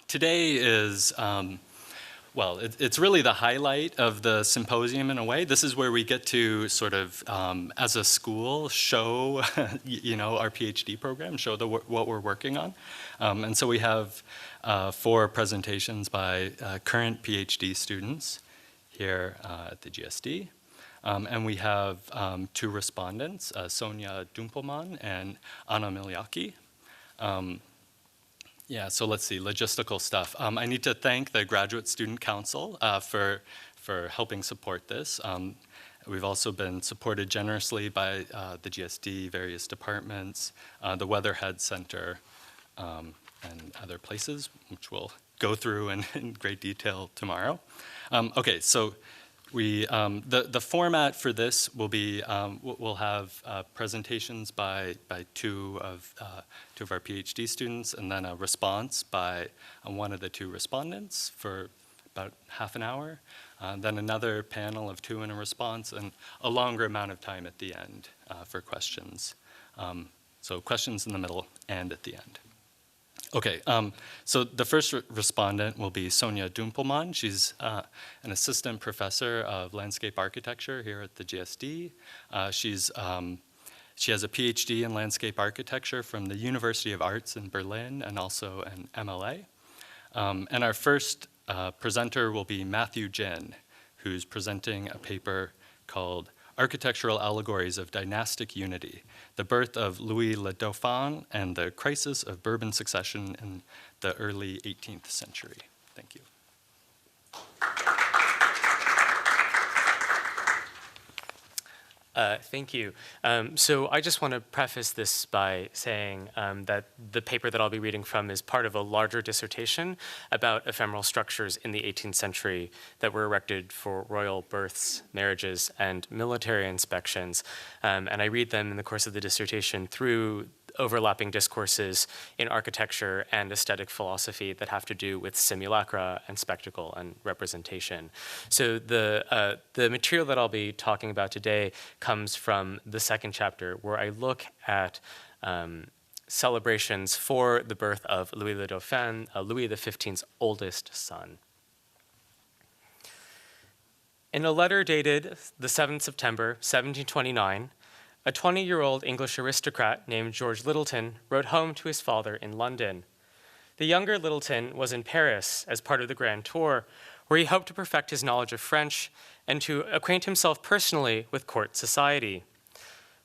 today is, it's really the highlight of the symposium in a way. This is where we get to sort of, as a school, show, our PhD program, show what we're working on. And so we have 4 presentations by current PhD students here at the GSD. And we have 2 respondents, Sonia Dumpelmann and Anna Miliaki. So let's see, logistical stuff. I need to thank the Graduate Student Council for helping support this. We've also been supported generously by the GSD, various departments, the Weatherhead Center, and other places, which we'll go through in great detail tomorrow. Okay, so the format for this will be, we'll have presentations by 2 of our PhD students, and then a response by one of the 2 respondents for about half an hour, then another panel of 2 and a response, and a longer amount of time at the end for questions. So questions in the middle and at the end. Okay, so the first respondent will be Sonia Dumpelmann. She's an assistant professor of landscape architecture here at the GSD. She has a PhD in landscape architecture from the University of Arts in Berlin and also an MLA. And our first presenter will be Matthew Jin, who's presenting a paper called Architectural Allegories of Dynastic Unity, the Birth of Louis le Dauphin and the Crisis of Bourbon Succession in the Early 18th Century. Thank you. Thank you. So I just want to preface this by saying that the paper that I'll be reading from is part of a larger dissertation about ephemeral structures in the 18th century that were erected for royal births, marriages, and military inspections. And I read them in the course of the dissertation through overlapping discourses in architecture and aesthetic philosophy that have to do with simulacra and spectacle and representation. So the material that I'll be talking about today comes from the second chapter, where I look at celebrations for the birth of Louis le Dauphin, Louis XV's oldest son. In a letter dated the 7th September, 1729, a 20-year-old English aristocrat named George Lyttelton wrote home to his father in London. The younger Lyttelton was in Paris as part of the Grand Tour, where he hoped to perfect his knowledge of French and to acquaint himself personally with court society.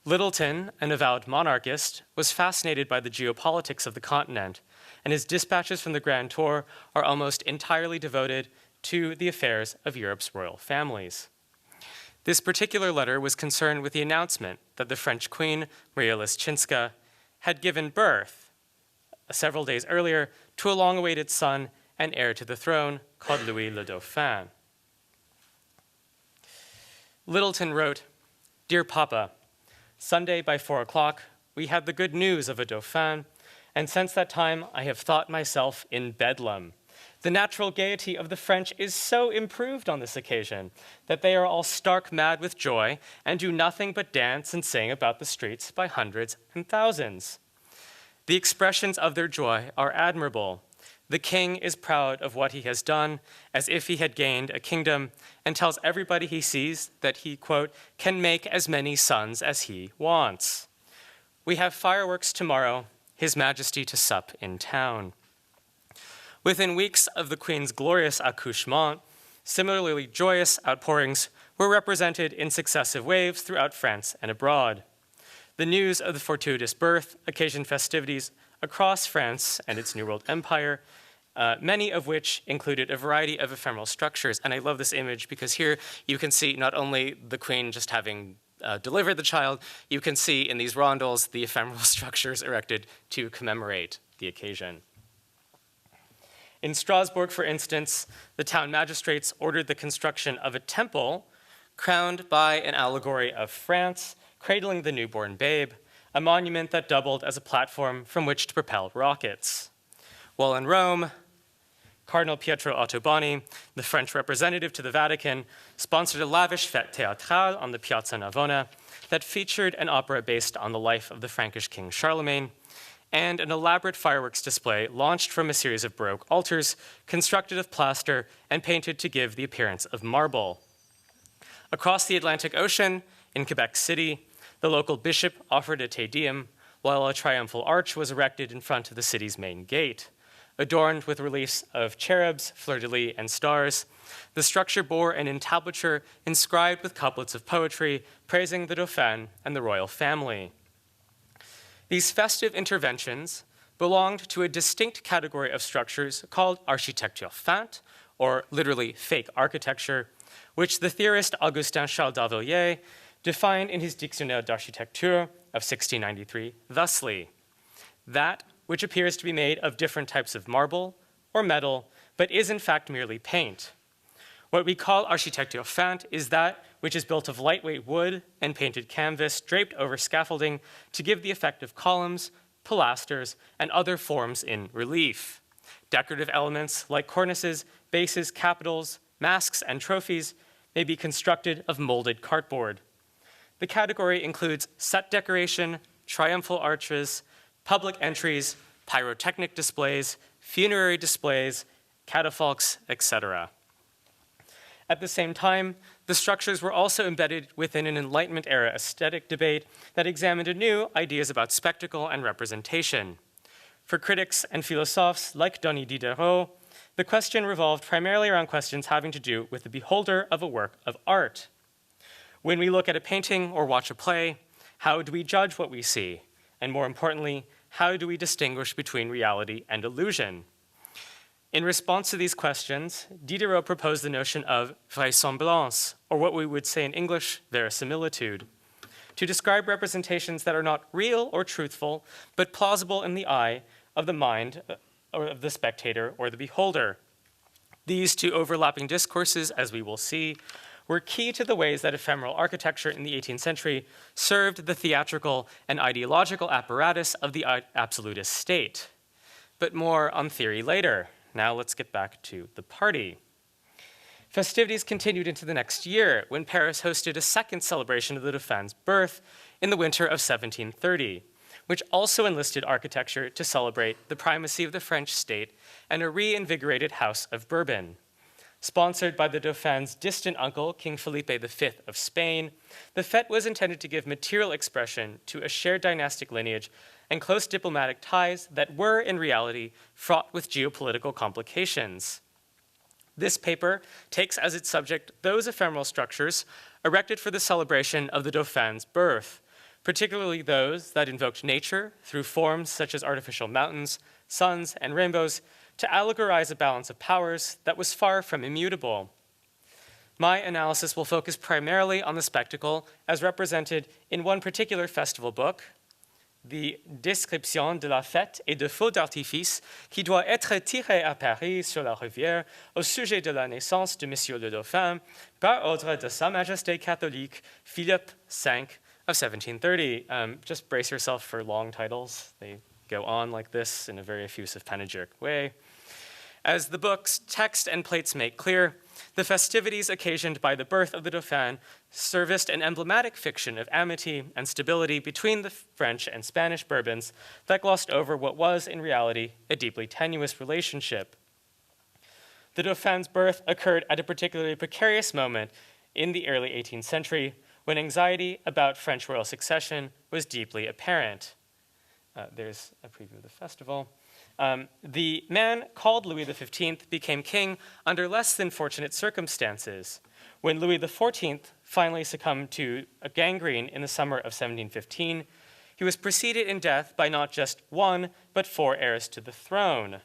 Lyttelton, an avowed monarchist, was fascinated by the geopolitics of the continent, and his dispatches from the Grand Tour are almost entirely devoted to the affairs of Europe's royal families. This particular letter was concerned with the announcement that the French queen, Maria Leschinska, had given birth several days earlier to a long-awaited son and heir to the throne called Louis le Dauphin. Lyttelton wrote, "Dear Papa, Sunday by 4 o'clock, we had the good news of a Dauphin, and since that time I have thought myself in Bedlam. The natural gaiety of the French is so improved on this occasion that they are all stark mad with joy and do nothing but dance and sing about the streets by hundreds and thousands. The expressions of their joy are admirable. The king is proud of what he has done, as if he had gained a kingdom, and tells everybody he sees that he, quote, can make as many sons as he wants. We have fireworks tomorrow, His Majesty to sup in town." Within weeks of the Queen's glorious accouchement, similarly joyous outpourings were represented in successive waves throughout France and abroad. The news of the fortuitous birth occasioned festivities across France and its New World Empire, many of which included a variety of ephemeral structures. And I love this image because here you can see not only the Queen just having delivered the child, you can see in these rondels the ephemeral structures erected to commemorate the occasion. In Strasbourg, for instance, the town magistrates ordered the construction of a temple crowned by an allegory of France cradling the newborn babe, a monument that doubled as a platform from which to propel rockets. While in Rome, Cardinal Pietro Ottoboni, the French representative to the Vatican, sponsored a lavish fête théâtrale on the Piazza Navona that featured an opera based on the life of the Frankish king Charlemagne, and an elaborate fireworks display launched from a series of Baroque altars constructed of plaster and painted to give the appearance of marble. Across the Atlantic Ocean, in Quebec City, the local bishop offered a Te Deum, while a triumphal arch was erected in front of the city's main gate. Adorned with reliefs of cherubs, fleur-de-lis, and stars, the structure bore an entablature inscribed with couplets of poetry praising the Dauphin and the royal family. These festive interventions belonged to a distinct category of structures called architecture feinte, or literally fake architecture, which the theorist Augustin Charles d'Arvilliers defined in his Dictionnaire d'Architecture of 1693 thusly: that which appears to be made of different types of marble or metal, but is in fact merely paint. What we call architecture feinte is that which is built of lightweight wood and painted canvas draped over scaffolding to give the effect of columns, pilasters, and other forms in relief. Decorative elements like cornices, bases, capitals, masks, and trophies may be constructed of molded cardboard. The category includes set decoration, triumphal arches, public entries, pyrotechnic displays, funerary displays, catafalques, etc. At the same time, the structures were also embedded within an Enlightenment-era aesthetic debate that examined anew ideas about spectacle and representation. For critics and philosophes like Denis Diderot, the question revolved primarily around questions having to do with the beholder of a work of art. When we look at a painting or watch a play, how do we judge what we see? And more importantly, how do we distinguish between reality and illusion? In response to these questions, Diderot proposed the notion of vraisemblance, or what we would say in English, verisimilitude, to describe representations that are not real or truthful, but plausible in the eye of the mind or of the spectator or the beholder. These two overlapping discourses, as we will see, were key to the ways that ephemeral architecture in the 18th century served the theatrical and ideological apparatus of the absolutist state. But more on theory later. Now let's get back to the party. Festivities continued into the next year when Paris hosted a second celebration of the Dauphin's birth in the winter of 1730, which also enlisted architecture to celebrate the primacy of the French state and a reinvigorated House of Bourbon. Sponsored by the Dauphin's distant uncle, King Felipe V of Spain, the fête was intended to give material expression to a shared dynastic lineage and close diplomatic ties that were, in reality, fraught with geopolitical complications. This paper takes as its subject those ephemeral structures erected for the celebration of the Dauphin's birth, particularly those that invoked nature through forms such as artificial mountains, suns, and rainbows, to allegorize a balance of powers that was far from immutable. My analysis will focus primarily on the spectacle as represented in one particular festival book, the Description de la fête et de feux d'artifice qui doit être tirée à Paris sur la rivière au sujet de la naissance de Monsieur le Dauphin par ordre de Sa Majesté catholique Philippe V of 1730. Just brace yourself for long titles. They go on like this in a very effusive panegyric way. As the book's text and plates make clear, the festivities occasioned by the birth of the Dauphin serviced an emblematic fiction of amity and stability between the French and Spanish Bourbons that glossed over what was, in reality, a deeply tenuous relationship. The Dauphin's birth occurred at a particularly precarious moment in the early 18th century when anxiety about French royal succession was deeply apparent. There's a preview of the festival. The man called Louis XV became king under less than fortunate circumstances. When Louis XIV finally succumbed to a gangrene in the summer of 1715, he was preceded in death by not just one, but 4 heirs to the throne.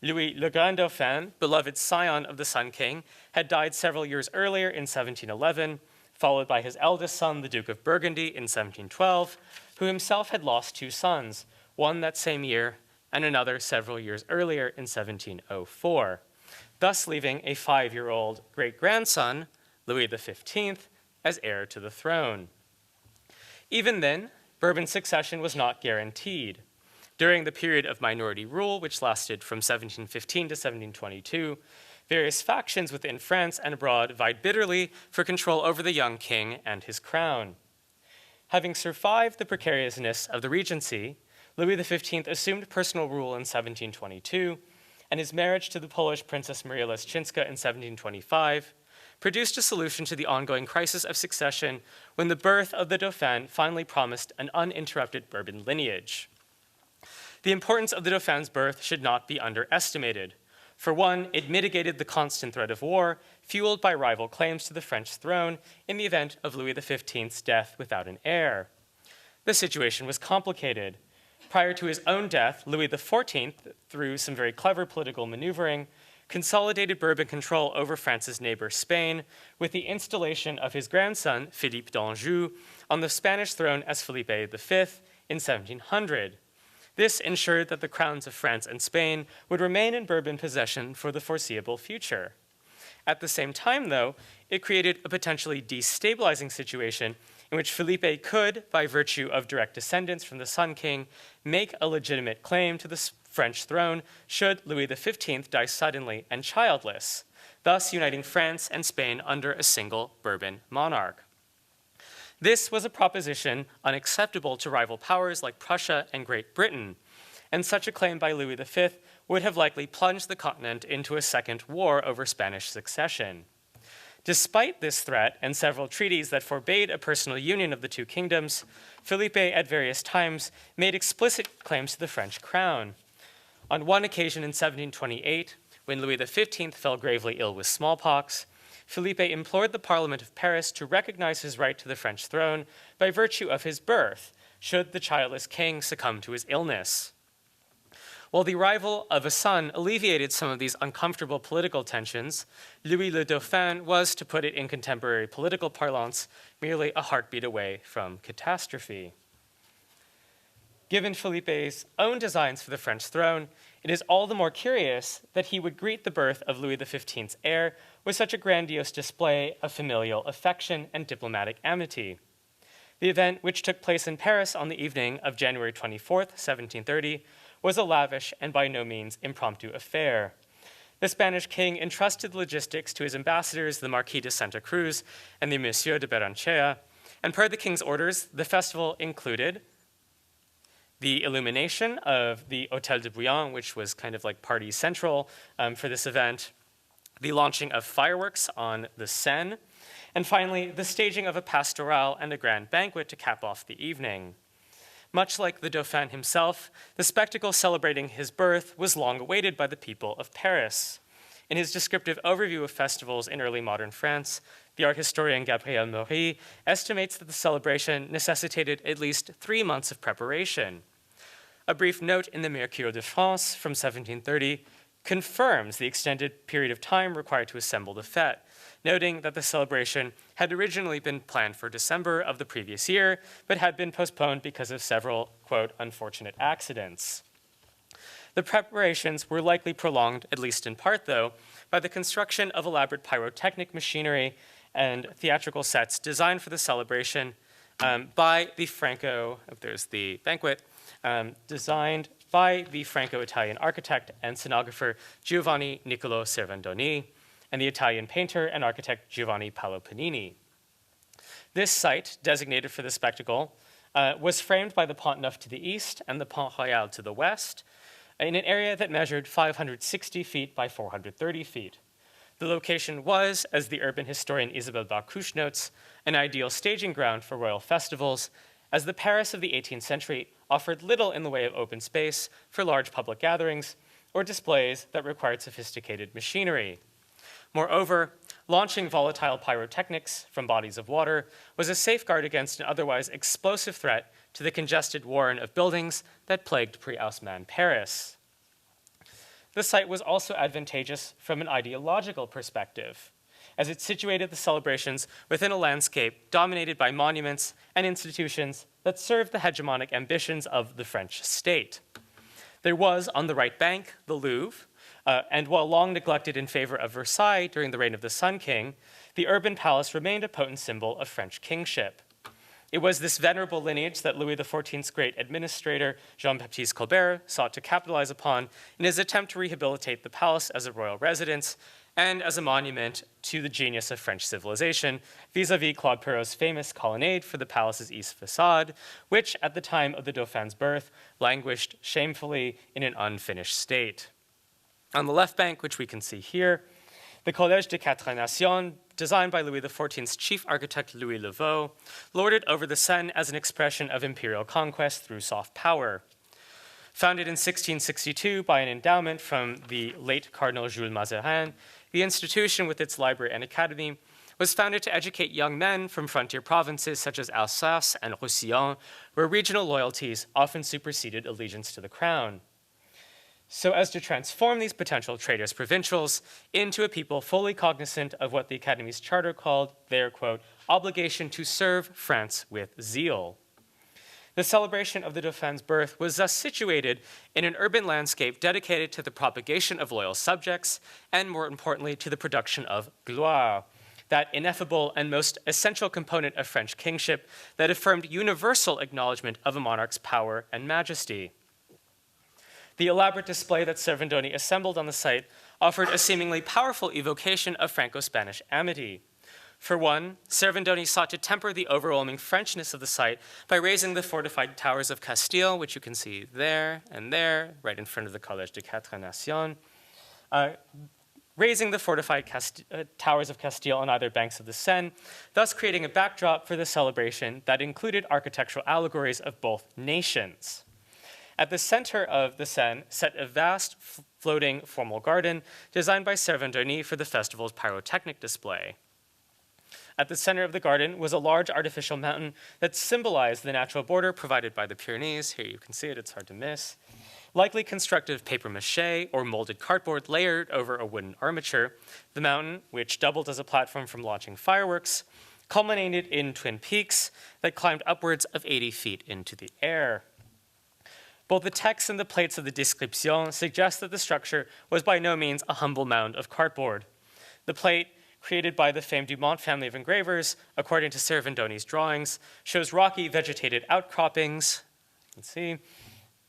Louis le Grand Dauphin, beloved scion of the Sun King, had died several years earlier in 1711, followed by his eldest son, the Duke of Burgundy, in 1712, who himself had lost 2 sons, one that same year and another several years earlier in 1704, thus leaving a 5-year-old great-grandson, Louis XV, as heir to the throne. Even then, Bourbon succession was not guaranteed. During the period of minority rule, which lasted from 1715 to 1722, various factions within France and abroad vied bitterly for control over the young king and his crown. Having survived the precariousness of the regency, Louis XV assumed personal rule in 1722, and his marriage to the Polish Princess Maria Leszczyńska in 1725 produced a solution to the ongoing crisis of succession when the birth of the Dauphin finally promised an uninterrupted Bourbon lineage. The importance of the Dauphin's birth should not be underestimated. For one, it mitigated the constant threat of war, fueled by rival claims to the French throne in the event of Louis XV's death without an heir. The situation was complicated. Prior to his own death, Louis XIV, through some very clever political maneuvering, consolidated Bourbon control over France's neighbor Spain with the installation of his grandson, Philippe d'Anjou, on the Spanish throne as Felipe V in 1700. This ensured that the crowns of France and Spain would remain in Bourbon possession for the foreseeable future. At the same time, though, it created a potentially destabilizing situation in which Felipe could, by virtue of direct descendants from the Sun King, make a legitimate claim to the French throne should Louis XV die suddenly and childless, thus uniting France and Spain under a single Bourbon monarch. This was a proposition unacceptable to rival powers like Prussia and Great Britain, and such a claim by Louis V would have likely plunged the continent into a second war over Spanish succession. Despite this threat and several treaties that forbade a personal union of the two kingdoms, Felipe at various times made explicit claims to the French crown. On one occasion in 1728, when Louis XV fell gravely ill with smallpox, Felipe implored the Parliament of Paris to recognize his right to the French throne by virtue of his birth, should the childless king succumb to his illness. While the arrival of a son alleviated some of these uncomfortable political tensions, Louis le Dauphin was, to put it in contemporary political parlance, merely a heartbeat away from catastrophe. Given Felipe's own designs for the French throne, it is all the more curious that he would greet the birth of Louis XV's heir with such a grandiose display of familial affection and diplomatic amity. The event, which took place in Paris on the evening of January 24th, 1730, was a lavish and by no means impromptu affair. The Spanish king entrusted logistics to his ambassadors, the Marquis de Santa Cruz and the Monsieur de Beranchea, and per the king's orders, the festival included the illumination of the Hôtel de Bouillon, which was kind of like party central for this event, the launching of fireworks on the Seine, and finally, the staging of a pastoral and a grand banquet to cap off the evening. Much like the Dauphin himself, the spectacle celebrating his birth was long awaited by the people of Paris. In his descriptive overview of festivals in early modern France, the art historian Gabriel Maury estimates that the celebration necessitated at least 3 months of preparation. A brief note in the Mercure de France from 1730 confirms the extended period of time required to assemble the fête, noting that the celebration had originally been planned for December of the previous year, but had been postponed because of several, quote, unfortunate accidents. The preparations were likely prolonged, at least in part though, by the construction of elaborate pyrotechnic machinery and theatrical sets designed for the celebration by the there's the banquet, designed by the Franco-Italian architect and scenographer Giovanni Niccolò Servandoni and the Italian painter and architect Giovanni Paolo Panini. This site, designated for the spectacle, was framed by the Pont Neuf to the east and the Pont Royal to the west, in an area that measured 560 feet by 430 feet. The location was, as the urban historian Isabelle Barcouche notes, an ideal staging ground for royal festivals, as the Paris of the 18th century offered little in the way of open space for large public gatherings or displays that required sophisticated machinery. Moreover, launching volatile pyrotechnics from bodies of water was a safeguard against an otherwise explosive threat to the congested warren of buildings that plagued pre-Haussmann Paris. The site was also advantageous from an ideological perspective, as it situated the celebrations within a landscape dominated by monuments and institutions that served the hegemonic ambitions of the French state. There was, on the right bank, the Louvre, and while long neglected in favor of Versailles during the reign of the Sun King, the urban palace remained a potent symbol of French kingship. It was this venerable lineage that Louis XIV's great administrator, Jean-Baptiste Colbert, sought to capitalize upon in his attempt to rehabilitate the palace as a royal residence and as a monument to the genius of French civilization vis-à-vis Claude Perrault's famous colonnade for the palace's east facade, which at the time of the Dauphin's birth languished shamefully in an unfinished state. On the left bank, which we can see here, the Collège des Quatre Nations, designed by Louis XIV's chief architect Louis Le Vau, lorded over the Seine as an expression of imperial conquest through soft power. Founded in 1662 by an endowment from the late Cardinal Jules Mazarin, the institution, with its library and academy, was founded to educate young men from frontier provinces such as Alsace and Roussillon, where regional loyalties often superseded allegiance to the crown, so as to transform these potential traitors provincials into a people fully cognizant of what the Academy's charter called their, quote, obligation to serve France with zeal. The celebration of the Dauphin's birth was thus situated in an urban landscape dedicated to the propagation of loyal subjects and, more importantly, to the production of gloire, that ineffable and most essential component of French kingship that affirmed universal acknowledgement of a monarch's power and majesty. The elaborate display that Servandoni assembled on the site offered a seemingly powerful evocation of Franco-Spanish amity. For one, Servandoni sought to temper the overwhelming Frenchness of the site by raising the fortified towers of Castile, which you can see there and there, right in front of the Collège des Quatre Nations, raising the fortified towers of Castile on either banks of the Seine, thus creating a backdrop for the celebration that included architectural allegories of both nations. At the center of the Seine sat a vast floating formal garden designed by Servandoni for the festival's pyrotechnic display. At the center of the garden was a large artificial mountain that symbolized the natural border provided by the Pyrenees. Here you can see it, it's hard to miss. Likely constructed of paper mache or molded cardboard layered over a wooden armature, the mountain, which doubled as a platform from launching fireworks, culminated in twin peaks that climbed upwards of 80 feet into the air. Both the text and the plates of the description suggest that the structure was by no means a humble mound of cardboard. The plate, created by the famed Dumont family of engravers, according to Servandoni's drawings, shows rocky vegetated outcroppings, you can see,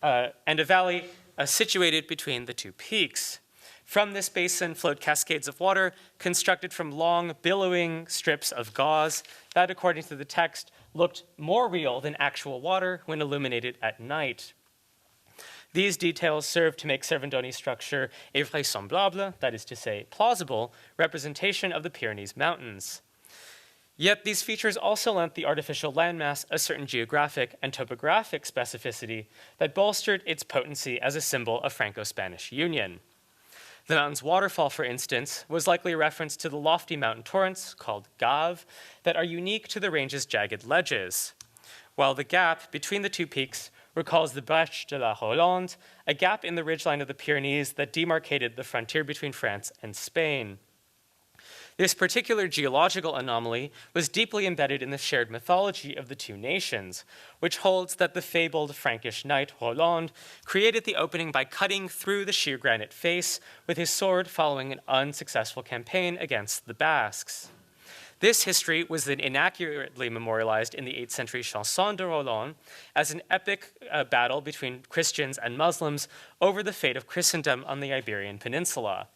and a valley situated between the two peaks. From this basin flowed cascades of water constructed from long, billowing strips of gauze that, according to the text, looked more real than actual water when illuminated at night. These details serve to make Servandoni's structure a vraisemblable, that is to say, plausible, representation of the Pyrenees Mountains. Yet these features also lent the artificial landmass a certain geographic and topographic specificity that bolstered its potency as a symbol of Franco-Spanish union. The mountain's waterfall, for instance, was likely a reference to the lofty mountain torrents, called gaves, that are unique to the range's jagged ledges, while the gap between the two peaks recalls the Brèche de la Hollande, a gap in the ridgeline of the Pyrenees that demarcated the frontier between France and Spain. This particular geological anomaly was deeply embedded in the shared mythology of the two nations, which holds that the fabled Frankish knight Roland created the opening by cutting through the sheer granite face with his sword following an unsuccessful campaign against the Basques. This history was then inaccurately memorialized in the 8th century Chanson de Roland as an epic battle between Christians and Muslims over the fate of Christendom on the Iberian Peninsula.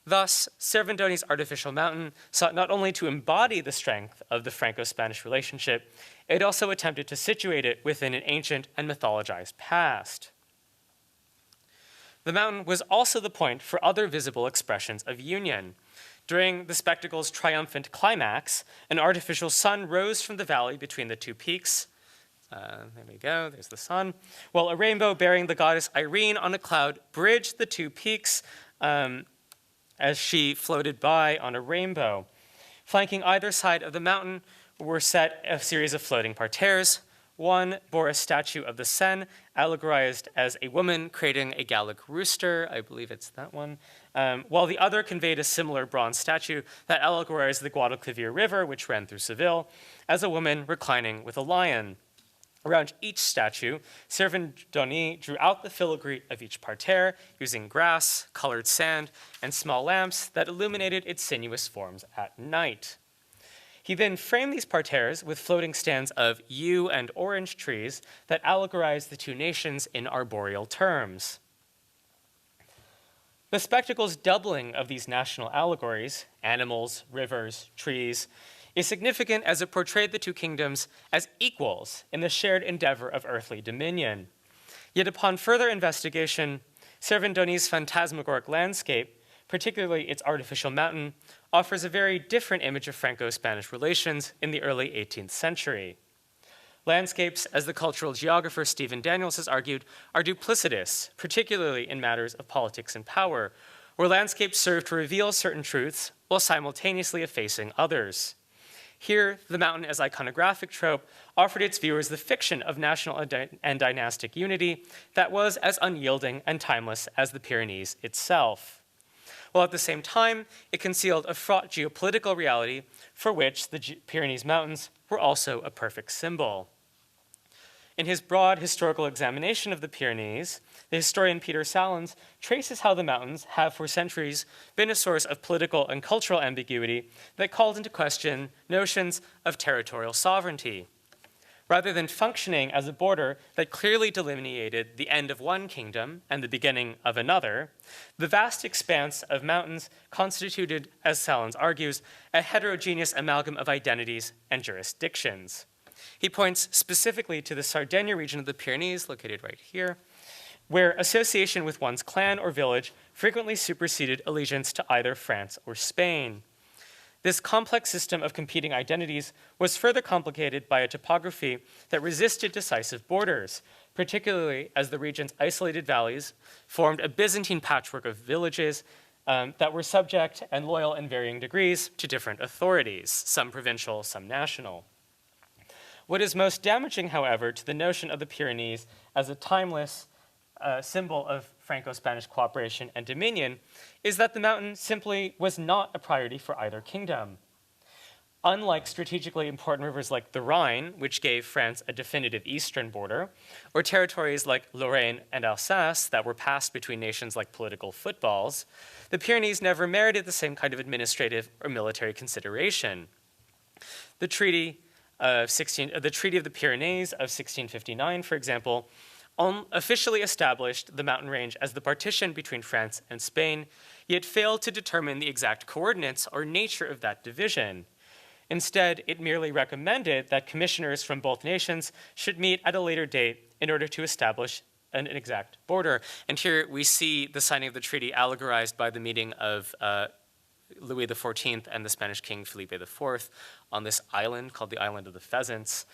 Thus, Servandoni's artificial mountain sought not only to embody the strength of the Franco-Spanish relationship, it also attempted to situate it within an ancient and mythologized past. The mountain was also the point for other visible expressions of union. During the spectacle's triumphant climax, an artificial sun rose from the valley between the two peaks. There we go, there's the sun. While a rainbow bearing the goddess Irene on a cloud bridged the two peaks as she floated by on a rainbow. Flanking either side of the mountain were set a series of floating parterres. One bore a statue of the Seine, allegorized as a woman creating a Gallic rooster. I believe it's that one. While the other conveyed a similar bronze statue that allegorized the Guadalquivir River, which ran through Seville, as a woman reclining with a lion. Around each statue, Servandoni drew out the filigree of each parterre using grass, colored sand, and small lamps that illuminated its sinuous forms at night. He then framed these parterres with floating stands of yew and orange trees that allegorized the two nations in arboreal terms. The spectacle's doubling of these national allegories, animals, rivers, trees, is significant as it portrayed the two kingdoms as equals in the shared endeavor of earthly dominion. Yet upon further investigation, Servandoni's phantasmagoric landscape, particularly its artificial mountain, offers a very different image of Franco-Spanish relations in the early 18th century. Landscapes, as the cultural geographer Stephen Daniels has argued, are duplicitous, particularly in matters of politics and power, where landscapes serve to reveal certain truths while simultaneously effacing others. Here, the mountain as iconographic trope offered its viewers the fiction of national and dynastic unity that was as unyielding and timeless as the Pyrenees itself, while at the same time it concealed a fraught geopolitical reality for which the Pyrenees Mountains were also a perfect symbol. In his broad historical examination of the Pyrenees, the historian Peter Salins traces how the mountains have for centuries been a source of political and cultural ambiguity that called into question notions of territorial sovereignty. Rather than functioning as a border that clearly delineated the end of one kingdom and the beginning of another, the vast expanse of mountains constituted, as Salins argues, a heterogeneous amalgam of identities and jurisdictions. He points specifically to the Sardinia region of the Pyrenees, located right here, where association with one's clan or village frequently superseded allegiance to either France or Spain. This complex system of competing identities was further complicated by a topography that resisted decisive borders, particularly as the region's isolated valleys formed a Byzantine patchwork of villages that were subject and loyal in varying degrees to different authorities, some provincial, some national. What is most damaging, however, to the notion of the Pyrenees as a timeless symbol of Franco-Spanish cooperation and dominion is that the mountain simply was not a priority for either kingdom. Unlike strategically important rivers like the Rhine, which gave France a definitive eastern border, or territories like Lorraine and Alsace that were passed between nations like political footballs, the Pyrenees never merited the same kind of administrative or military consideration. The Treaty of the Pyrenees of 1659, for example, officially established the mountain range as the partition between France and Spain, yet failed to determine the exact coordinates or nature of that division. Instead, it merely recommended that commissioners from both nations should meet at a later date in order to establish an exact border. And here we see the signing of the treaty allegorized by the meeting of Louis XIV and the Spanish king Felipe IV on this island called the Island of the Pheasants.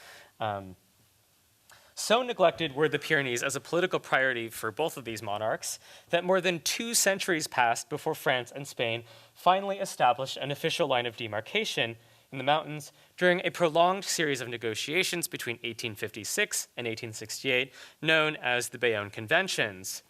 So neglected were the Pyrenees as a political priority for both of these monarchs that more than 2 centuries passed before France and Spain finally established an official line of demarcation in the mountains during a prolonged series of negotiations between 1856 and 1868, known as the Bayonne Conventions.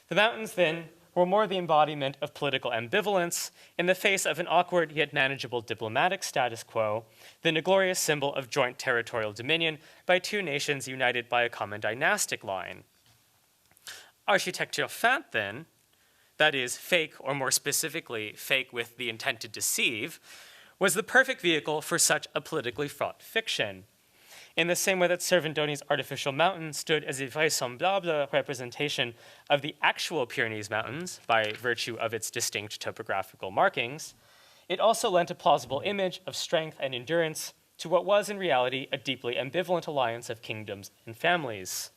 The mountains then were more the embodiment of political ambivalence in the face of an awkward yet manageable diplomatic status quo, than a glorious symbol of joint territorial dominion by 2 nations united by a common dynastic line. Architecture feinte, then, that is, fake, or more specifically, fake with the intent to deceive, was the perfect vehicle for such a politically fraught fiction. In the same way that Servandoni's artificial mountain stood as a vraisemblable representation of the actual Pyrenees Mountains by virtue of its distinct topographical markings, it also lent a plausible image of strength and endurance to what was in reality a deeply ambivalent alliance of kingdoms and families.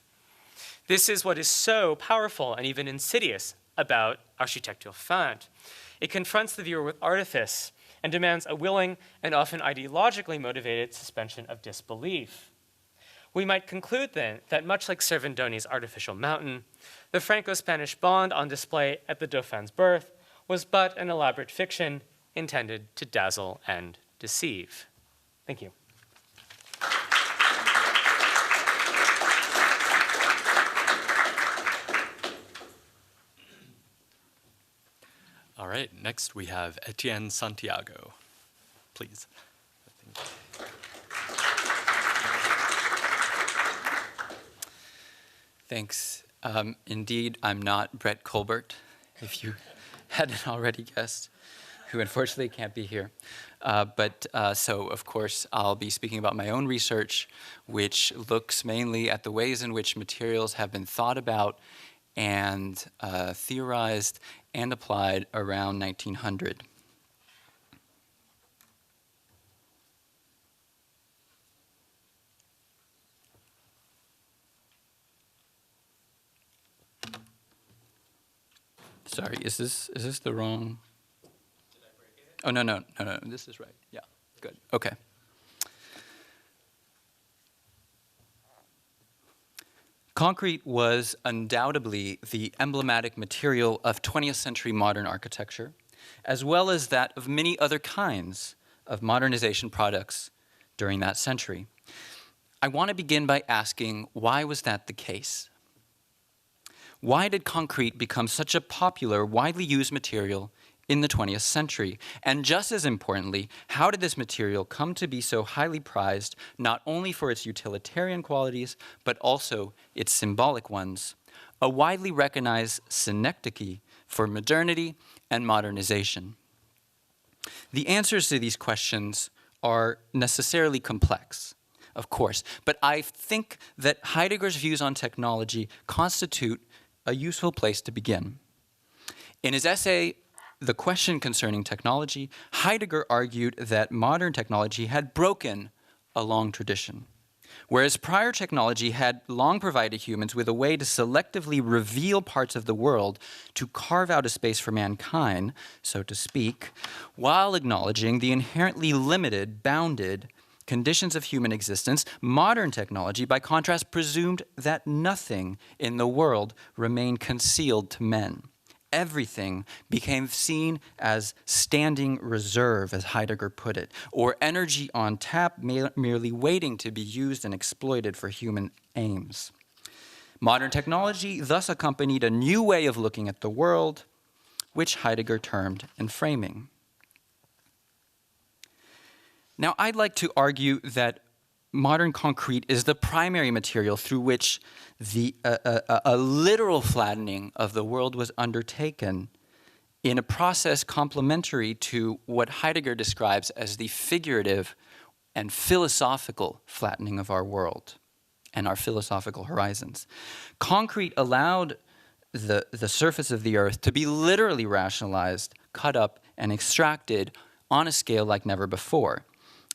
This is what is so powerful and even insidious about Architecture feinte. It confronts the viewer with artifice and demands a willing and often ideologically motivated suspension of disbelief. We might conclude then that much like Servandoni's artificial mountain, the Franco-Spanish bond on display at the Dauphin's birth was but an elaborate fiction intended to dazzle and deceive. Thank you. All right, next we have Etienne Santiago. Please. Thanks. Indeed, I'm not Brett Colbert, if you hadn't already guessed, who unfortunately can't be here. So, of course, I'll be speaking about my own research, which looks mainly at the ways in which materials have been thought about and theorized and applied around 1900. Sorry, is this the wrong? Did I break it? Oh, no, this is right. Yeah, good, okay. Concrete was undoubtedly the emblematic material of 20th century modern architecture, as well as that of many other kinds of modernization products during that century. I want to begin by asking, why was that the case? Why did concrete become such a popular, widely used material in the 20th century? And just as importantly, how did this material come to be so highly prized, not only for its utilitarian qualities, but also its symbolic ones? A widely recognized synecdoche for modernity and modernization. The answers to these questions are necessarily complex, of course, but I think that Heidegger's views on technology constitute a useful place to begin. In his essay, The Question Concerning Technology, Heidegger argued that modern technology had broken a long tradition. Whereas prior technology had long provided humans with a way to selectively reveal parts of the world to carve out a space for mankind, so to speak, while acknowledging the inherently limited, bounded conditions of human existence, modern technology, by contrast, presumed that nothing in the world remained concealed to men. Everything became seen as standing reserve, as Heidegger put it, or energy on tap merely waiting to be used and exploited for human aims. Modern technology thus accompanied a new way of looking at the world, which Heidegger termed enframing. Now, I'd like to argue that modern concrete is the primary material through which a literal flattening of the world was undertaken in a process complementary to what Heidegger describes as the figurative and philosophical flattening of our world and our philosophical horizons. Concrete allowed the surface of the earth to be literally rationalized, cut up, and extracted on a scale like never before.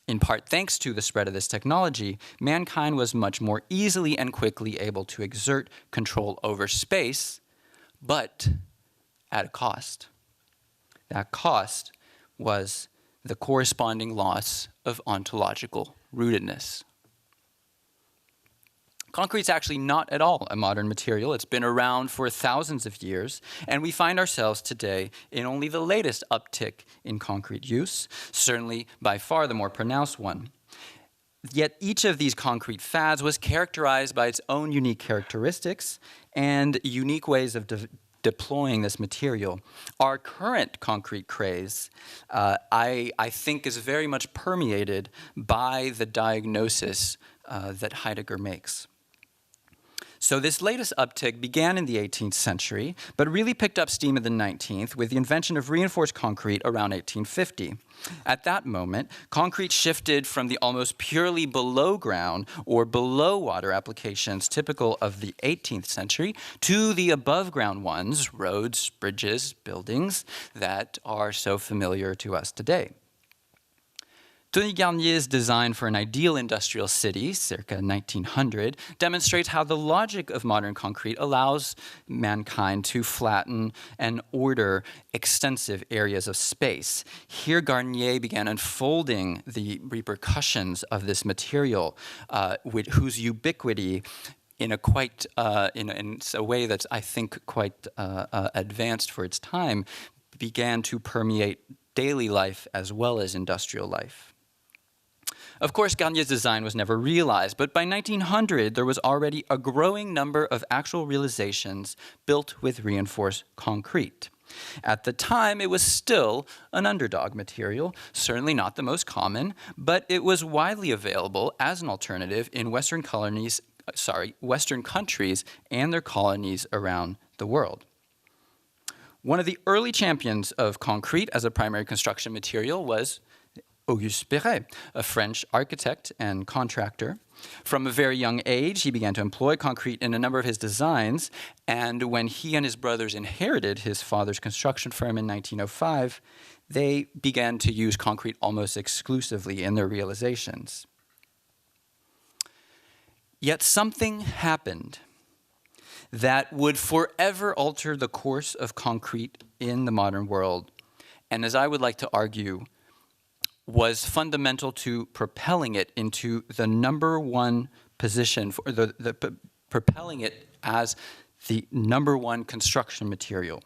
In part thanks to the spread of this technology, mankind was much more easily and quickly able to exert control over space, but at a cost. That cost was the corresponding loss of ontological rootedness. Concrete's actually not at all a modern material. It's been around for thousands of years, and we find ourselves today in only the latest uptick in concrete use, certainly by far the more pronounced one. Yet each of these concrete fads was characterized by its own unique characteristics and unique ways of deploying this material. Our current concrete craze, I think, is very much permeated by the diagnosis that Heidegger makes. So this latest uptick began in the 18th century, but really picked up steam in the 19th with the invention of reinforced concrete around 1850. At that moment, concrete shifted from the almost purely below ground or below water applications typical of the 18th century to the above ground ones, roads, bridges, buildings, that are so familiar to us today. Tony Garnier's design for an ideal industrial city, circa 1900, demonstrates how the logic of modern concrete allows mankind to flatten and order extensive areas of space. Here, Garnier began unfolding the repercussions of this material, whose ubiquity in a quite in a way that's, I think, quite advanced for its time, began to permeate daily life as well as industrial life. Of course, Garnier's design was never realized, but by 1900, there was already a growing number of actual realizations built with reinforced concrete. At the time, it was still an underdog material, certainly not the most common, but it was widely available as an alternative in Western countries and their colonies around the world. One of the early champions of concrete as a primary construction material was Auguste Perret, a French architect and contractor. From a very young age, he began to employ concrete in a number of his designs, and when he and his brothers inherited his father's construction firm in 1905, they began to use concrete almost exclusively in their realizations. Yet something happened that would forever alter the course of concrete in the modern world, and as I would like to argue, was fundamental to propelling it into the number one position, for propelling it as the number one construction material.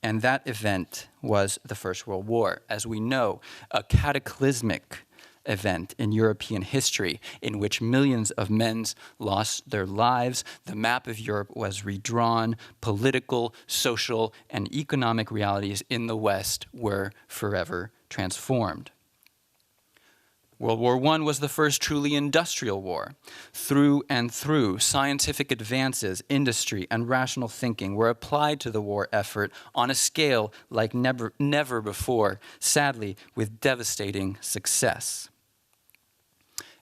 And that event was the First World War. As we know, a cataclysmic event in European history in which millions of men lost their lives. The map of Europe was redrawn. Political, social, and economic realities in the West were forever transformed. World War I was the first truly industrial war. Through and through, scientific advances, industry, and rational thinking were applied to the war effort on a scale like never before, sadly, with devastating success.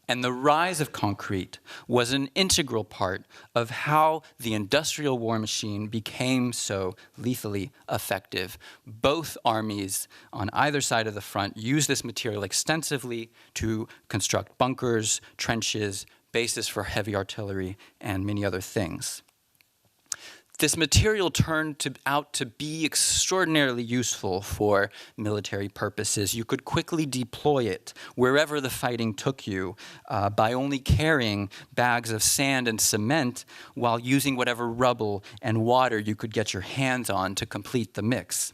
And the rise of concrete was an integral part of how the industrial war machine became so lethally effective. Both armies on either side of the front used this material extensively to construct bunkers, trenches, bases for heavy artillery, and many other things. This material turned out to be extraordinarily useful for military purposes. You could quickly deploy it wherever the fighting took you by only carrying bags of sand and cement while using whatever rubble and water you could get your hands on to complete the mix.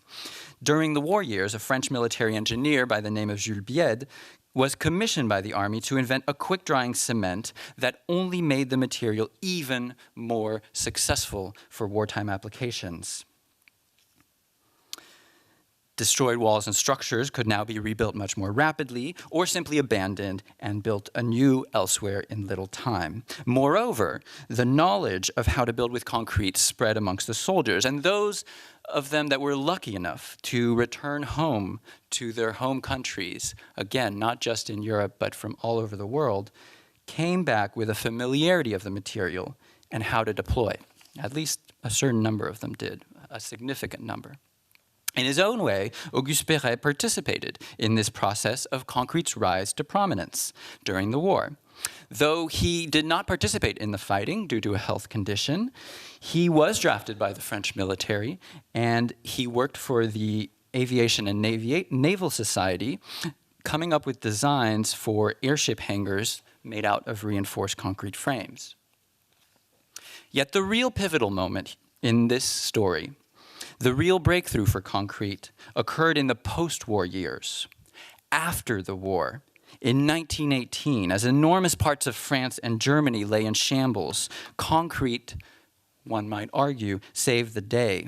During the war years, a French military engineer by the name of Jules Bied was commissioned by the army to invent a quick-drying cement that only made the material even more successful for wartime applications. Destroyed walls and structures could now be rebuilt much more rapidly or simply abandoned and built anew elsewhere in little time. Moreover, the knowledge of how to build with concrete spread amongst the soldiers, and those of them that were lucky enough to return home to their home countries, again, not just in Europe, but from all over the world, came back with a familiarity of the material and how to deploy. At least a certain number of them did, a significant number. In his own way, Auguste Perret participated in this process of concrete's rise to prominence during the war. Though he did not participate in the fighting due to a health condition, he was drafted by the French military, and he worked for the Aviation and Naval Society, coming up with designs for airship hangars made out of reinforced concrete frames. Yet the real pivotal moment in this story, the real breakthrough for concrete, occurred in the post-war years. After the war, in 1918, as enormous parts of France and Germany lay in shambles, concrete, one might argue, saved the day.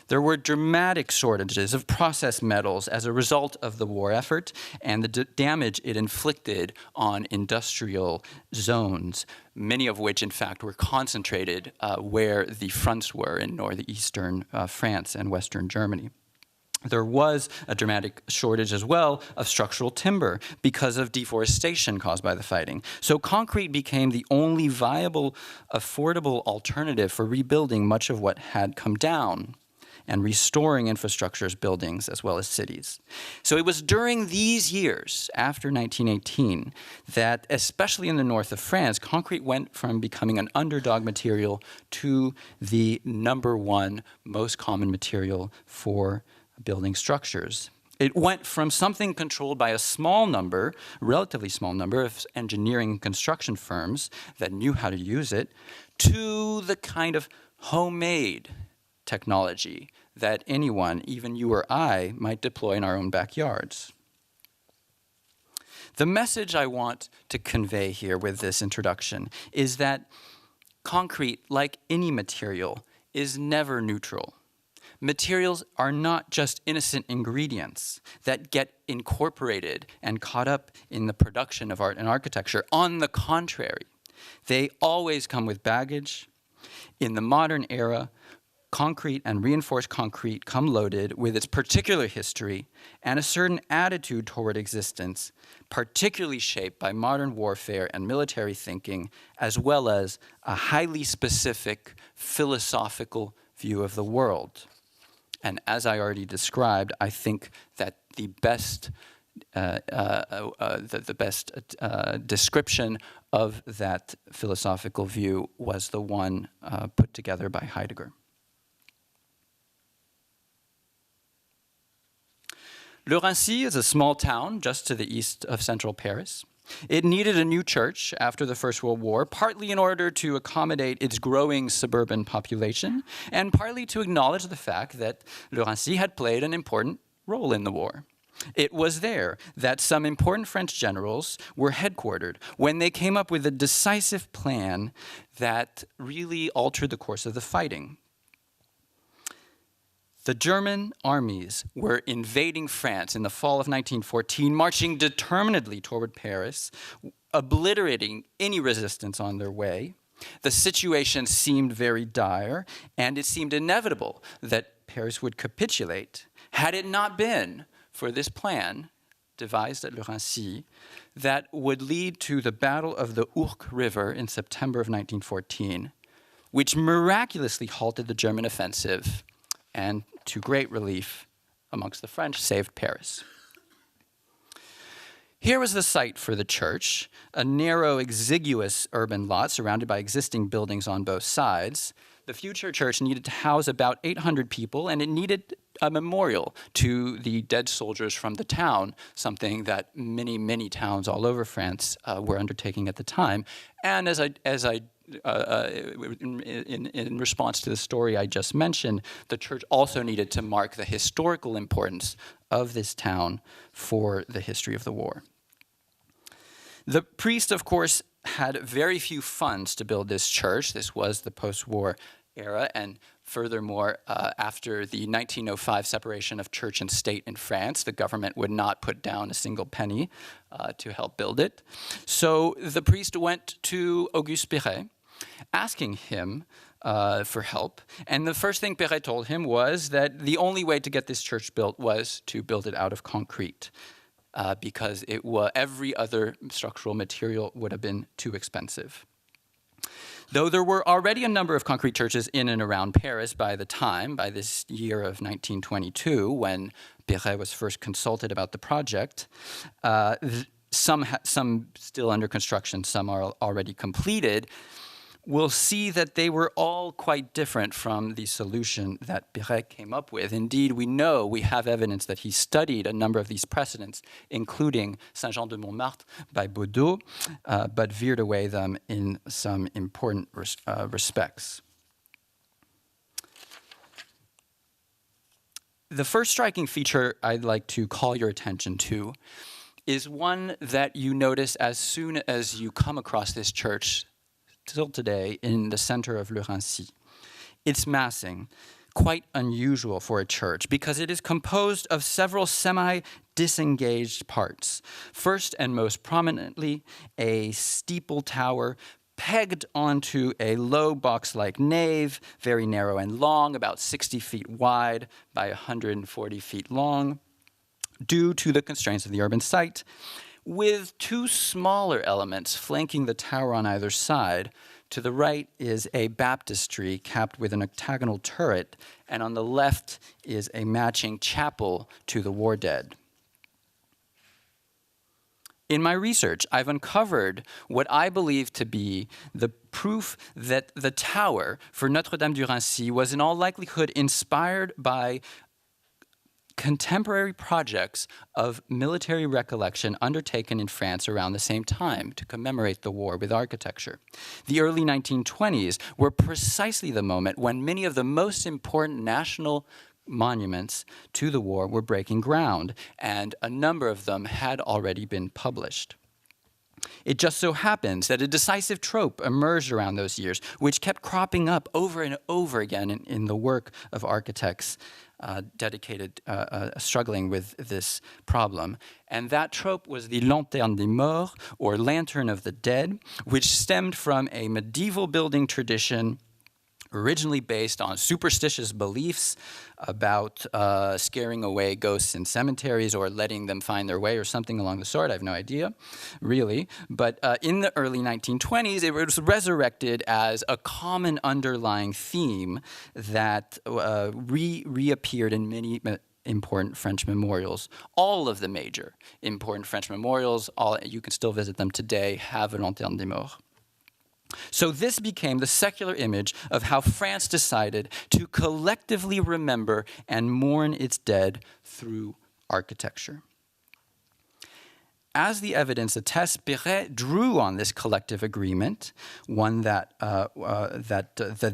There were dramatic shortages of processed metals as a result of the war effort and the damage it inflicted on industrial zones, many of which, in fact, were concentrated where the fronts were in northeastern France and western Germany. There was a dramatic shortage as well of structural timber because of deforestation caused by the fighting. So concrete became the only viable, affordable alternative for rebuilding much of what had come down and restoring infrastructures, buildings, as well as cities. So it was during these years, after 1918, that, especially in the north of France, concrete went from becoming an underdog material to the #1 most common material for building structures. It went from something controlled by a small number, relatively small number of engineering and construction firms that knew how to use it, to the kind of homemade technology that anyone, even you or I, might deploy in our own backyards. The message I want to convey here with this introduction is that concrete, like any material, is never neutral. Materials are not just innocent ingredients that get incorporated and caught up in the production of art and architecture. On the contrary, they always come with baggage. In the modern era, concrete and reinforced concrete come loaded with its particular history and a certain attitude toward existence, particularly shaped by modern warfare and military thinking, as well as a highly specific philosophical view of the world. And as I already described, I think that the best description of that philosophical view was the one put together by Heidegger. Le Raincy is a small town just to the east of central Paris. It needed a new church after the First World War, partly in order to accommodate its growing suburban population, and partly to acknowledge the fact that Le Raincy had played an important role in the war. It was there that some important French generals were headquartered when they came up with a decisive plan that really altered the course of the fighting. The German armies were invading France in the fall of 1914, marching determinedly toward Paris, obliterating any resistance on their way. The situation seemed very dire, and it seemed inevitable that Paris would capitulate had it not been for this plan devised at Le Raincy that would lead to the Battle of the Ourcq River in September of 1914, which miraculously halted the German offensive and, to great relief amongst the French, saved Paris. Here was the site for the church, a narrow, exiguous urban lot surrounded by existing buildings on both sides. The future church needed to house about 800 people, and it needed a memorial to the dead soldiers from the town, something that many, many towns all over France were undertaking at the time. And in response to the story I just mentioned, the church also needed to mark the historical importance of this town for the history of the war. The priest, of course, had very few funds to build this church. This was the post-war era, and furthermore, after the 1905 separation of church and state in France, the government would not put down a single penny to help build it. So the priest went to Auguste Perret, asking him for help. And the first thing Perret told him was that the only way to get this church built was to build it out of concrete, because every other structural material would have been too expensive. Though there were already a number of concrete churches in and around Paris by this year of 1922, when Perret was first consulted about the project, some still under construction, some are already completed, we'll see that they were all quite different from the solution that Perret came up with. Indeed, we have evidence that he studied a number of these precedents, including Saint-Jean-de-Montmartre by Baudot, but veered away them in some important respects. The first striking feature I'd like to call your attention to is one that you notice as soon as you come across this church still today in the center of Le Raincy. Its massing, quite unusual for a church because it is composed of several semi-disengaged parts. First and most prominently, a steeple tower pegged onto a low box-like nave, very narrow and long, about 60 feet wide by 140 feet long, due to the constraints of the urban site, with two smaller elements flanking the tower on either side. To the right is a baptistry capped with an octagonal turret, and on the left is a matching chapel to the war dead. In my research, I've uncovered what I believe to be the proof that the tower for Notre-Dame du Raincy was in all likelihood inspired by contemporary projects of military recollection undertaken in France around the same time to commemorate the war with architecture. The early 1920s were precisely the moment when many of the most important national monuments to the war were breaking ground, and a number of them had already been published. It just so happens that a decisive trope emerged around those years, which kept cropping up over and over again in the work of architects dedicated, struggling with this problem. And that trope was the lanterne des morts, or lantern of the dead, which stemmed from a medieval building tradition originally based on superstitious beliefs about scaring away ghosts in cemeteries or letting them find their way or something along the sort. I have no idea, really. But in the early 1920s, it was resurrected as a common underlying theme that reappeared in many important French memorials. All of the major important French memorials, you can still visit them today, have a lanterne des morts. So this became the secular image of how France decided to collectively remember and mourn its dead through architecture. As the evidence attests, Perret drew on this collective agreement, one that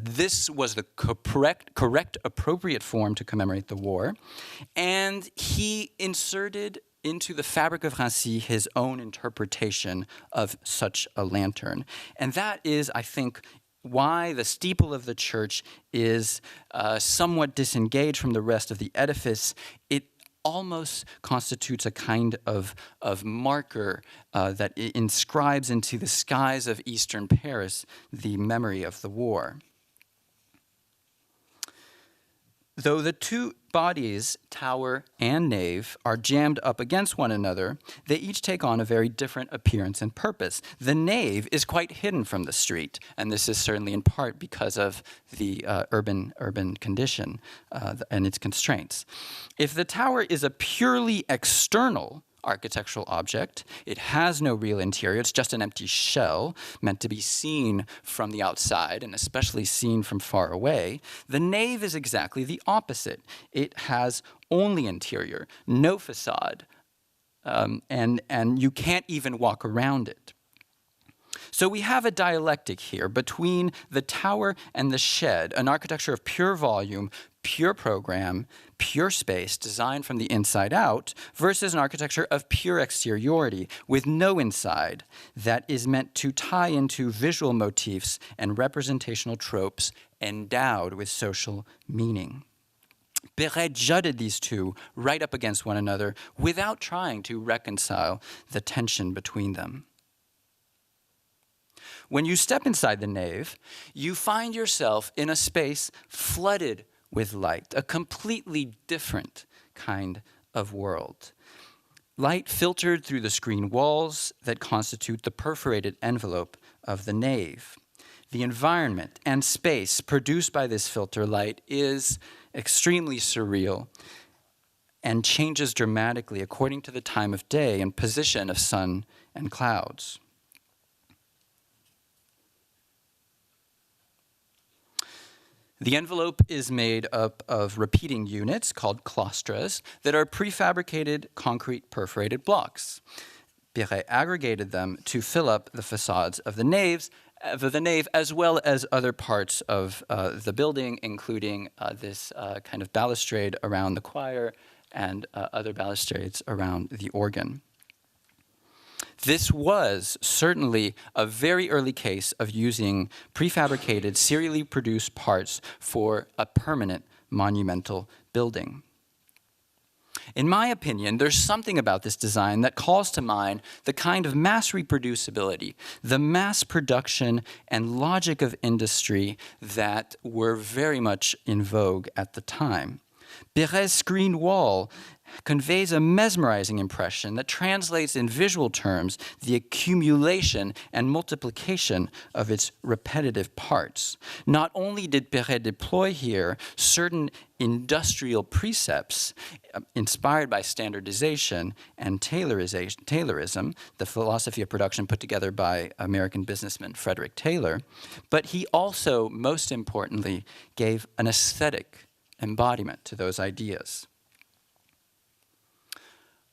this was the correct, appropriate form to commemorate the war, and he inserted into the fabric of Raincy his own interpretation of such a lantern. And that is, I think, why the steeple of the church is somewhat disengaged from the rest of the edifice. It almost constitutes a kind of marker that inscribes into the skies of eastern Paris the memory of the war. Though the two bodies, tower and nave, are jammed up against one another, they each take on a very different appearance and purpose. The nave is quite hidden from the street, and this is certainly in part because of the urban condition and its constraints. If the tower is a purely external architectural object, it has no real interior, it's just an empty shell meant to be seen from the outside and especially seen from far away, the nave is exactly the opposite. It has only interior, no facade, and you can't even walk around it. So we have a dialectic here between the tower and the shed, an architecture of pure volume, pure program, pure space, designed from the inside out, versus an architecture of pure exteriority, with no inside, that is meant to tie into visual motifs and representational tropes endowed with social meaning. Perret jutted these two right up against one another without trying to reconcile the tension between them. When you step inside the nave, you find yourself in a space flooded with light, a completely different kind of world. Light filtered through the screen walls that constitute the perforated envelope of the nave. The environment and space produced by this filter light is extremely surreal and changes dramatically according to the time of day and position of sun and clouds. The envelope is made up of repeating units called claustras that are prefabricated concrete perforated blocks. Perret aggregated them to fill up the facades of the nave, as well as other parts of the building, including this kind of balustrade around the choir and other balustrades around the organ. This was certainly a very early case of using prefabricated, serially produced parts for a permanent monumental building. In my opinion, there's something about this design that calls to mind the kind of mass reproducibility, the mass production and logic of industry that were very much in vogue at the time. Perret's screen wall conveys a mesmerizing impression that translates in visual terms the accumulation and multiplication of its repetitive parts. Not only did Perret deploy here certain industrial precepts inspired by standardization and Taylorism, the philosophy of production put together by American businessman Frederick Taylor, but he also, most importantly, gave an aesthetic embodiment to those ideas.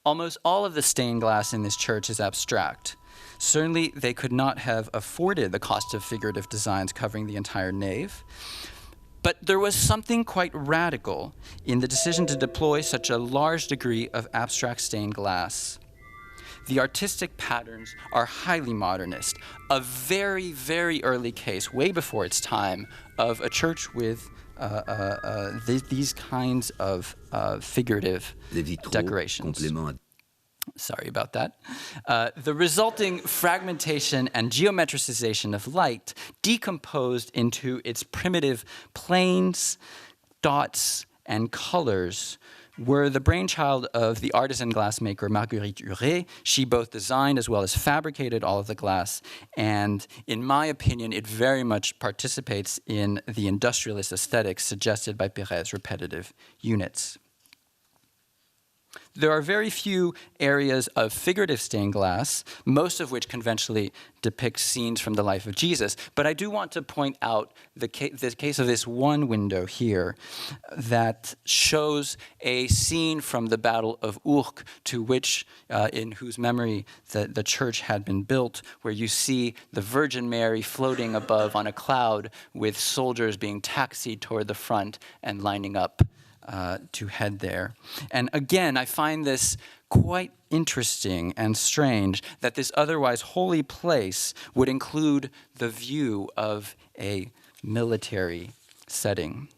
Almost all of the stained glass in this church is abstract. Certainly, they could not have afforded the cost of figurative designs covering the entire nave. But there was something quite radical in the decision to deploy such a large degree of abstract stained glass. The artistic patterns are highly modernist, a very, very early case, way before its time, of a church with these kinds of figurative decorations. Sorry about that. The resulting fragmentation and geometricization of light decomposed into its primitive planes, dots, and colors were the brainchild of the artisan glassmaker Marguerite Urey. She both designed as well as fabricated all of the glass, and in my opinion, it very much participates in the industrialist aesthetics suggested by Perret's repetitive units. There are very few areas of figurative stained glass, most of which conventionally depict scenes from the life of Jesus. But I do want to point out the case of this one window here that shows a scene from the Battle of Ourcq, to which, in whose memory the church had been built, where you see the Virgin Mary floating above on a cloud with soldiers being taxied toward the front and lining up to head there. And again, I find this quite interesting and strange that this otherwise holy place would include the view of a military setting.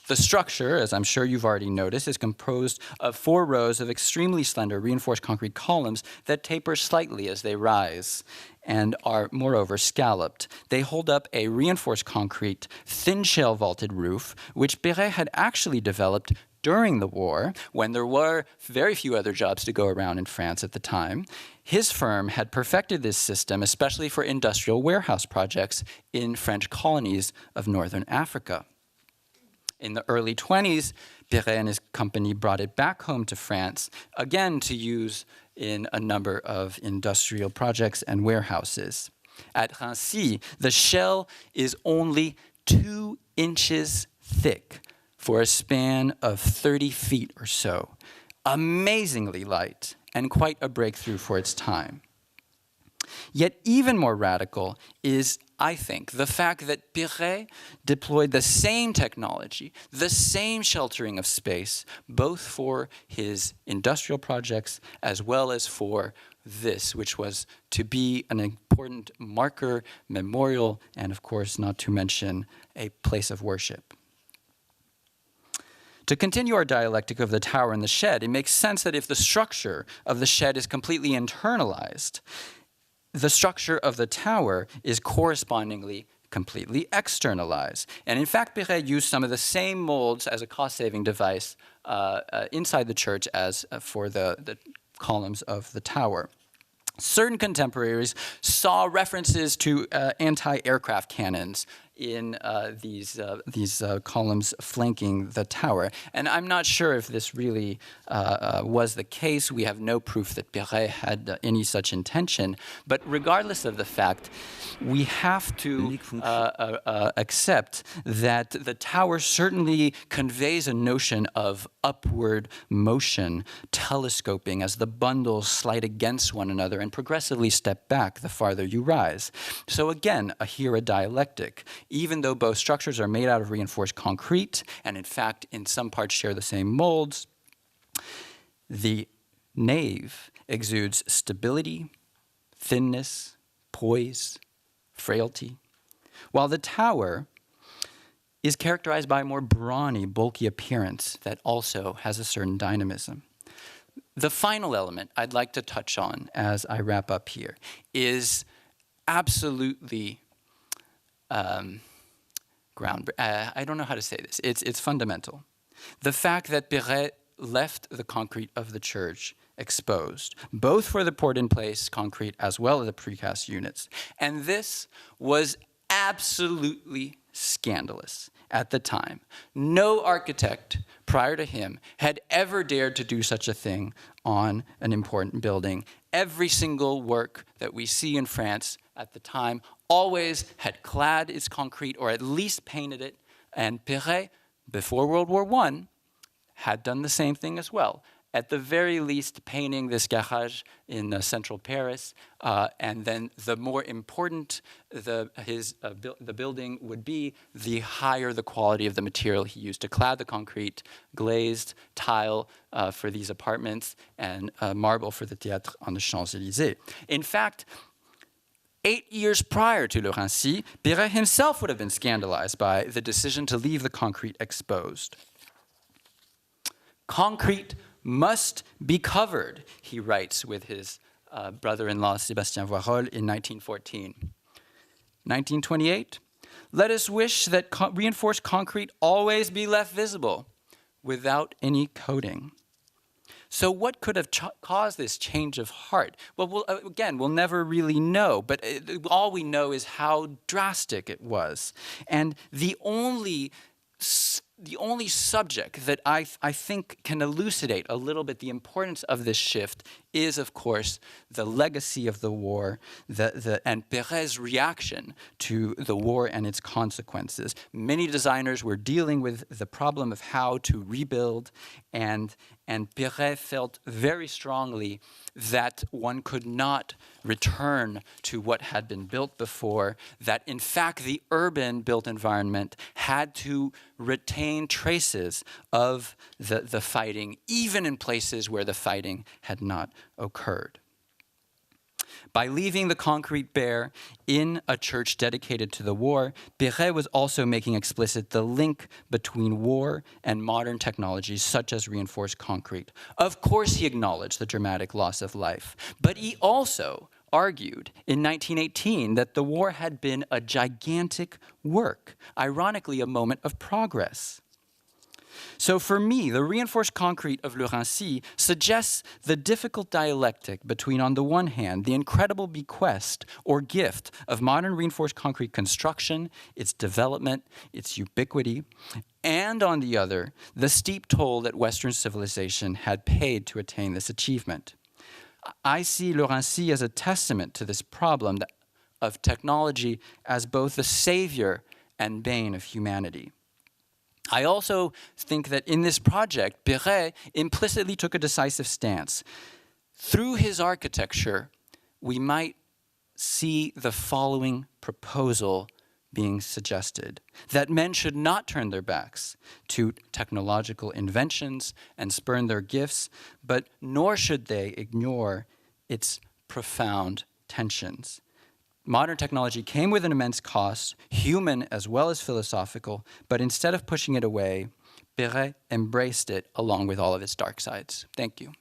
The structure, as I'm sure you've already noticed, is composed of 4 rows of extremely slender reinforced concrete columns that taper slightly as they rise and are, moreover, scalloped. They hold up a reinforced concrete, thin shell vaulted roof, which Perret had actually developed during the war, when there were very few other jobs to go around in France at the time. His firm had perfected this system, especially for industrial warehouse projects in French colonies of northern Africa. In the early 20s, Perret and his company brought it back home to France, again to use in a number of industrial projects and warehouses. At Rancy, the shell is only 2 inches thick for a span of 30 feet or so. Amazingly light and quite a breakthrough for its time. Yet even more radical is, I think, the fact that Perret deployed the same technology, the same sheltering of space, both for his industrial projects as well as for this, which was to be an important marker, memorial, and of course, not to mention, a place of worship. To continue our dialectic of the tower and the shed, it makes sense that if the structure of the shed is completely internalized, the structure of the tower is correspondingly completely externalized. And in fact, Perret used some of the same molds as a cost-saving device inside the church as for the columns of the tower. Certain contemporaries saw references to anti-aircraft cannons in these columns flanking the tower. And I'm not sure if this really was the case. We have no proof that Perret had any such intention. But regardless of the fact, we have to accept that the tower certainly conveys a notion of upward motion, telescoping as the bundles slide against one another and progressively step back the farther you rise. So again, here a dialectic. Even though both structures are made out of reinforced concrete, and in fact, in some parts share the same molds, the nave exudes stability, thinness, poise, frailty, while the tower is characterized by a more brawny, bulky appearance that also has a certain dynamism. The final element I'd like to touch on as I wrap up here is absolutely I don't know how to say this. It's fundamental. The fact that Perret left the concrete of the church exposed, both for the poured-in-place concrete as well as the precast units. And this was absolutely scandalous at the time. No architect prior to him had ever dared to do such a thing on an important building. Every single work that we see in France at the time always had clad its concrete or at least painted it, and Perret, before World War I, had done the same thing as well. At the very least, painting this garage in central Paris, and then the more important the building would be, the higher the quality of the material he used to clad the concrete, glazed tile for these apartments, and marble for the Théâtre on the Champs-Élysées. In fact, 8 years prior to Le Rancy, Perret himself would have been scandalized by the decision to leave the concrete exposed. Concrete must be covered, he writes with his brother-in-law Sébastien Voirol in 1914. 1928, let us wish that reinforced concrete always be left visible without any coating. So what could have caused this change of heart? Well, again, we'll never really know, but all we know is how drastic it was. And the only subject that I think can elucidate a little bit the importance of this shift is, of course, the legacy of the war and Perret's reaction to the war and its consequences. Many designers were dealing with the problem of how to rebuild, and Perret felt very strongly that one could not return to what had been built before, that in fact the urban built environment had to retain traces of the fighting, even in places where the fighting had not occurred. By leaving the concrete bare in a church dedicated to the war, Perret was also making explicit the link between war and modern technologies such as reinforced concrete. Of course, he acknowledged the dramatic loss of life, but he also argued in 1918 that the war had been a gigantic work, ironically a moment of progress. So for me, the reinforced concrete of Le Raincy suggests the difficult dialectic between, on the one hand, the incredible bequest or gift of modern reinforced concrete construction, its development, its ubiquity, and on the other, the steep toll that Western civilization had paid to attain this achievement. I see Le Raincy as a testament to this problem of technology as both the savior and bane of humanity. I also think that in this project, Perret implicitly took a decisive stance. Through his architecture, we might see the following proposal being suggested: that men should not turn their backs to technological inventions and spurn their gifts, but nor should they ignore its profound tensions. Modern technology came with an immense cost, human as well as philosophical, but instead of pushing it away, Perret embraced it along with all of its dark sides. Thank you.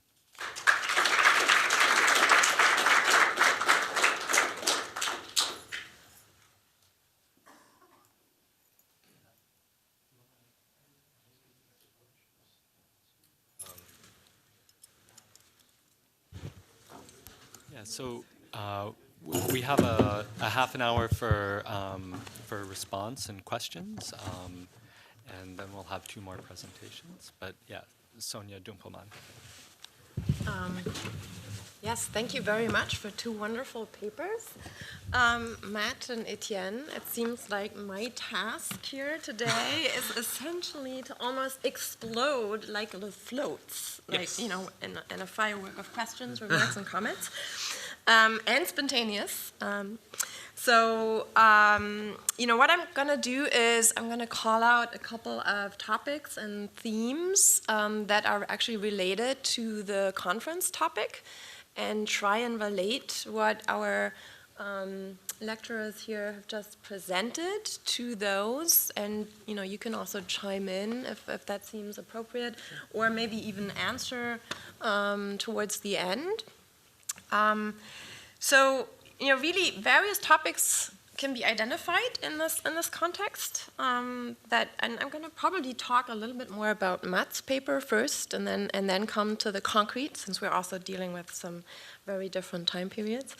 Yeah, so we have a half an hour for response and questions, and then we'll have 2 more presentations. But yeah, Sonia Dumpelmann. Yes, thank you very much for 2 wonderful papers. Matt and Etienne, it seems like my task here today is essentially to almost explode like the floats, like, Yes. you know, in a firework of questions, remarks, and comments, and spontaneous. You know, what I'm going to do is I'm going to call out a couple of topics and themes that are actually related to the conference topic, and try and relate what our lecturers here have just presented to those. And, you know, you can also chime in if that seems appropriate, or maybe even answer towards the end. You know, really various topics can be identified in this context. And I'm going to probably talk a little bit more about Matt's paper first, and then come to the concrete, since we're also dealing with some very different time periods.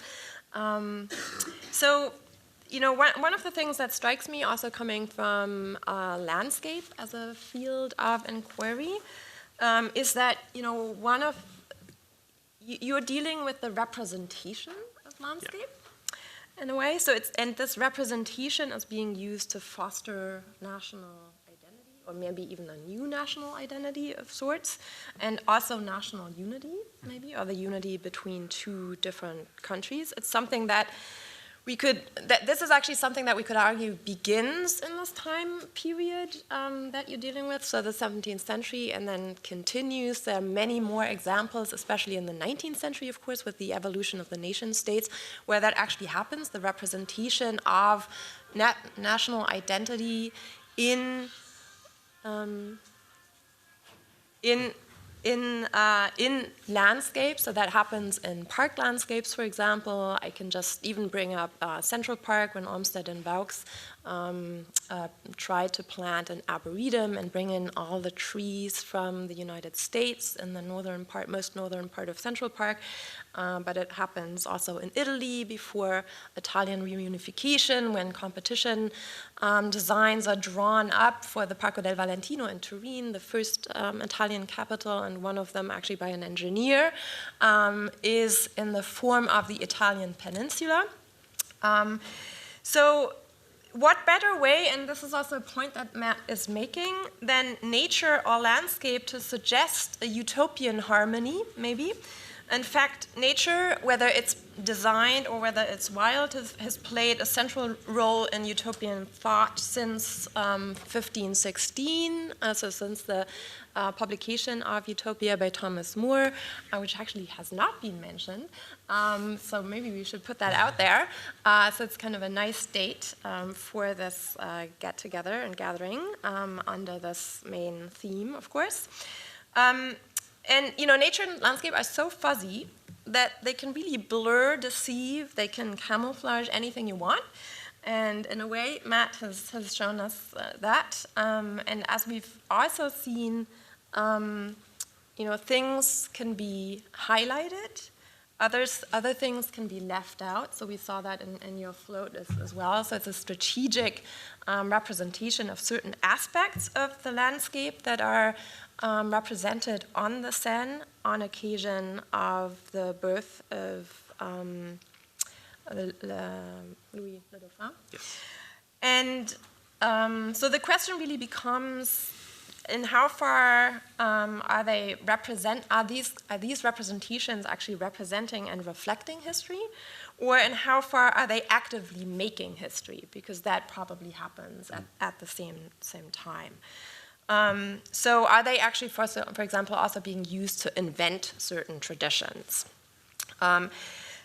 You know, one of the things that strikes me, also coming from landscape as a field of inquiry, is that, you know, you're dealing with the representation of landscape. In a way, and this representation is being used to foster national identity, or maybe even a new national identity of sorts, and also national unity, maybe, or the unity between 2 different countries. It's something that this is actually something that we could argue begins in this time period that you're dealing with, so the 17th century, and then continues. There are many more examples, especially in the 19th century, of course, with the evolution of the nation states, where that actually happens, the representation of national identity in in landscapes, so that happens in park landscapes, for example. I can just even bring up Central Park when Olmsted and Vaux tried to plant an arboretum and bring in all the trees from the United States in the most northern part of Central Park. But it happens also in Italy before Italian reunification, when competition designs are drawn up for the Parco del Valentino in Turin, the first Italian capital, and one of them actually by an engineer, is in the form of the Italian peninsula. So what better way, and this is also a point that Matt is making, than nature or landscape to suggest a utopian harmony, maybe? In fact, nature, whether it's designed or whether it's wild, has played a central role in utopian thought since 1516, so since the publication of Utopia by Thomas More, which actually has not been mentioned. So maybe we should put that out there. So it's kind of a nice date for this get-together and gathering under this main theme, of course. And nature and landscape are so fuzzy that they can really blur, deceive, they can camouflage anything you want. And in a way, Matt has shown us that. And as we've also seen, things can be highlighted, other things can be left out. So we saw that in your float as well. So it's a strategic representation of certain aspects of the landscape that are represented on the Seine on occasion of the birth of Louis Le Dauphin. Yes. And so the question really becomes, in how far are these representations actually representing and reflecting history, or in how far are they actively making history? Because that probably happens at the same time. So are they actually, for example, also being used to invent certain traditions?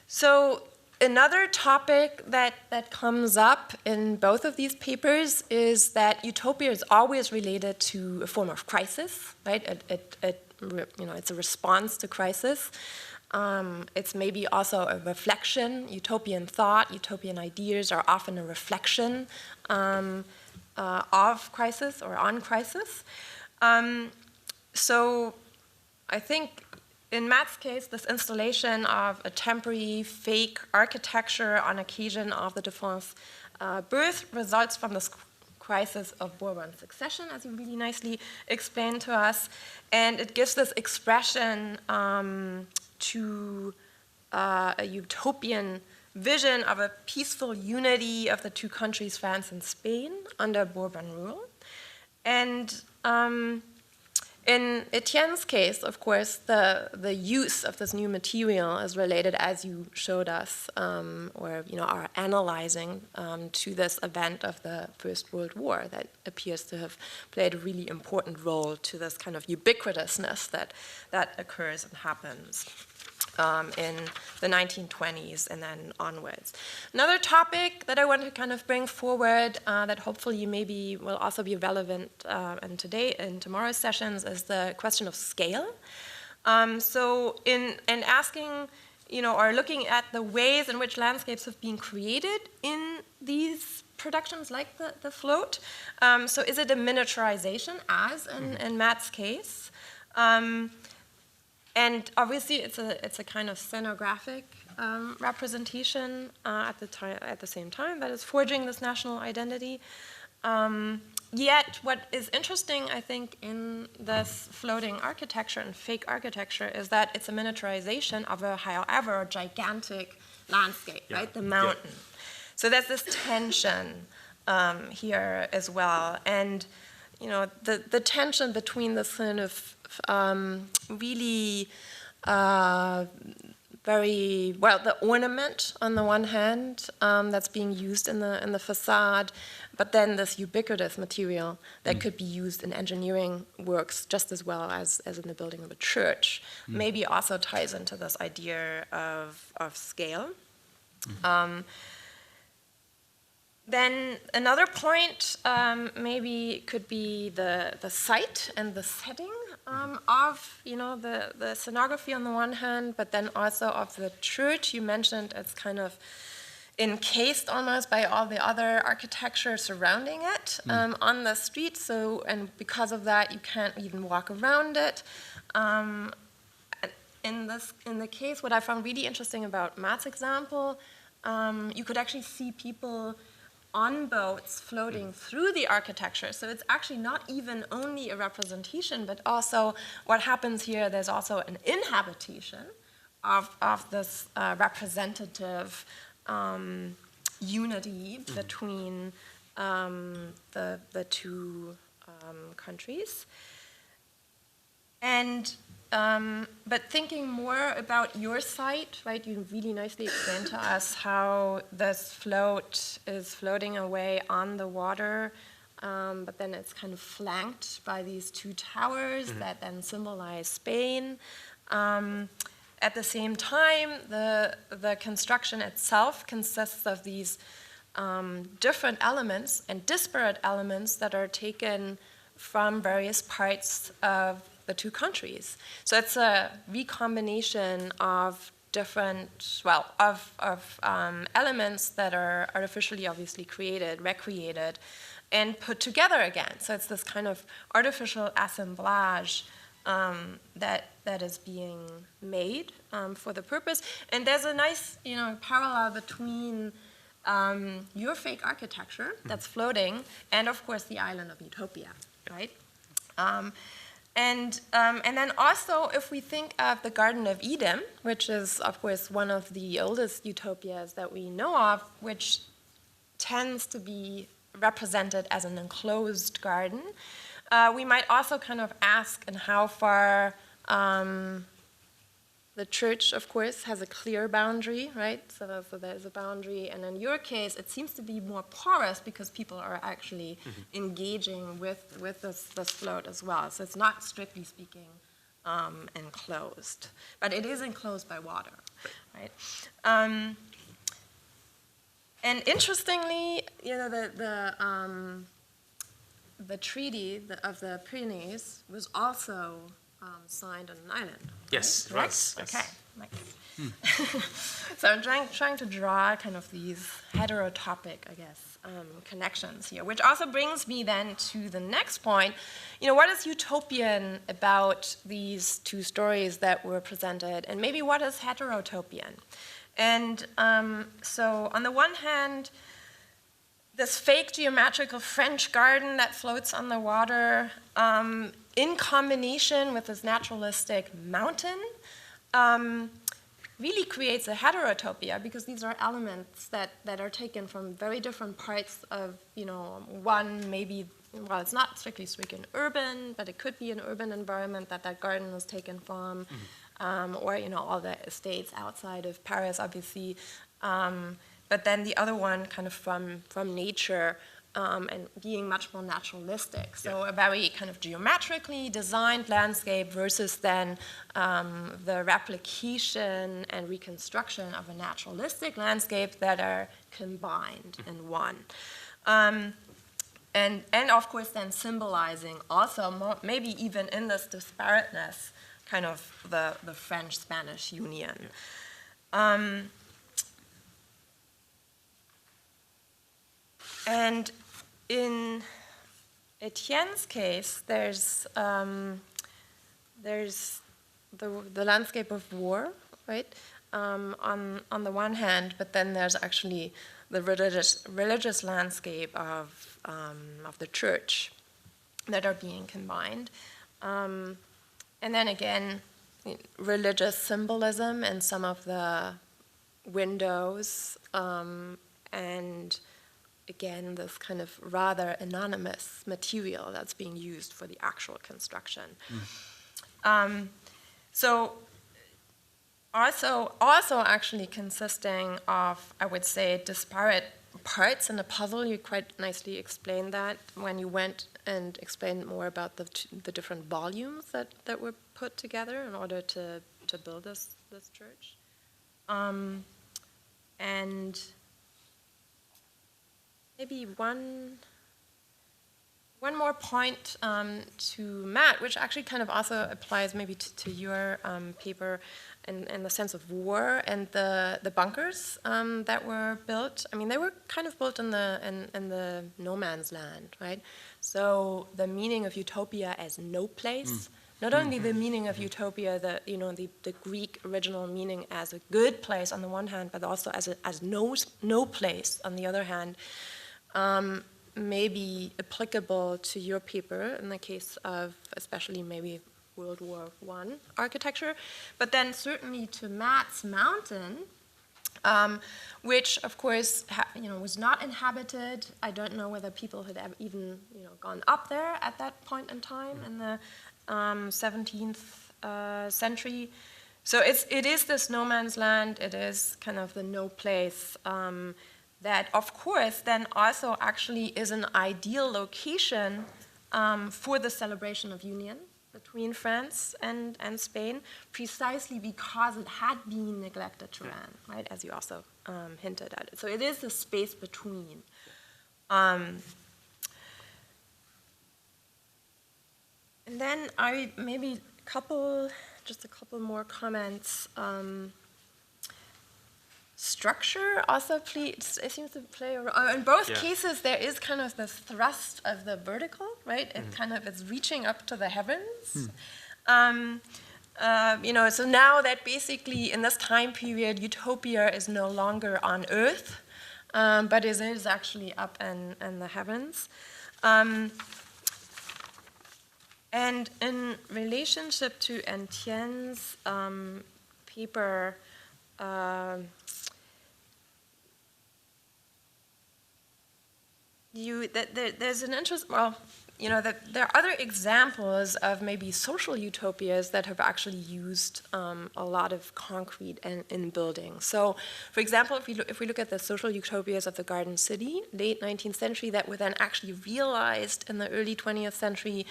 So another topic that comes up in both of these papers is that utopia is always related to a form of crisis, right? It's a response to crisis. It's maybe also a reflection. Utopian thought, utopian ideas are often a reflection of crisis or on crisis. So I think in Matt's case, this installation of a temporary fake architecture on occasion of the Dauphin's birth results from this crisis of Bourbon succession, as you really nicely explained to us. And it gives this expression to a utopian vision of a peaceful unity of the two countries, France and Spain, under Bourbon rule. And in Etienne's case, of course, the use of this new material is related, as you showed us, or are analyzing to this event of the First World War that appears to have played a really important role to this kind of ubiquitousness that occurs and happens in the 1920s and then onwards. Another topic that I want to kind of bring forward that hopefully maybe will also be relevant in tomorrow's sessions is the question of scale. So in asking, or looking at the ways in which landscapes have been created in these productions like the float. So is it a miniaturization, as in Matt's case? And obviously, it's a kind of scenographic representation at the same time that is forging this national identity. Yet, what is interesting, I think, in this floating architecture and fake architecture is that it's a miniaturization of a, however, gigantic landscape, right? The mountain. Yeah. So there's this tension here as well, and the tension between this kind of really very well, the ornament on the one hand that's being used in the facade, but then this ubiquitous material that could be used in engineering works just as well as in the building of a church, maybe also ties into this idea of scale. Then another point maybe could be the site and the setting of, the scenography on the one hand, but then also of the church. You mentioned it's kind of encased almost by all the other architecture surrounding it on the street. So, and because of that, you can't even walk around it. In the case, what I found really interesting about Matt's example, you could actually see people on boats floating through the architecture. So it's actually not even only a representation, but also what happens here, there's also an inhabitation of this representative unity between the two countries. And but thinking more about your site, right? You really nicely explained to us how this float is floating away on the water, but then it's kind of flanked by these two towers that then symbolize Spain. At the same time, the construction itself consists of these different elements and disparate elements that are taken from various parts of the two countries. So it's a recombination of different, elements that are artificially obviously created, recreated, and put together again. So it's this kind of artificial assemblage that is being made for the purpose. And there's a nice, parallel between your fake architecture that's floating and, of course, the island of Utopia, right? And then also, if we think of the Garden of Eden, which is, of course, one of the oldest utopias that we know of, which tends to be represented as an enclosed garden, we might also kind of ask in how far the church, of course, has a clear boundary, right? So there's a boundary, and in your case, it seems to be more porous because people are actually engaging with this float as well. So it's not, strictly speaking, enclosed, but it is enclosed by water, right? And interestingly, the treaty of the Pyrenees was also signed on an island. Yes, right? it was. Correct? Yes. Okay, nice. So I'm trying to draw kind of these heterotopic, I guess, connections here, which also brings me then to the next point. What is utopian about these two stories that were presented, and maybe what is heterotopian? And so on the one hand, this fake geometrical French garden that floats on the water, in combination with this naturalistic mountain, really creates a heterotopia, because these are elements that are taken from very different parts of, one maybe, well, it's not strictly speaking urban, but it could be an urban environment that garden was taken from, or, all the estates outside of Paris, obviously. But then the other one kind of from nature, and being much more naturalistic. So a very kind of geometrically designed landscape versus then the replication and reconstruction of a naturalistic landscape that are combined in one. And of course then symbolizing also, maybe even in this disparateness, kind of the French-Spanish union. And in Etienne's case, there's the landscape of war, right? On the one hand, but then there's actually the religious landscape of the church that are being combined, and then again, religious symbolism in some of the windows, and again, this kind of rather anonymous material that's being used for the actual construction. So also actually consisting of, I would say, disparate parts in a puzzle. You quite nicely explained that when you went and explained more about the different volumes that were put together in order to build this church. And maybe one one more point to Matt, which actually kind of also applies maybe to your paper in the sense of war and the bunkers that were built. I mean, they were kind of built in the no man's land, right? So the meaning of utopia as no place, not only the meaning of utopia, the Greek original meaning as a good place on the one hand, but also as no place on the other hand, may be applicable to your paper in the case of especially maybe World War I architecture, but then certainly to Matt's mountain, which of course was not inhabited. I don't know whether people had ever even gone up there at that point in time in the 17th century. So it is this no man's land. It is kind of the no place. That, of course, then also actually is an ideal location for the celebration of union between France and Spain, precisely because it had been neglected terrain, right, as you also hinted at. So it is the space between. And then just a couple more comments. Structure also it seems to play a role. In both cases, there is kind of the thrust of the vertical, right? It kind of is reaching up to the heavens. So now that basically in this time period, utopia is no longer on Earth, but it is actually up in the heavens. And in relationship to Etienne's paper, there's an interest, there are other examples of maybe social utopias that have actually used a lot of concrete in building. So, for example, if we look at the social utopias of the Garden City, late 19th century, that were then actually realized in the early 20th century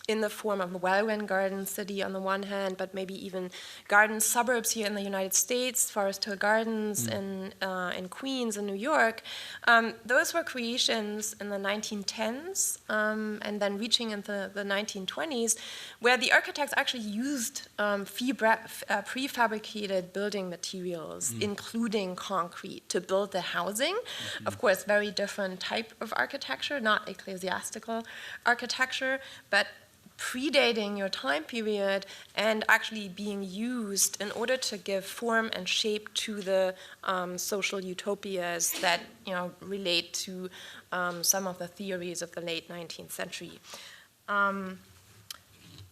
in the form of the Welwyn Garden City on the one hand, but maybe even garden suburbs here in the United States, Forest Hill Gardens in Queens and New York. Those were creations in the 1910s and then reaching into the 1920s, where the architects actually used prefabricated building materials, including concrete, to build the housing. Of course, very different type of architecture, not ecclesiastical architecture, but predating your time period and actually being used in order to give form and shape to the social utopias that relate to some of the theories of the late 19th century.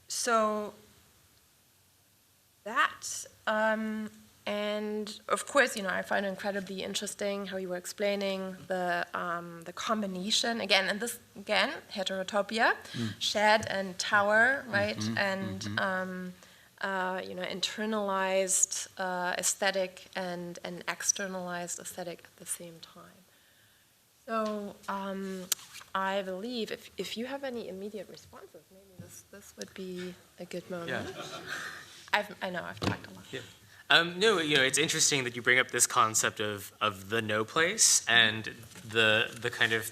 So that, and of course, I find it incredibly interesting how you were explaining the combination again, and this again heterotopia, shed and tower, right, and internalized aesthetic and externalized aesthetic at the same time. So I believe if you have any immediate responses, maybe this would be a good moment. Yeah. I know I've talked a lot. Yeah. No, it's interesting that you bring up this concept of the no place and the kind of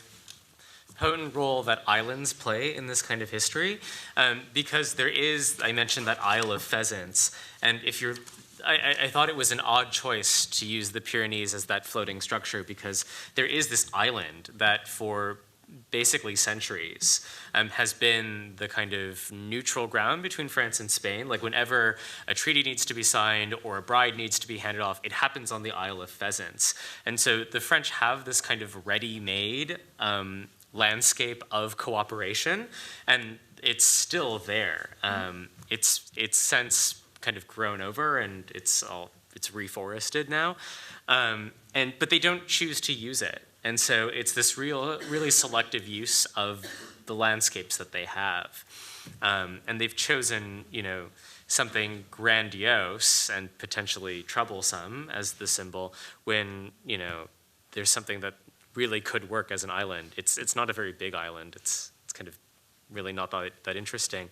potent role that islands play in this kind of history, because there is, I mentioned that Isle of Pheasants, and I thought it was an odd choice to use the Pyrenees as that floating structure because there is this island that for basically centuries has been the kind of neutral ground between France and Spain. Like whenever a treaty needs to be signed or a bride needs to be handed off, it happens on the Isle of Pheasants. And so the French have this kind of ready-made landscape of cooperation, and it's still there. It's since kind of grown over, and it's reforested now, but they don't choose to use it. And so it's this really selective use of the landscapes that they have. And they've chosen, something grandiose and potentially troublesome as the symbol when, there's something that really could work as an island. It's not a very big island. It's kind of really not that interesting.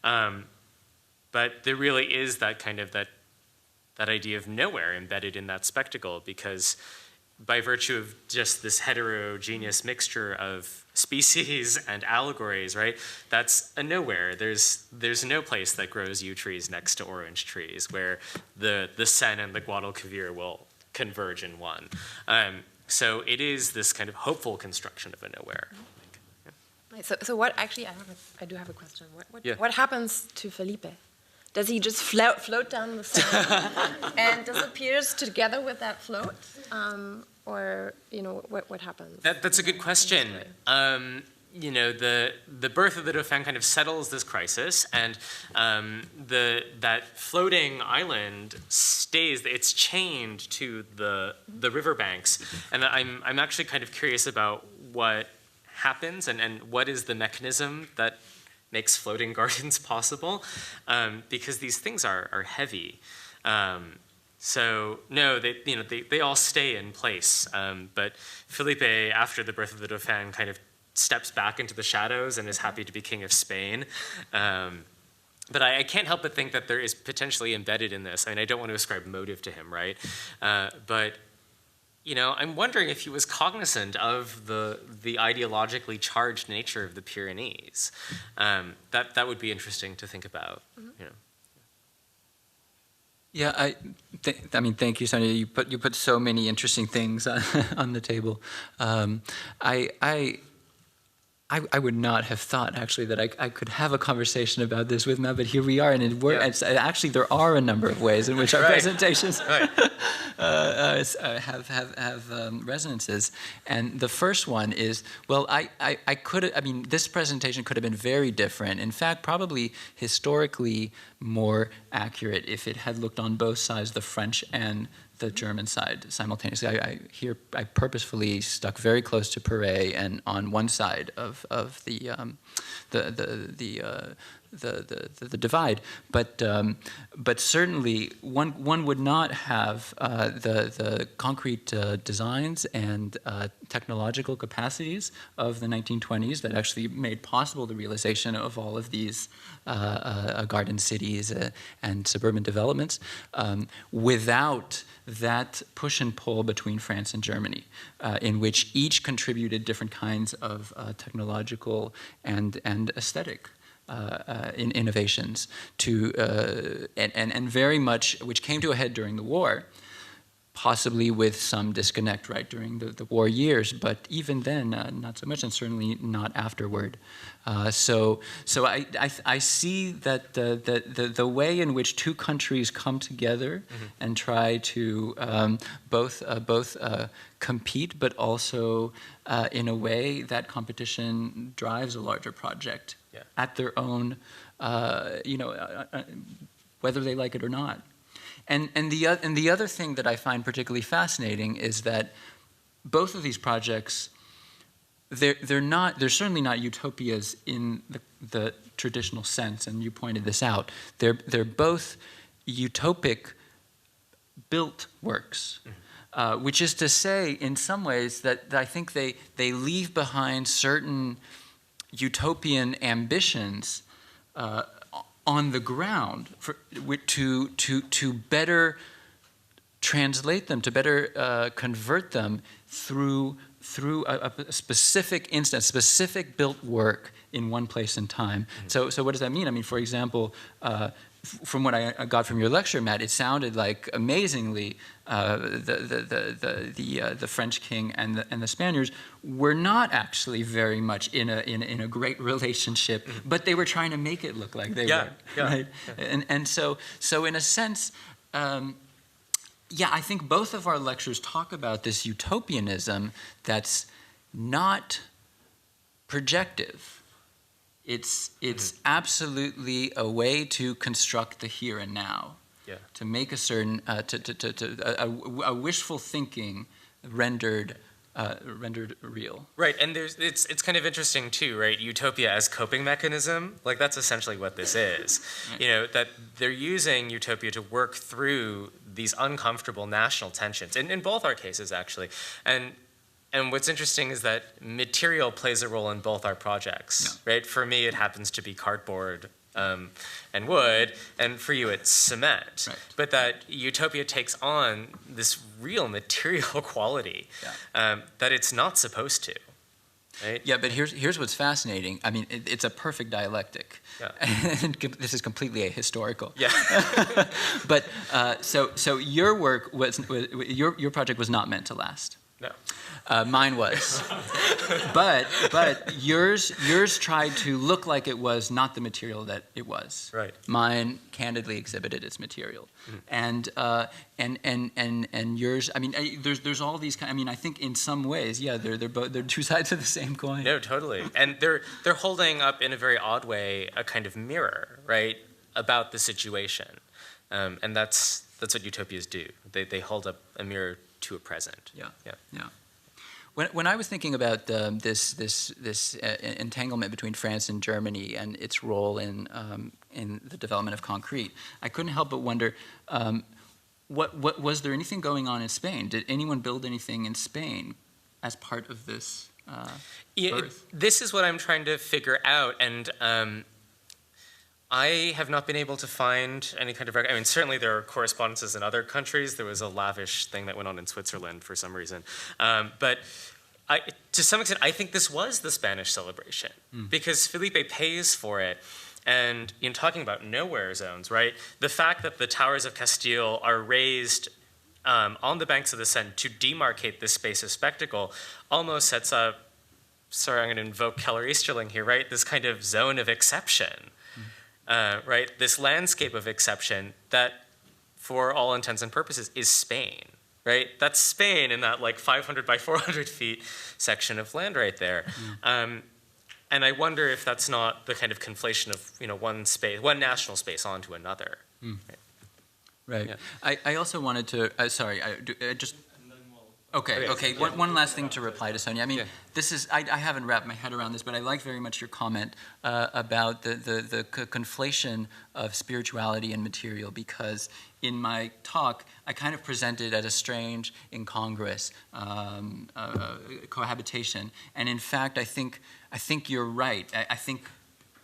But there really is that kind of that idea of nowhere embedded in that spectacle, because by virtue of just this heterogeneous mixture of species and allegories, right? That's a nowhere. There's no place that grows yew trees next to orange trees where the Seine and the Guadalquivir will converge in one. So it is this kind of hopeful construction of a nowhere. Right, so what, actually, I do have a question. Yeah. What happens to Felipe? Does he just float down the Seine and disappears together with that float? Or, what happens? That's a good question. The birth of the Dauphin kind of settles this crisis, and that floating island stays. It's chained to the riverbanks, and I'm actually kind of curious about what happens and what is the mechanism that makes floating gardens possible, because these things are heavy. So no, they all stay in place. But Felipe, after the birth of the Dauphin, kind of steps back into the shadows and is happy to be king of Spain. But I can't help but think that there is potentially embedded in this. I mean, I don't want to ascribe motive to him, right? But I'm wondering if he was cognizant of the ideologically charged nature of the Pyrenees. That would be interesting to think about. Yeah, I mean, thank you, Sonia. You put so many interesting things on the table. I would not have thought actually that I could have a conversation about this with Matt, but here we are, and actually there are a number of ways in which our presentations have resonances. And the first one is, well, this presentation could have been very different. In fact, probably historically more accurate if it had looked on both sides, the French and the German side simultaneously. I purposefully stuck very close to Perret and on one side of the divide, but certainly one would not have the concrete designs and technological capacities of the 1920s that actually made possible the realization of all of these garden cities and suburban developments without that push and pull between France and Germany, in which each contributed different kinds of technological and aesthetic innovations and very much, which came to a head during the war, possibly with some disconnect right during the war years, but even then not so much, and certainly not afterward. So I see that the way in which two countries come together and try to both compete, but also in a way that competition drives a larger project at their own, whether they like it or not. And the other thing that I find particularly fascinating is that both of these projects, they're certainly not utopias in the traditional sense, and you pointed this out. They're both utopic built works, which is to say, in some ways, that I think they leave behind certain utopian ambitions on the ground to better translate them, to better convert them through a specific instance, specific built work in one place and time. So what does that mean? I mean, for example, from what I got from your lecture, Matt, it sounded like amazingly the French king and the Spaniards were not actually very much in a great relationship, but they were trying to make it look like they were. Right? And so in a sense, I think both of our lectures talk about this utopianism that's not projective. It's absolutely a way to construct the here and now, to make a certain a wishful thinking rendered real. Right, and it's kind of interesting too, right? Utopia as coping mechanism, like that's essentially what this is. Right. That they're using utopia to work through these uncomfortable national tensions, in both our cases actually, And what's interesting is that material plays a role in both our projects, right? For me, it happens to be cardboard and wood, and for you, it's cement. Right. But that utopia takes on this real material quality that it's not supposed to. right? Yeah, but here's what's fascinating. I mean, it's a perfect dialectic. Yeah. And this is completely ahistorical. Yeah. But so your work your project was not meant to last. No. Mine was. but yours tried to look like it was not the material that it was. Right. Mine candidly exhibited its material. And yours, I mean, there's all these I mean, I think in some ways, yeah, they're two sides of the same coin. No, totally. And they're holding up in a very odd way a kind of mirror, right, about the situation. And that's what utopias do. They hold up a mirror to a present. Yeah. Yeah. Yeah. When I was thinking about this entanglement between France and Germany and its role in the development of concrete, I couldn't help but wonder, what was there anything going on in Spain? Did anyone build anything in Spain as part of this birth? This is what I'm trying to figure out, and I have not been able to find any kind of record. I mean, certainly there are correspondences in other countries. There was a lavish thing that went on in Switzerland for some reason. But to some extent, I think this was the Spanish celebration because Felipe pays for it. And in talking about nowhere zones, right, the fact that the towers of Castile are raised on the banks of the Seine to demarcate this space of spectacle almost sets up, sorry, I'm going to invoke Keller Easterling here, right, this kind of zone of exception. Right, this landscape of exception that, for all intents and purposes, is Spain, right? That's Spain in that like 500 by 400 feet section of land right there. And I wonder if that's not the kind of conflation of one national space onto another. Right. Yeah. I also wanted to. Sorry, Okay. One last thing to reply to Sonia. I mean, this is I haven't wrapped my head around this, but I like very much your comment about the conflation of spirituality and material, because in my talk I kind of presented as a strange, incongruous cohabitation, and in fact I think you're right. I think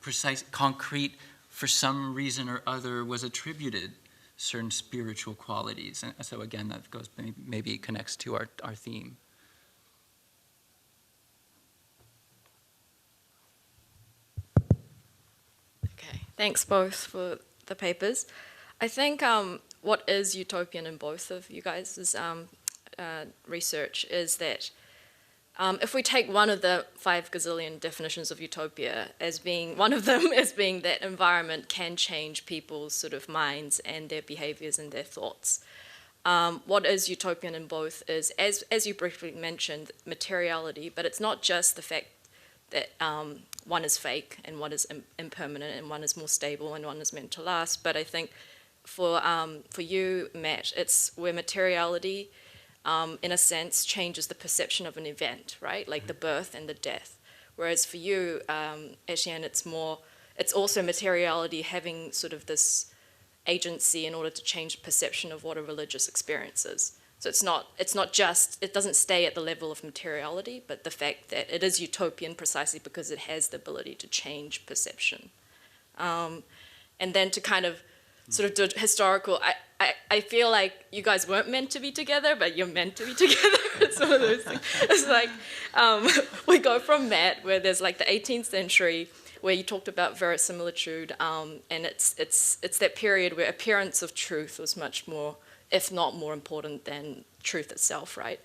precise concrete for some reason or other was attributed certain spiritual qualities. And so again, that goes maybe connects to our theme. Okay, thanks both for the papers. I think what is utopian in both of you guys' research is that if we take one of the 5 gazillion definitions of utopia as being, one of them as being that environment can change people's sort of minds and their behaviors and their thoughts. What is utopian in both is, as you briefly mentioned, materiality, but it's not just the fact that one is fake and one is impermanent and one is more stable and one is meant to last, but I think for you, Matt, it's where materiality in a sense, changes the perception of an event, right? Like the birth and the death. Whereas for you, Etienne, it's also materiality having sort of this agency in order to change perception of what a religious experience is. So it's not just, it doesn't stay at the level of materiality, but the fact that it is utopian precisely because it has the ability to change perception. And then to kind of sort of do historical, I feel like you guys weren't meant to be together, but you're meant to be together. It's one of those things. It's like, we go from Matt, where there's like the 18th century, where you talked about verisimilitude, and it's that period where appearance of truth was much more, if not more important than truth itself, right?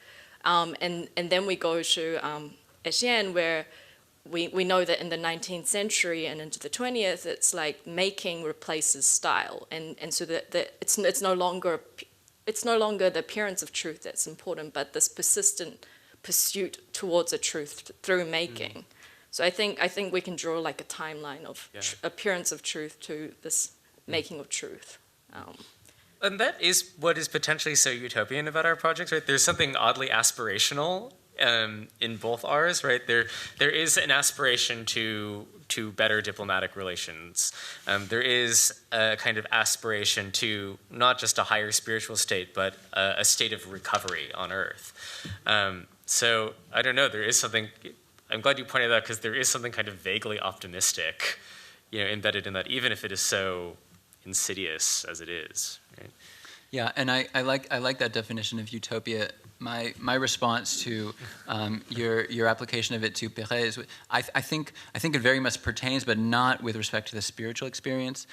And then we go to Etienne, where we know that in the 19th century and into the 20th, it's like making replaces style, and so that it's no longer the appearance of truth that's important, but this persistent pursuit towards a truth through making. So I think we can draw like a timeline of appearance of truth to this making of truth. And that is what is potentially so utopian about our projects, right? There's something oddly aspirational in both ours, right? There is an aspiration to better diplomatic relations. There is a kind of aspiration to not just a higher spiritual state, but a state of recovery on Earth. So I don't know. There is something. I'm glad you pointed that out, because there is something kind of vaguely optimistic, embedded in that, even if it is so insidious as it is. Right? Yeah, and I like that definition of utopia. My response to your application of it to Perret is I think it very much pertains, but not with respect to the spiritual experience.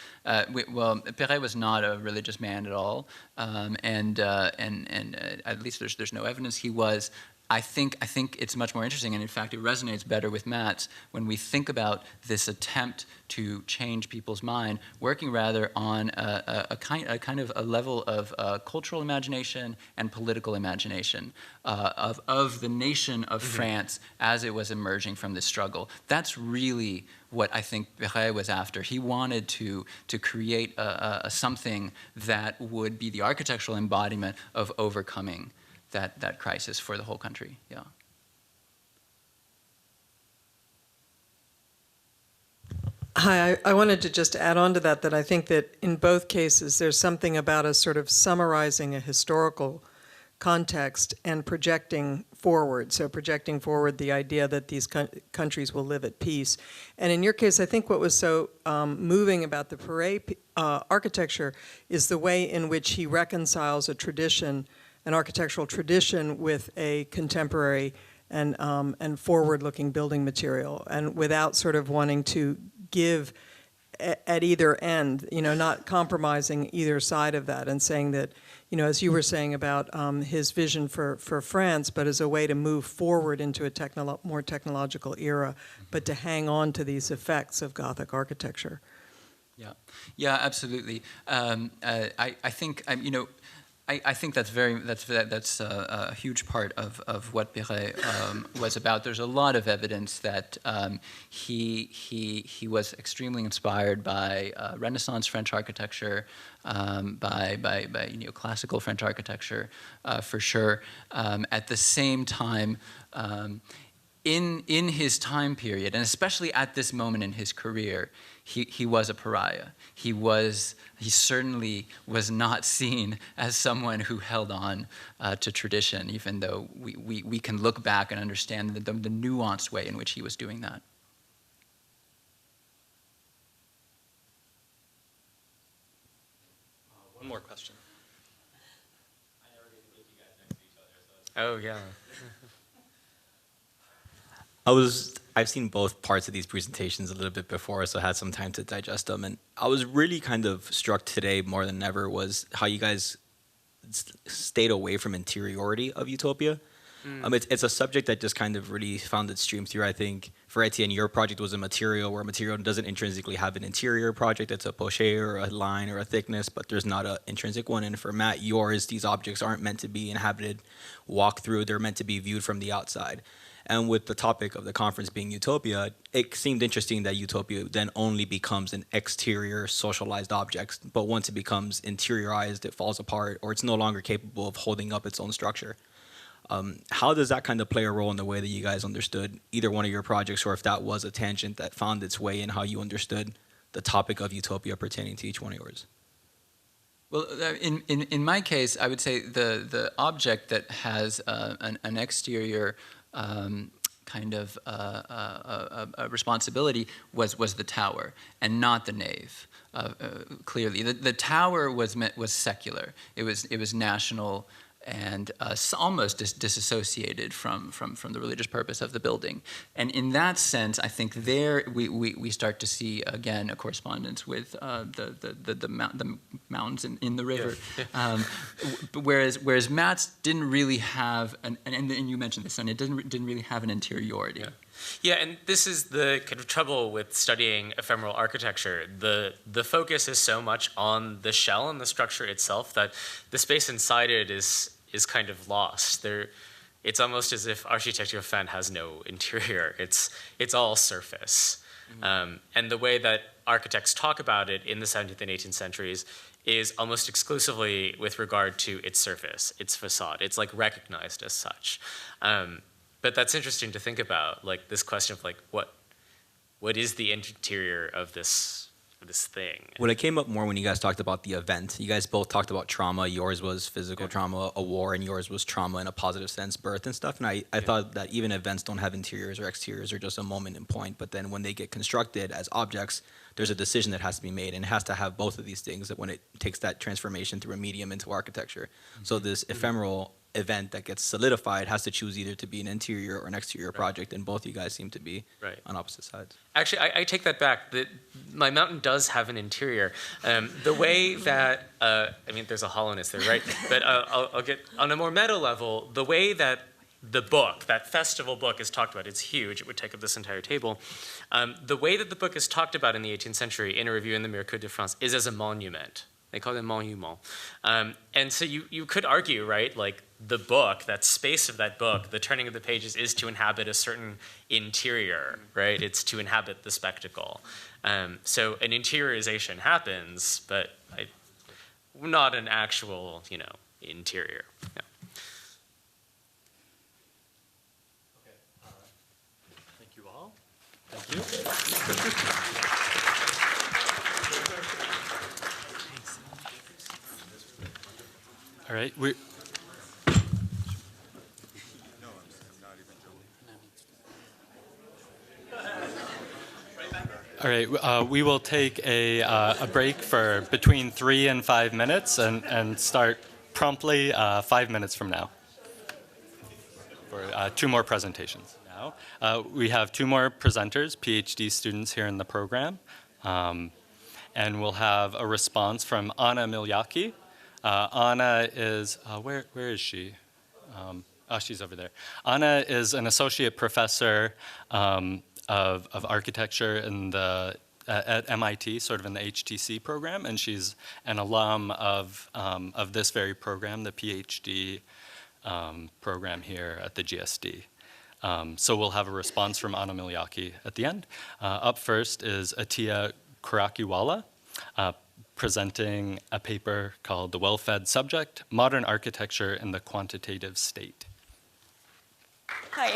Well, Perret was not a religious man at all, and at least there's no evidence he was. I think it's much more interesting, and in fact, it resonates better with Matt's when we think about this attempt to change people's mind, working rather on a kind of a level of cultural imagination and political imagination of the nation of France as it was emerging from this struggle. That's really what I think Perret was after. He wanted to create something that would be the architectural embodiment of overcoming that crisis for the whole country. Yeah. Hi, I wanted to just add on to that I think that in both cases there's something about us sort of summarizing a historical context and projecting forward. So projecting forward the idea that these countries will live at peace. And in your case, I think what was so moving about the Perret architecture is the way in which he reconciles a tradition, an architectural tradition, with a contemporary and forward-looking building material, and without sort of wanting to give at either end, not compromising either side of that, and saying that, as you were saying about his vision for France, but as a way to move forward into a more technological era, but to hang on to these effects of Gothic architecture. Yeah, absolutely. I think I think that's a huge part of what Perret was about. There's a lot of evidence that he was extremely inspired by Renaissance French architecture, by neoclassical French architecture, for sure. At the same time, in his time period, and especially at this moment in his career, he was a pariah. He certainly was not seen as someone who held on to tradition, even though we can look back and understand the nuanced way in which he was doing that. One more question. Oh, yeah. I've seen both parts of these presentations a little bit before, so I had some time to digest them. And I was really kind of struck today more than ever was how you guys stayed away from interiority of utopia. It's a subject that just kind of really found its stream through. I think for Etienne, your project was a material where material doesn't intrinsically have an interior project. It's a poche or a line or a thickness, but there's not an intrinsic one. And for Matt, yours, these objects aren't meant to be inhabited, walk through. They're meant to be viewed from the outside. And with the topic of the conference being utopia, it seemed interesting that utopia then only becomes an exterior socialized object. But once it becomes interiorized, it falls apart, or it's no longer capable of holding up its own structure. How does that kind of play a role in the way that you guys understood either one of your projects, or if that was a tangent that found its way in how you understood the topic of utopia pertaining to each one of yours? Well, in my case, I would say the object that has an exterior kind of a responsibility was the tower and not the nave. Clearly, the tower was secular. It was national and almost disassociated from the religious purpose of the building. And in that sense, I think there we start to see again a correspondence with the mountains in the river. Yeah. Whereas Matt's didn't really have and you mentioned this, and it didn't really have an interiority. Yeah, and this is the kind of trouble with studying ephemeral architecture. The focus is so much on the shell and the structure itself that the space inside it is kind of lost. It's almost as if Architecture of Fan has no interior. It's all surface. Mm-hmm. And the way that architects talk about it in the 17th and 18th centuries is almost exclusively with regard to its surface, its facade. It's like recognized as such. But that's interesting to think about, like this question of like what is the interior of this this thing. Well, it came up more when you guys talked about the event. You guys both talked about trauma. Yours was physical trauma, a war, and yours was trauma in a positive sense, birth and stuff. And I thought that even events don't have interiors or exteriors, or just a moment in point. But then when they get constructed as objects, there's a decision that has to be made, and it has to have both of these things that when it takes that transformation through a medium into architecture. So this ephemeral event that gets solidified has to choose either to be an interior or an exterior project, and both you guys seem to be on opposite sides. Actually, I take that back. My mountain does have an interior. The way that, I mean, there's a hollowness there, right? But I'll get, on a more meta level, the way that the book, that festival book, is talked about, it's huge, it would take up this entire table. The way that the book is talked about in the 18th century in a review in the Mercure de France is as a monument. They call it monument. And so you could argue, right, like the book, that space of that book, the turning of the pages is to inhabit a certain interior, right? It's to inhabit the spectacle. So an interiorization happens, but not an actual, interior. Yeah. Thank you all. Thank you. All right, we will take a break for between 3 and 5 minutes and start promptly 5 minutes from now for 2 more presentations. Now, we have 2 more presenters, PhD students here in the program, and we'll have a response from Anna Miljacki. Anna is, where is she? She's over there. Anna is an associate professor of architecture at MIT, sort of in the HTC program, and she's an alum of this very program, the PhD program here at the GSD. So we'll have a response from Anna Miljacki at the end. Up first is Atiya Kurakiwala, presenting a paper called The Well-Fed Subject, Modern Architecture in the Quantitative State. Hi.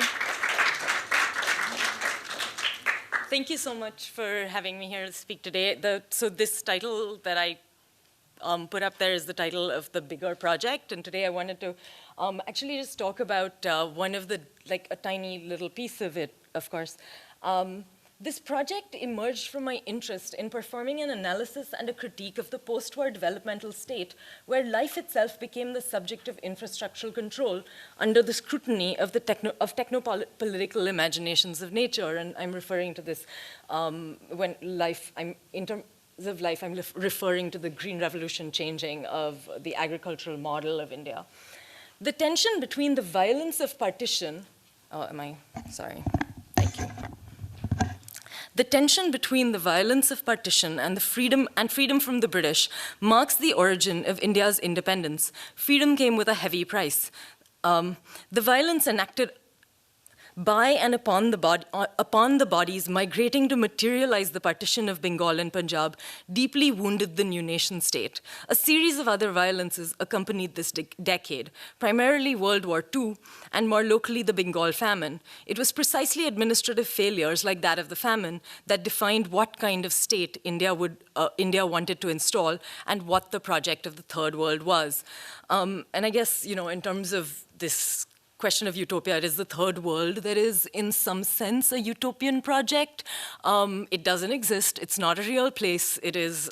Thank you so much for having me here to speak today. So this title that I put up there is the title of the bigger project, and today I wanted to actually just talk about one of the, a tiny little piece of it, of course. This project emerged from my interest in performing an analysis and a critique of the post-war developmental state, where life itself became the subject of infrastructural control under the scrutiny of technopolitical imaginations of nature. And I'm referring to this when life, in terms of life, I'm referring to the Green Revolution changing of the agricultural model of India. The tension between the violence of partition, thank you. The tension between the violence of partition and the freedom from the British marks the origin of India's independence. Freedom came with a heavy price. The violence enacted by and upon the bodies migrating to materialize the partition of Bengal and Punjab deeply wounded the new nation state. A series of other violences accompanied this decade, primarily World War II, and more locally the Bengal famine. It was precisely administrative failures like that of the famine that defined what kind of state India wanted to install and what the project of the Third World was. And I guess, in terms of this question of utopia, it is the third world that is, in some sense, a utopian project. It doesn't exist. It's not a real place. It is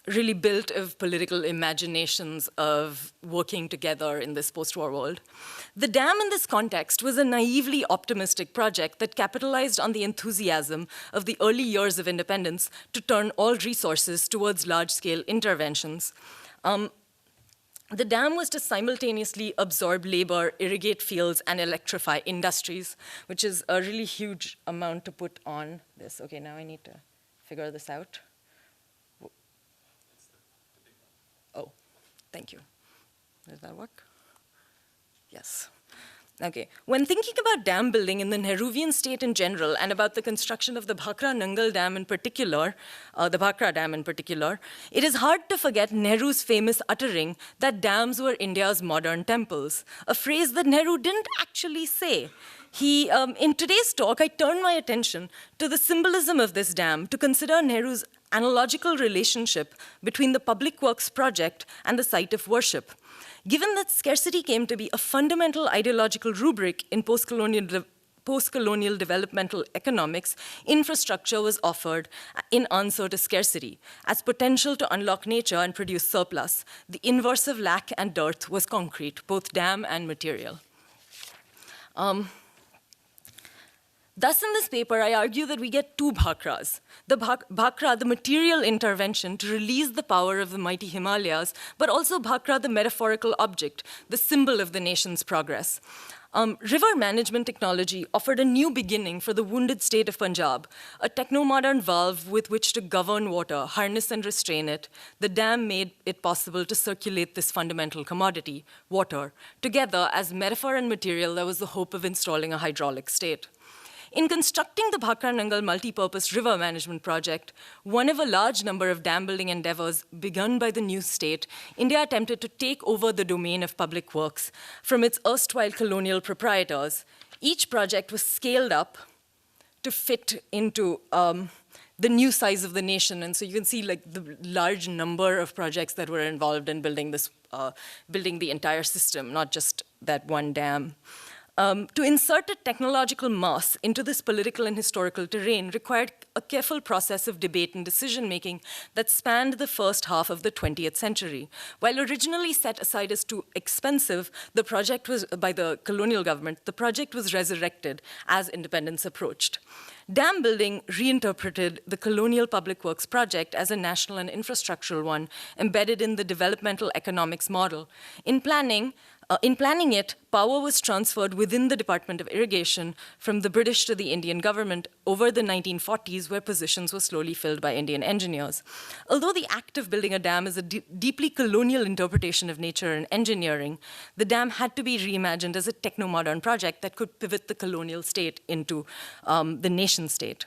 really built of political imaginations of working together in this post-war world. The dam in this context was a naively optimistic project that capitalized on the enthusiasm of the early years of independence to turn all resources towards large-scale interventions. The dam was to simultaneously absorb labor, irrigate fields, and electrify industries, which is a really huge amount to put on this. Okay, now I need to figure this out. Oh, thank you. Does that work? Yes. Okay. When thinking about dam building in the Nehruvian state in general and about the construction of the Bhakra Nangal Dam in particular, the Bhakra Dam in particular, it is hard to forget Nehru's famous uttering that dams were India's modern temples, a phrase that Nehru didn't actually say. In today's talk, I turn my attention to the symbolism of this dam to consider Nehru's analogical relationship between the public works project and the site of worship. Given that scarcity came to be a fundamental ideological rubric in post-colonial developmental economics, infrastructure was offered in answer to scarcity. As potential to unlock nature and produce surplus, the inverse of lack and dearth was concrete, both dam and material. Thus, in this paper, I argue that we get two Bhakras. The Bhakra, the material intervention to release the power of the mighty Himalayas, but also Bhakra, the metaphorical object, the symbol of the nation's progress. River management technology offered a new beginning for the wounded state of Punjab, a techno-modern valve with which to govern water, harness and restrain it. The dam made it possible to circulate this fundamental commodity, water. Together, as metaphor and material, there was the hope of installing a hydraulic state. In constructing the Bhakra Nangal multi-purpose river management project, one of a large number of dam building endeavors begun by the new state, India attempted to take over the domain of public works from its erstwhile colonial proprietors. Each project was scaled up to fit into the new size of the nation. And so you can see like the large number of projects that were involved in building this, building the entire system, not just that one dam. To insert a technological mass into this political and historical terrain required a careful process of debate and decision-making that spanned the first half of the 20th century. While originally set aside as too expensive, the project was, by the colonial government, the project was resurrected as independence approached. Dam building reinterpreted the colonial public works project as a national and infrastructural one embedded in the developmental economics model. In planning it, power was transferred within the Department of Irrigation from the British to the Indian government over the 1940s, where positions were slowly filled by Indian engineers. Although the act of building a dam is a deeply colonial interpretation of nature and engineering, the dam had to be reimagined as a techno-modern project that could pivot the colonial state into the nation state.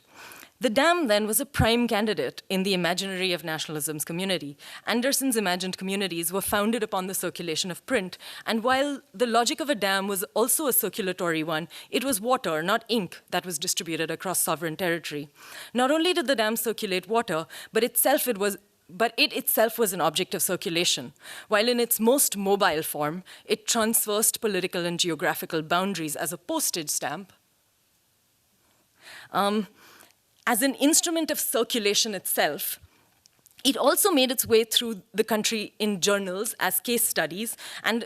The dam then was a prime candidate in the imaginary of nationalism's community. Anderson's imagined communities were founded upon the circulation of print, and while the logic of a dam was also a circulatory one, it was water, not ink, that was distributed across sovereign territory. Not only did the dam circulate water, but it itself was an object of circulation. While in its most mobile form, it traversed political and geographical boundaries as a postage stamp. As an instrument of circulation itself, it also made its way through the country in journals as case studies and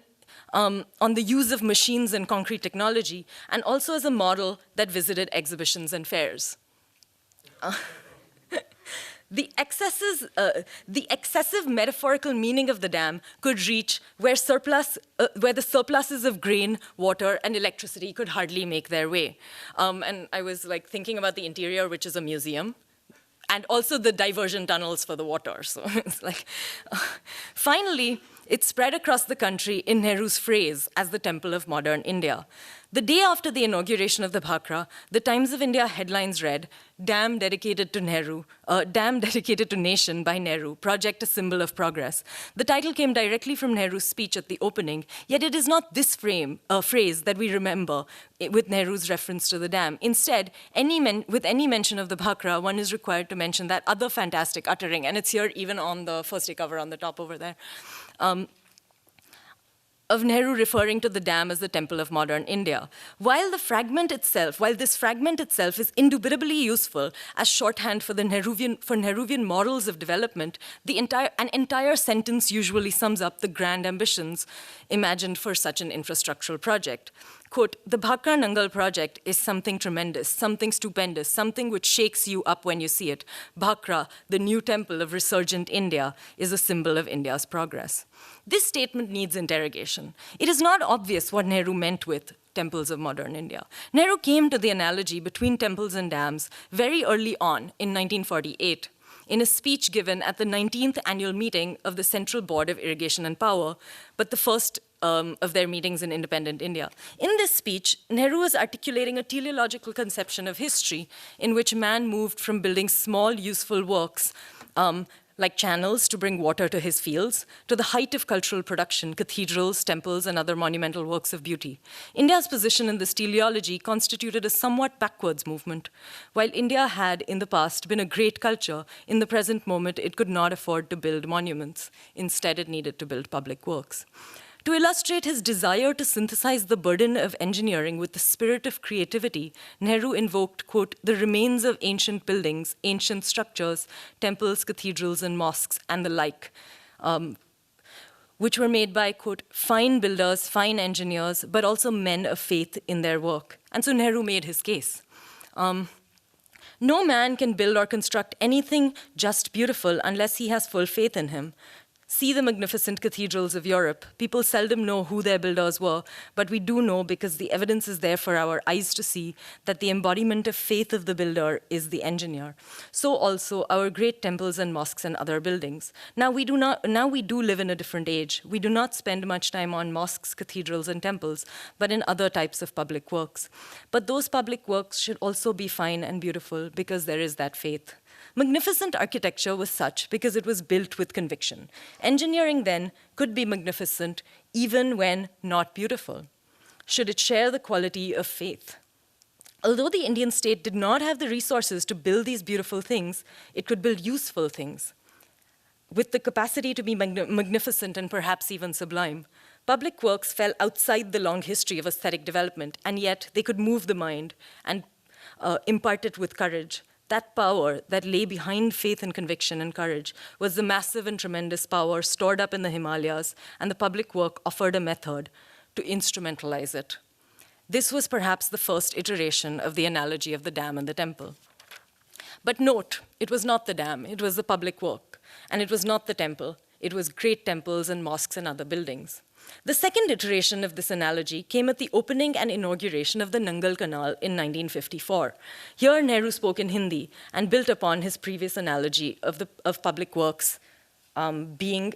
on the use of machines and concrete technology, and also as a model that visited exhibitions and fairs. The excessive metaphorical meaning of the dam could reach where the surpluses of grain, water, and electricity could hardly make their way. And I was like thinking about the interior, which is a museum, and also the diversion tunnels for the water. So it's like, finally, it spread across the country in Nehru's phrase as the temple of modern India. The day after the inauguration of the Bhakra, the Times of India headlines read, "Dam dedicated to Nehru, dam dedicated to nation by Nehru, project a symbol of progress." The title came directly from Nehru's speech at the opening, yet it is not this phrase that we remember with Nehru's reference to the dam. Instead, with any mention of the Bhakra, one is required to mention that other fantastic uttering, and it's here even on the first day cover on the top over there, of Nehru referring to the dam as the temple of modern India. While this fragment itself is indubitably useful as shorthand for Nehruvian models of development, an entire sentence usually sums up the grand ambitions imagined for such an infrastructural project. Quote, "The Bhakra Nangal project is something tremendous, something stupendous, something which shakes you up when you see it. Bhakra, the new temple of resurgent India, is a symbol of India's progress." This statement needs interrogation. It is not obvious what Nehru meant with temples of modern India. Nehru came to the analogy between temples and dams very early on in 1948. In a speech given at the 19th annual meeting of the Central Board of Irrigation and Power, but the first of their meetings in independent India. In this speech, Nehru was articulating a teleological conception of history in which man moved from building small, useful works like channels to bring water to his fields, to the height of cultural production, cathedrals, temples, and other monumental works of beauty. India's position in this teleology constituted a somewhat backwards movement. While India had, in the past, been a great culture, in the present moment, it could not afford to build monuments. Instead, it needed to build public works. To illustrate his desire to synthesize the burden of engineering with the spirit of creativity, Nehru invoked, quote, the remains of ancient buildings, ancient structures, temples, cathedrals, and mosques, and the like, which were made by, quote, fine builders, fine engineers, but also men of faith in their work. And so Nehru made his case. No man can build or construct anything just beautiful unless he has full faith in him. See the magnificent cathedrals of Europe. People seldom know who their builders were, but we do know, because the evidence is there for our eyes to see, that the embodiment of faith of the builder is the engineer. So also our great temples and mosques and other buildings. Now we do live in a different age. We do not spend much time on mosques, cathedrals, and temples, but in other types of public works. But those public works should also be fine and beautiful, because there is that faith. Magnificent architecture was such because it was built with conviction. Engineering then could be magnificent even when not beautiful. Should it share the quality of faith? Although the Indian state did not have the resources to build these beautiful things, it could build useful things with the capacity to be magnificent and perhaps even sublime. Public works fell outside the long history of aesthetic development, and yet they could move the mind and impart it with courage. That power that lay behind faith and conviction and courage was the massive and tremendous power stored up in the Himalayas, and the public work offered a method to instrumentalize it. This was perhaps the first iteration of the analogy of the dam and the temple. But note, it was not the dam, it was the public work, and it was not the temple, it was great temples and mosques and other buildings. The second iteration of this analogy came at the opening and inauguration of the Nangal Canal in 1954. Here, Nehru spoke in Hindi and built upon his previous analogy of public works being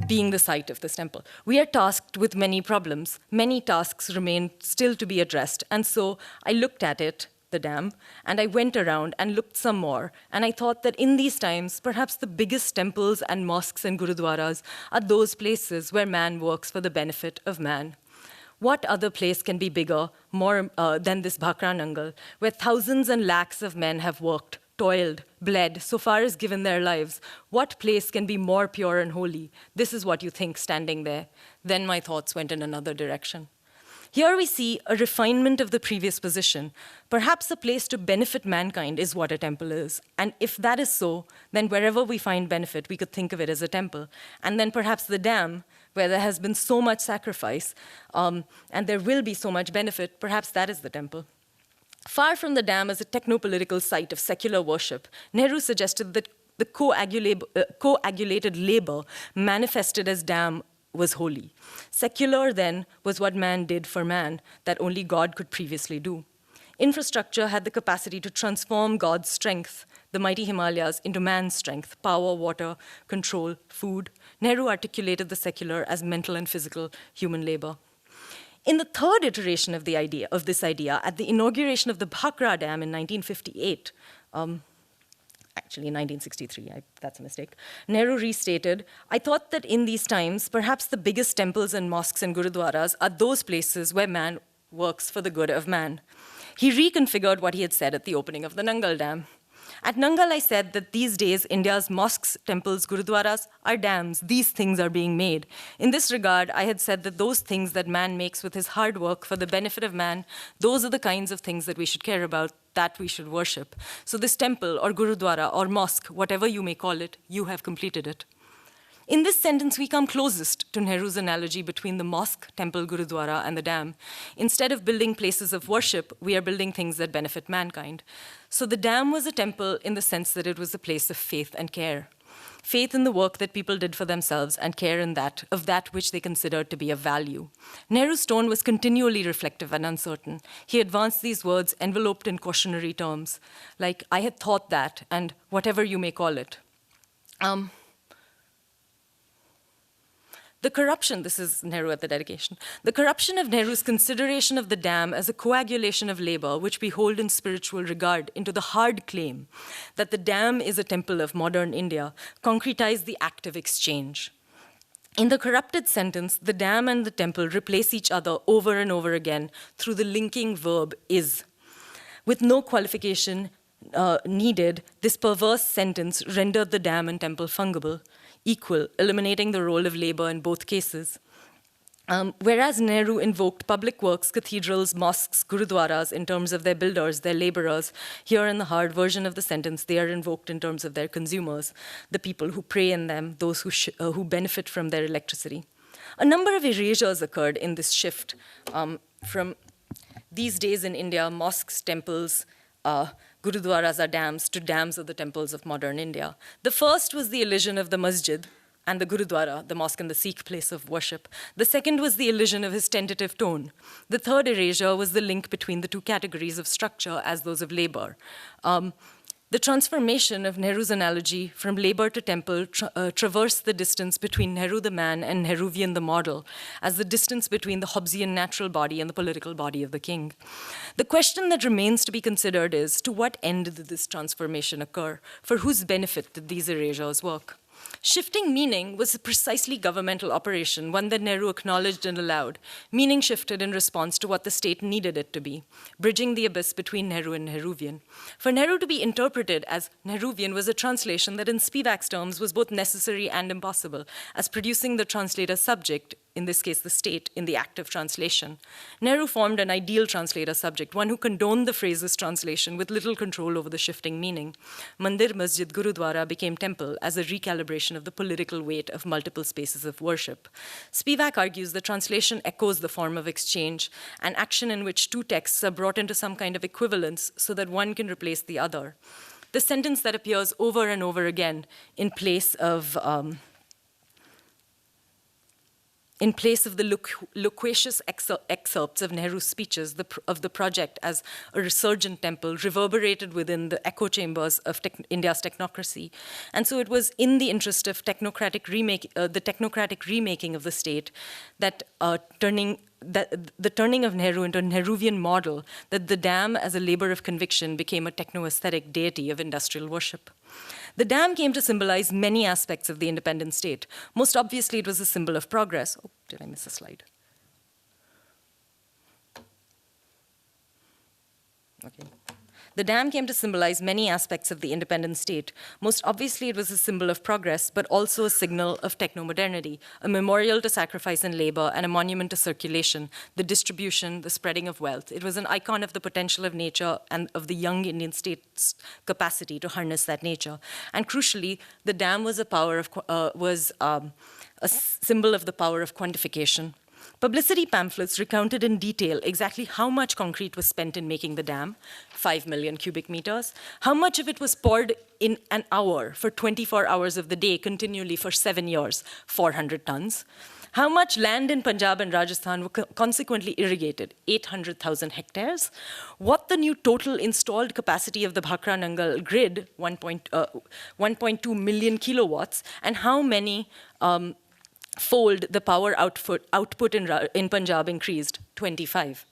the site of this temple. We are tasked with many problems. Many tasks remain still to be addressed, and so I looked at it, the dam, and I went around and looked some more, and I thought that in these times, perhaps the biggest temples and mosques and gurudwaras are those places where man works for the benefit of man. What other place can be bigger more than this Bhakra Nangal, where thousands and lakhs of men have worked, toiled, bled, so far as given their lives? What place can be more pure and holy? This is what you think standing there. Then my thoughts went in another direction. Here we see a refinement of the previous position. Perhaps a place to benefit mankind is what a temple is. And if that is so, then wherever we find benefit, we could think of it as a temple. And then perhaps the dam, where there has been so much sacrifice, and there will be so much benefit, perhaps that is the temple. Far from the dam as a techno-political site of secular worship, Nehru suggested that the coagulated labor manifested as dam was holy. Secular, then, was what man did for man that only God could previously do. Infrastructure had the capacity to transform God's strength, the mighty Himalayas, into man's strength, power, water, control, food. Nehru articulated the secular as mental and physical human labor. In the third iteration of this idea, at the inauguration of the Bhakra Dam in 1958, actually 1963, that's a mistake, Nehru restated, I thought that in these times, perhaps the biggest temples and mosques and gurudwaras are those places where man works for the good of man. He reconfigured what he had said at the opening of the Nangal Dam. At Nangal, I said that these days, India's mosques, temples, gurudwaras are dams. These things are being made. In this regard, I had said that those things that man makes with his hard work for the benefit of man, those are the kinds of things that we should care about, that we should worship. So this temple or gurudwara or mosque, whatever you may call it, you have completed it. In this sentence, we come closest to Nehru's analogy between the mosque, temple, gurudwara, and the dam. Instead of building places of worship, we are building things that benefit mankind. So the dam was a temple in the sense that it was a place of faith and care. Faith in the work that people did for themselves, and care in that which they considered to be of value. Nehru's tone was continually reflective and uncertain. He advanced these words enveloped in cautionary terms, like, I had thought that, and The corruption, this is Nehru at the dedication, the corruption of Nehru's consideration of the dam as a coagulation of labor, which we hold in spiritual regard, into the hard claim that the dam is a temple of modern India, concretized the act of exchange. In the corrupted sentence, the dam and the temple replace each other over and over again through the linking verb is. With no qualification needed, this perverse sentence rendered the dam and temple fungible, equal, eliminating the role of labor in both cases. Whereas Nehru invoked public works, cathedrals, mosques, gurudwaras in terms of their builders, their laborers, here in the hard version of the sentence, they are invoked in terms of their consumers, the people who pray in them, those who benefit from their electricity. A number of erasures occurred in this shift from these days in India, mosques, temples, gurudwaras are dams, to dams are the temples of modern India. The first was the elision of the masjid and the gurudwara, the mosque and the Sikh place of worship. The second was the elision of his tentative tone. The third erasure was the link between the two categories of structure as those of labor. The transformation of Nehru's analogy from labor to temple traversed the distance between Nehru the man and Nehruvian the model as the distance between the Hobbesian natural body and the political body of the king. The question that remains to be considered is, to what end did this transformation occur? For whose benefit did these erasures work? Shifting meaning was a precisely governmental operation, one that Nehru acknowledged and allowed. Meaning shifted in response to what the state needed it to be, bridging the abyss between Nehru and Nehruvian. For Nehru to be interpreted as Nehruvian was a translation that in Spivak's terms was both necessary and impossible, as producing the translator's subject, in this case the state, in the act of translation. Nehru formed an ideal translator subject, one who condoned the phrase's translation with little control over the shifting meaning. Mandir, Masjid, Gurudwara became temple as a recalibration of the political weight of multiple spaces of worship. Spivak argues the translation echoes the form of exchange, an action in which two texts are brought into some kind of equivalence so that one can replace the other. The sentence that appears over and over again in place of the loquacious excerpts of Nehru's speeches of the project as a resurgent temple reverberated within the echo chambers of India's technocracy. And so it was in the interest of the technocratic remaking of the state that the turning of Nehru into a Nehruvian model, that the dam as a labor of conviction became a techno-aesthetic deity of industrial worship. The dam came to symbolize many aspects of the independent state. Most obviously, it was a symbol of progress. Oh, did I miss a slide? Okay. The dam came to symbolize many aspects of the independent state. Most obviously, it was a symbol of progress, but also a signal of techno-modernity, a memorial to sacrifice and labor, and a monument to circulation, the distribution, the spreading of wealth. It was an icon of the potential of nature and of the young Indian state's capacity to harness that nature. And crucially, the dam was a symbol of the power of quantification. Publicity pamphlets recounted in detail exactly how much concrete was spent in making the dam, 5 million cubic meters, how much of it was poured in an hour for 24 hours of the day continually for 7 years, 400 tons, how much land in Punjab and Rajasthan were consequently irrigated, 800,000 hectares, what the new total installed capacity of the Bhakra Nangal grid, 1.2 million kilowatts, and how many fold the power output in Punjab increased, 25.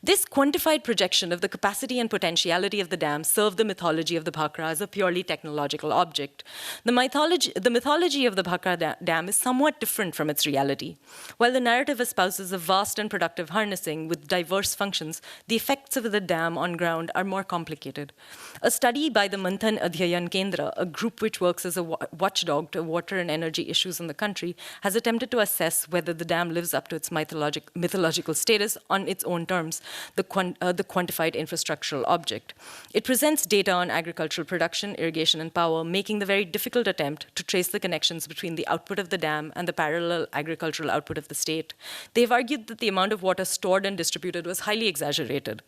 This quantified projection of the capacity and potentiality of the dam served the mythology of the Bhakra as a purely technological object. The mythology of the Bhakra dam is somewhat different from its reality. While the narrative espouses a vast and productive harnessing with diverse functions, the effects of the dam on ground are more complicated. A study by the Manthan Adhyayan Kendra, a group which works as a watchdog to water and energy issues in the country, has attempted to assess whether the dam lives up to its mythological status on its own terms, the quantified infrastructural object. It presents data on agricultural production, irrigation, and power, making the very difficult attempt to trace the connections between the output of the dam and the parallel agricultural output of the state. They've argued that the amount of water stored and distributed was highly exaggerated,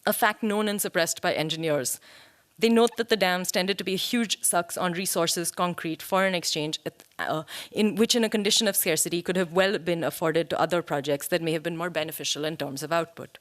a fact known and suppressed by engineers. They note that the dams tended to be a huge sucks on resources, concrete, foreign exchange, which in a condition of scarcity could have well been afforded to other projects that may have been more beneficial in terms of output.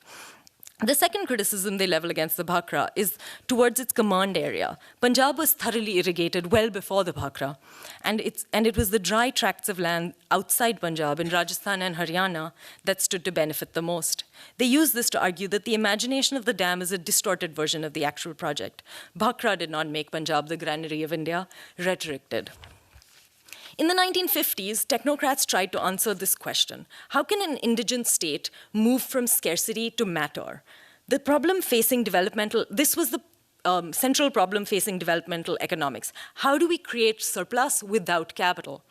The second criticism they level against the Bhakra is towards its command area. Punjab was thoroughly irrigated well before the Bhakra, and it was the dry tracts of land outside Punjab in Rajasthan and Haryana that stood to benefit the most. They use this to argue that the imagination of the dam is a distorted version of the actual project. Bhakra did not make Punjab the granary of India, rhetoric did. In the 1950s, technocrats tried to answer this question. How can an indigent state move from scarcity to matter? The problem facing this was the central problem facing developmental economics. How do we create surplus without capital?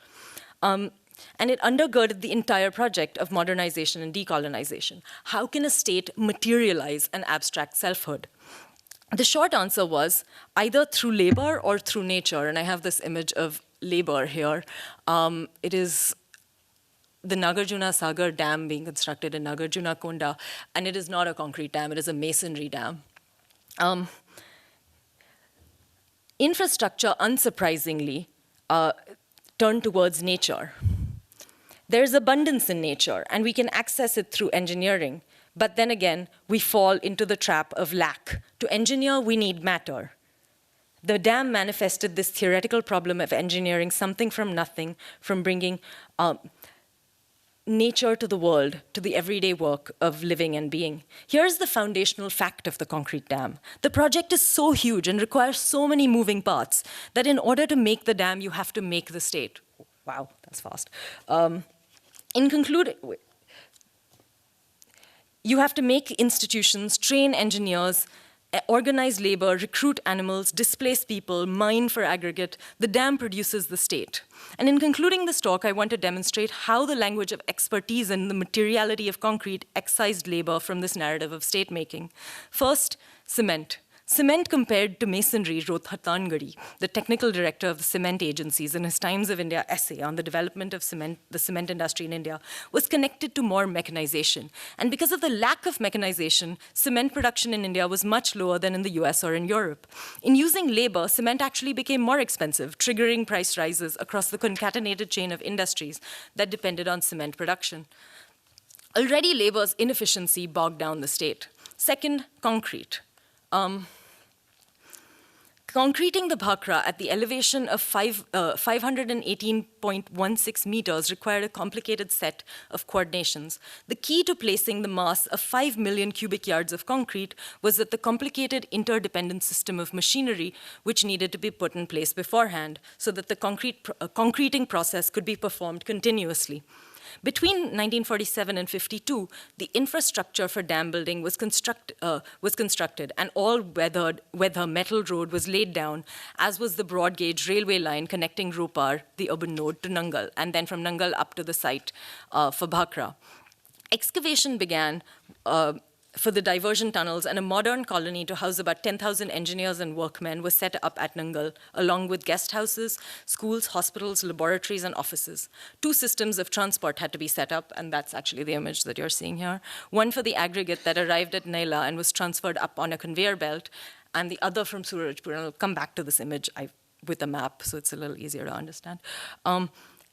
And it undergirded the entire project of modernization and decolonization. How can a state materialize an abstract selfhood? The short answer was either through labor or through nature, and I have this image of labor here. It is the Nagarjuna Sagar Dam being constructed in Nagarjuna Konda, and it is not a concrete dam, it is a masonry dam. Infrastructure, unsurprisingly, turned towards nature. There's abundance in nature, and we can access it through engineering. But then again, we fall into the trap of lack. To engineer, we need matter. The dam manifested this theoretical problem of engineering something from nothing, from bringing nature to the world, to the everyday work of living and being. Here's the foundational fact of the concrete dam. The project is so huge and requires so many moving parts that in order to make the dam, you have to make the state. Wow, that's fast. In conclusion, you have to make institutions, train engineers, organize labor, recruit animals, displace people, mine for aggregate. The dam produces the state. And in concluding this talk, I want to demonstrate how the language of expertise and the materiality of concrete excised labor from this narrative of state-making. First, cement. Cement compared to masonry, wrote Hatangadi, the technical director of the cement agencies, in his Times of India essay on the development of the cement industry in India, was connected to more mechanization. And because of the lack of mechanization, cement production in India was much lower than in the US or in Europe. In using labor, cement actually became more expensive, triggering price rises across the concatenated chain of industries that depended on cement production. Already, labor's inefficiency bogged down the state. Second, concrete. Concreting the Bhakra at the elevation of 518.16 meters required a complicated set of coordinations. The key to placing the mass of 5 million cubic yards of concrete was that the complicated interdependent system of machinery which needed to be put in place beforehand so that the concreting process could be performed continuously. Between 1947 and 52, the infrastructure for dam building was constructed, and all-weather metal road was laid down, as was the broad-gauge railway line connecting Ropar, the urban node, to Nangal, and then from Nangal up to the site for Bhakra. Excavation began for the diversion tunnels, and a modern colony to house about 10,000 engineers and workmen was set up at Nangal, along with guest houses, schools, hospitals, laboratories, and offices. 2 systems of transport had to be set up, and that's actually the image that you're seeing here. One for the aggregate that arrived at Naila and was transferred up on a conveyor belt, and the other from Surajpur. And I'll come back to this image with a map, so it's a little easier to understand.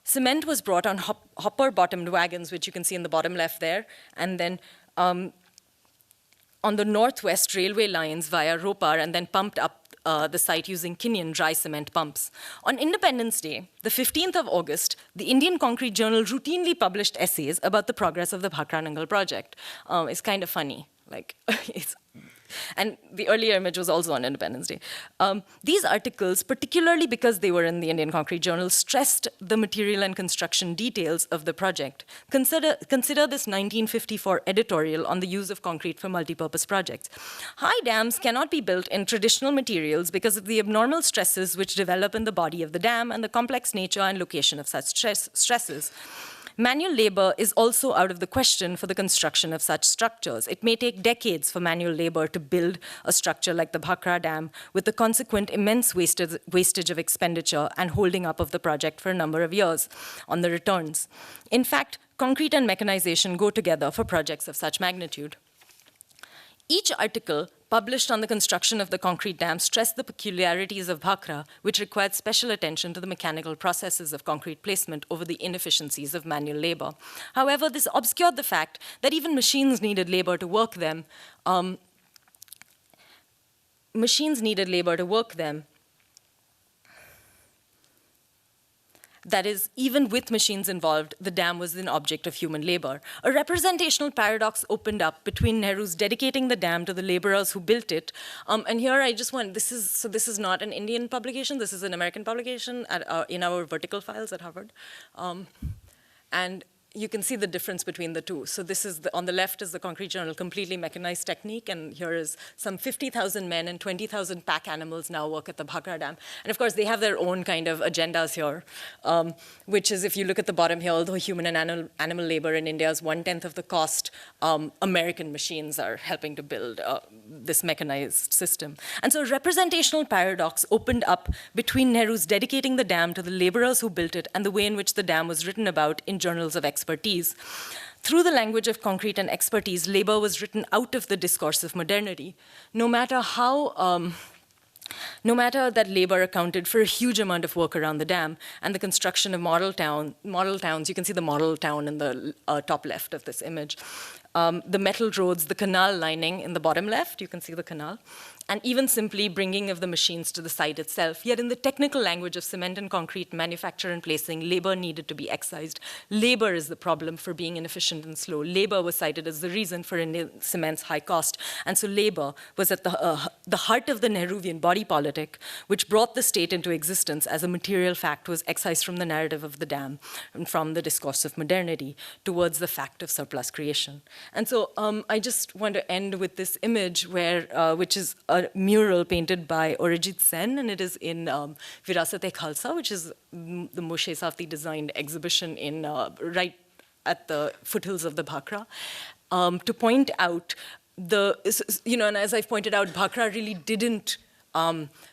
Cement was brought on hopper-bottomed wagons, which you can see in the bottom left there, and then on the northwest railway lines via Ropar, and then pumped up the site using Kinyan dry cement pumps. On Independence Day, the 15th of August, the Indian Concrete Journal routinely published essays about the progress of the Bhakra-Nangal project. It's kind of funny. And the earlier image was also on Independence Day. These articles, particularly because they were in the Indian Concrete Journal, stressed the material and construction details of the project. Consider this 1954 editorial on the use of concrete for multipurpose projects. High dams cannot be built in traditional materials because of the abnormal stresses which develop in the body of the dam and the complex nature and location of such stresses. Manual labor is also out of the question for the construction of such structures. It may take decades for manual labor to build a structure like the Bhakra Dam, with the consequent immense wastage of expenditure and holding up of the project for a number of years on the returns. In fact, concrete and mechanization go together for projects of such magnitude. Each article published on the construction of the concrete dam, stressed the peculiarities of Bhakra, which required special attention to the mechanical processes of concrete placement over the inefficiencies of manual labor. However, this obscured the fact that even machines needed labor to work them. That is, even with machines involved, the dam was an object of human labor. A representational paradox opened up between Nehru's dedicating the dam to the laborers who built it. And here I just want, this is not an Indian publication, this is an American publication in our vertical files at Harvard. And you can see the difference between the two. So this is, on the left is the Concrete Journal, completely mechanized technique, and here is some 50,000 men and 20,000 pack animals now work at the Bhakra Dam. And of course, they have their own kind of agendas here, which is, if you look at the bottom here, although human and animal labor in India is 1/10 of the cost, American machines are helping to build this mechanized system. And so a representational paradox opened up between Nehru's dedicating the dam to the laborers who built it and the way in which the dam was written about in journals of expertise. Through the language of concrete and expertise, labor was written out of the discourse of modernity. No matter that labor accounted for a huge amount of work around the dam and the construction of model towns, you can see the model town in the top left of this image, the metal roads, the canal lining in the bottom left, you can see the canal, and even simply bringing of the machines to the site itself. Yet in the technical language of cement and concrete manufacture and placing, labor needed to be excised. Labor is the problem for being inefficient and slow. Labor was cited as the reason for cement's high cost. And so labor was at the heart of the Nehruvian body politic, which brought the state into existence as a material fact, was excised from the narrative of the dam and from the discourse of modernity towards the fact of surplus creation. And so I just want to end with this image which is a mural painted by Arijit Sen, and it is in Virasat-e-Khalsa, which is the Moshe Safdie designed exhibition in right at the foothills of the Bhakra, to point out and as I've pointed out, Bhakra really didn't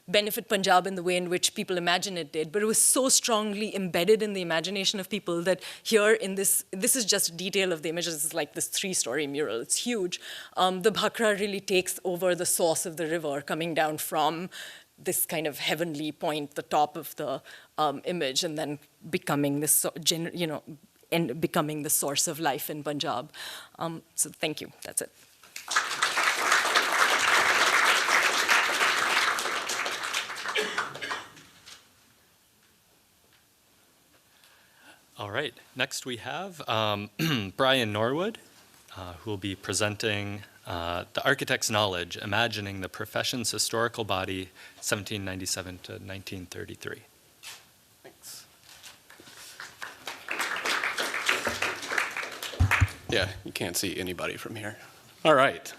benefit Punjab in the way in which people imagine it did, but it was so strongly embedded in the imagination of people that here in this is just a detail of the image. This is like this 3-story mural, it's huge. The Bhakra really takes over the source of the river coming down from this kind of heavenly point, the top of the image, and then becoming this, and becoming the source of life in Punjab. So thank you, that's it. All right, next we have Brian Norwood, who will be presenting The Architect's Knowledge, Imagining the Profession's Historical Body, 1797 to 1933. Thanks. Yeah, you can't see anybody from here. All right.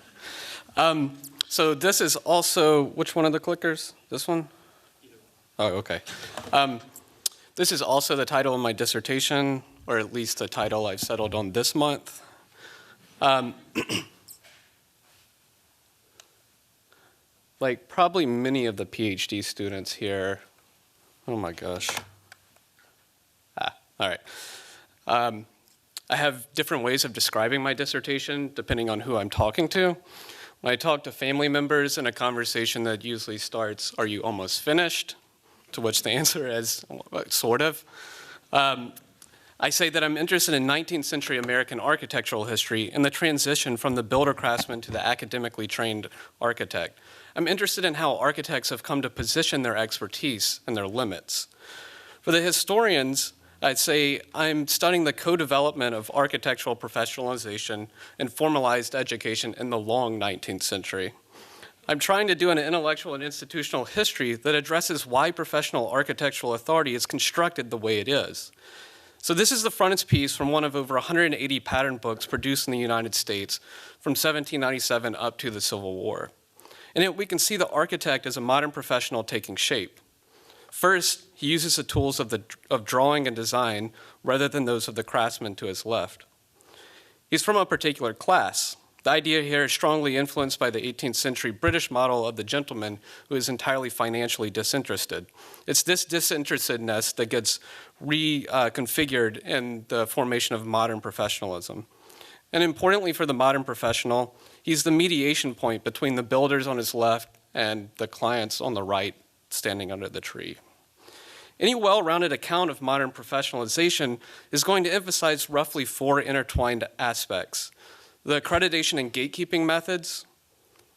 So this is also, which one of the clickers? This one? Oh, okay. This is also the title of my dissertation, or at least the title I've settled on this month. Like probably many of the PhD students here, oh my gosh. All right. I have different ways of describing my dissertation depending on who I'm talking to. When I talk to family members in a conversation that usually starts, "Are you almost finished?" to which the answer is, sort of. I say that I'm interested in 19th century American architectural history and the transition from the builder craftsman to the academically trained architect. I'm interested in how architects have come to position their expertise and their limits. For the historians, I'd say I'm studying the co-development of architectural professionalization and formalized education in the long 19th century. I'm trying to do an intellectual and institutional history that addresses why professional architectural authority is constructed the way it is. So this is the frontispiece from one of over 180 pattern books produced in the United States from 1797 up to the Civil War. In it, we can see the architect as a modern professional taking shape. First, he uses the tools of drawing and design rather than those of the craftsman to his left. He's from a particular class. The idea here is strongly influenced by the 18th century British model of the gentleman who is entirely financially disinterested. It's this disinterestedness that gets reconfigured in the formation of modern professionalism. And importantly for the modern professional, He's the mediation point between the builders on his left and the clients on the right standing under the tree. Any well-rounded account of modern professionalization is going to emphasize roughly 4 intertwined aspects: the accreditation and gatekeeping methods,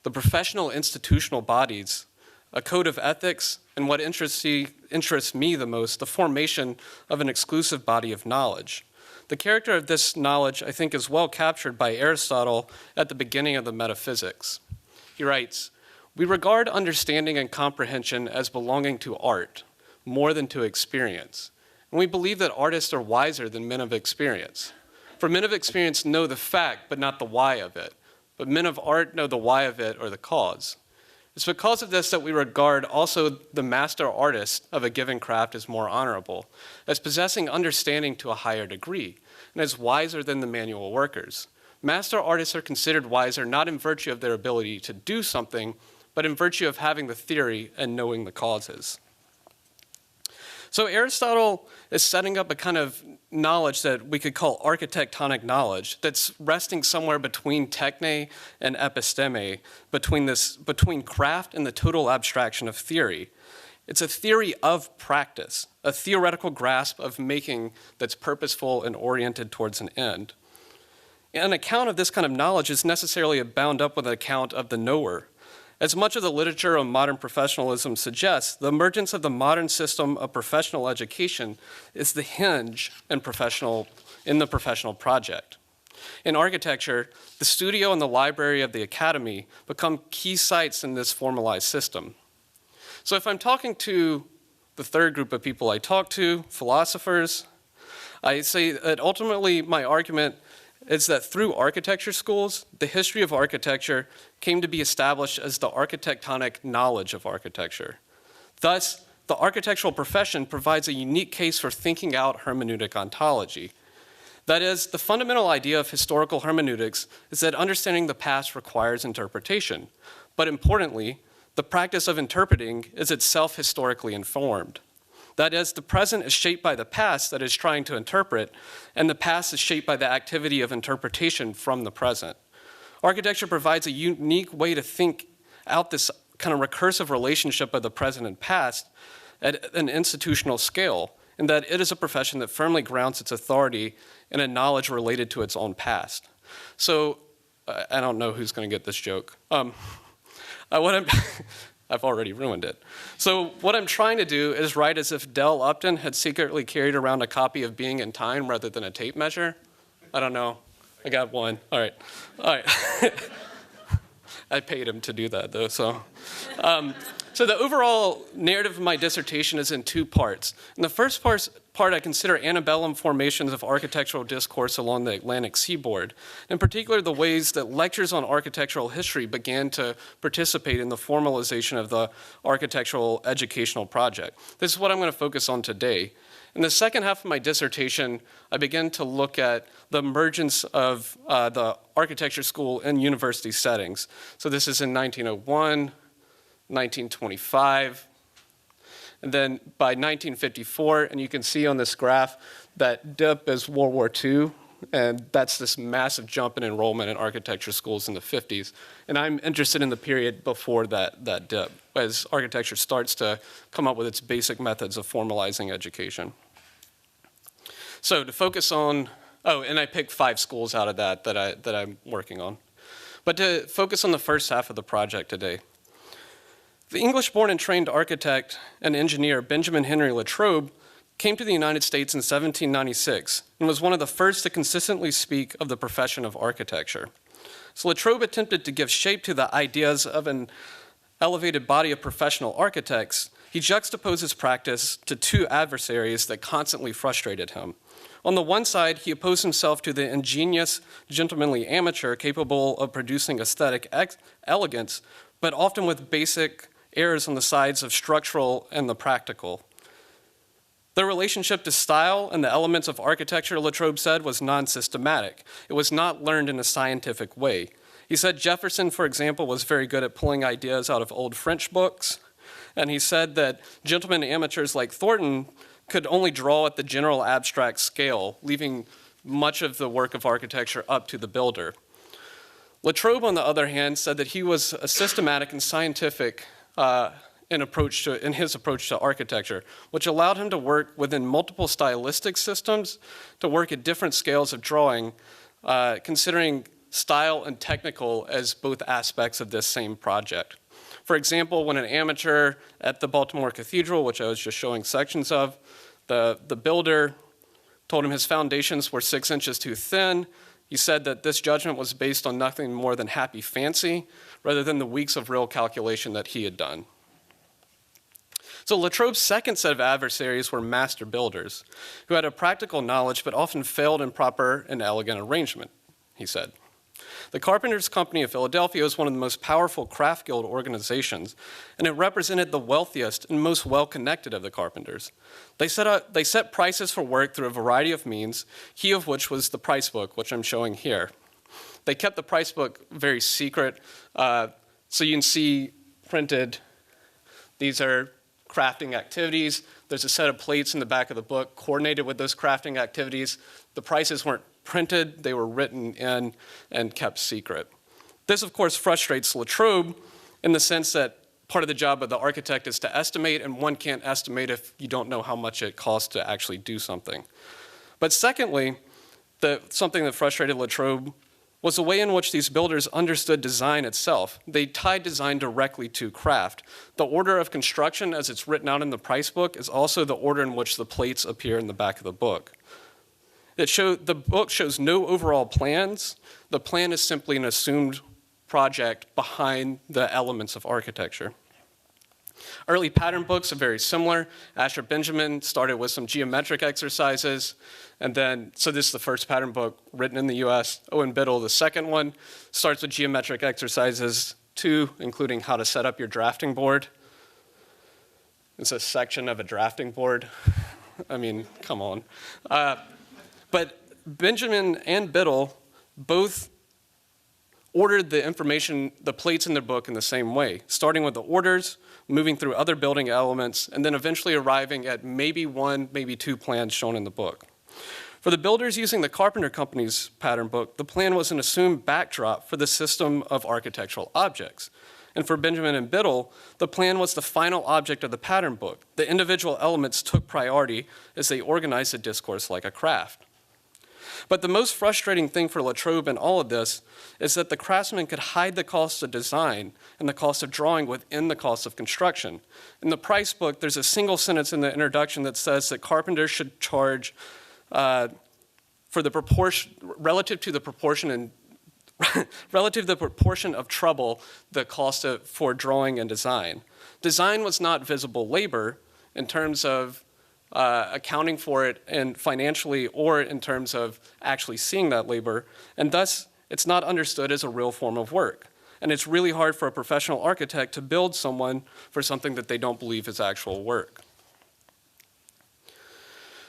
the professional institutional bodies, a code of ethics, and what interests me the most, the formation of an exclusive body of knowledge. The character of this knowledge, I think, is well captured by Aristotle at the beginning of the Metaphysics. He writes, "We regard understanding and comprehension as belonging to art, more than to experience. And we believe that artists are wiser than men of experience. For men of experience know the fact, but not the why of it. But men of art know the why of it or the cause. It's because of this that we regard also the master artist of a given craft as more honorable, as possessing understanding to a higher degree, and as wiser than the manual workers. Master artists are considered wiser not in virtue of their ability to do something, but in virtue of having the theory and knowing the causes." So Aristotle is setting up a kind of knowledge that we could call architectonic knowledge that's resting somewhere between techne and episteme, between craft and the total abstraction of theory. It's a theory of practice, a theoretical grasp of making that's purposeful and oriented towards an end. An account of this kind of knowledge is necessarily bound up with an account of the knower. As much of the literature of modern professionalism suggests, the emergence of the modern system of professional education is the hinge in the professional project. In architecture, the studio and the library of the academy become key sites in this formalized system. So if I'm talking to the third group of people I talk to, philosophers, I say that ultimately my argument is that through architecture schools, the history of architecture came to be established as the architectonic knowledge of architecture. Thus, the architectural profession provides a unique case for thinking out hermeneutic ontology. That is, the fundamental idea of historical hermeneutics is that understanding the past requires interpretation. But importantly, the practice of interpreting is itself historically informed. That is, the present is shaped by the past that is trying to interpret, and the past is shaped by the activity of interpretation from the present. Architecture provides a unique way to think out this kind of recursive relationship of the present and past at an institutional scale, in that it is a profession that firmly grounds its authority in a knowledge related to its own past. So, I don't know who's going to get this joke. I've already ruined it. So what I'm trying to do is write as if Dell Upton had secretly carried around a copy of Being in Time rather than a tape measure. I don't know. I got one. All right. I paid him to do that, though. So the overall narrative of my dissertation is in 2 parts. In the first part, I consider antebellum formations of architectural discourse along the Atlantic seaboard, in particular the ways that lectures on architectural history began to participate in the formalization of the architectural educational project. This is what I'm going to focus on today. In the second half of my dissertation, I begin to look at the emergence of the architecture school in university settings. So this is in 1901, 1925, and then by 1954, and you can see on this graph that dip is World War II, and that's this massive jump in enrollment in architecture schools in the 50s. And I'm interested in the period before that dip, as architecture starts to come up with its basic methods of formalizing education. So to focus on, and I picked 5 schools out of that I'm working on. But to focus on the first half of the project today. The English-born and trained architect and engineer Benjamin Henry Latrobe came to the United States in 1796 and was one of the first to consistently speak of the profession of architecture. So Latrobe attempted to give shape to the ideas of an elevated body of professional architects. He juxtaposed his practice to 2 adversaries that constantly frustrated him. On the one side, he opposed himself to the ingenious, gentlemanly amateur capable of producing aesthetic elegance, but often with basic errors on the sides of structural and the practical. Their relationship to style and the elements of architecture, Latrobe said, was non-systematic. It was not learned in a scientific way. He said Jefferson, for example, was very good at pulling ideas out of old French books, and he said that gentlemen amateurs like Thornton could only draw at the general abstract scale, leaving much of the work of architecture up to the builder. Latrobe, on the other hand, said that he was a systematic and scientific in his approach to architecture, which allowed him to work within multiple stylistic systems, to work at different scales of drawing, considering style and technical as both aspects of this same project. For example, when an amateur at the Baltimore Cathedral, which I was just showing sections of, the builder told him his foundations were 6 inches too thin. He said that this judgment was based on nothing more than happy fancy, rather than the weeks of real calculation that he had done. So Latrobe's second set of adversaries were master builders, who had a practical knowledge but often failed in proper and elegant arrangement, he said. The Carpenters Company of Philadelphia was one of the most powerful craft guild organizations, and it represented the wealthiest and most well-connected of the carpenters. They set prices for work through a variety of means, key of which was the price book, which I'm showing here. They kept the price book very secret, so you can see printed, these are crafting activities. There's a set of plates in the back of the book coordinated with those crafting activities. The prices weren't printed, they were written in and kept secret. This, of course, frustrates Latrobe in the sense that part of the job of the architect is to estimate, and one can't estimate if you don't know how much it costs to actually do something. But secondly, something that frustrated Latrobe was the way in which these builders understood design itself. They tied design directly to craft. The order of construction, as it's written out in the price book, is also the order in which the plates appear in the back of the book. The book shows no overall plans. The plan is simply an assumed project behind the elements of architecture. Early pattern books are very similar. Asher Benjamin started with some geometric exercises, and then, so this is the first pattern book written in the US. Owen Biddle, the second one, starts with geometric exercises too, including how to set up your drafting board. It's a section of a drafting board. I mean, come on. But Benjamin and Biddle both ordered the information, the plates in their book in the same way, starting with the orders, moving through other building elements, and then eventually arriving at maybe one, maybe two plans shown in the book. For the builders using the Carpenter Company's pattern book, the plan was an assumed backdrop for the system of architectural objects. And for Benjamin and Biddle, the plan was the final object of the pattern book. The individual elements took priority as they organized the discourse like a craft. But the most frustrating thing for Latrobe in all of this is that the craftsman could hide the cost of design and the cost of drawing within the cost of construction. In the price book, there's a single sentence in the introduction that says that carpenters should charge for the proportion, relative to the proportion of trouble, the cost for drawing and design. Design was not visible labor in terms of accounting for it and financially or in terms of actually seeing that labor, and thus it's not understood as a real form of work. And it's really hard for a professional architect to build someone for something that they don't believe is actual work.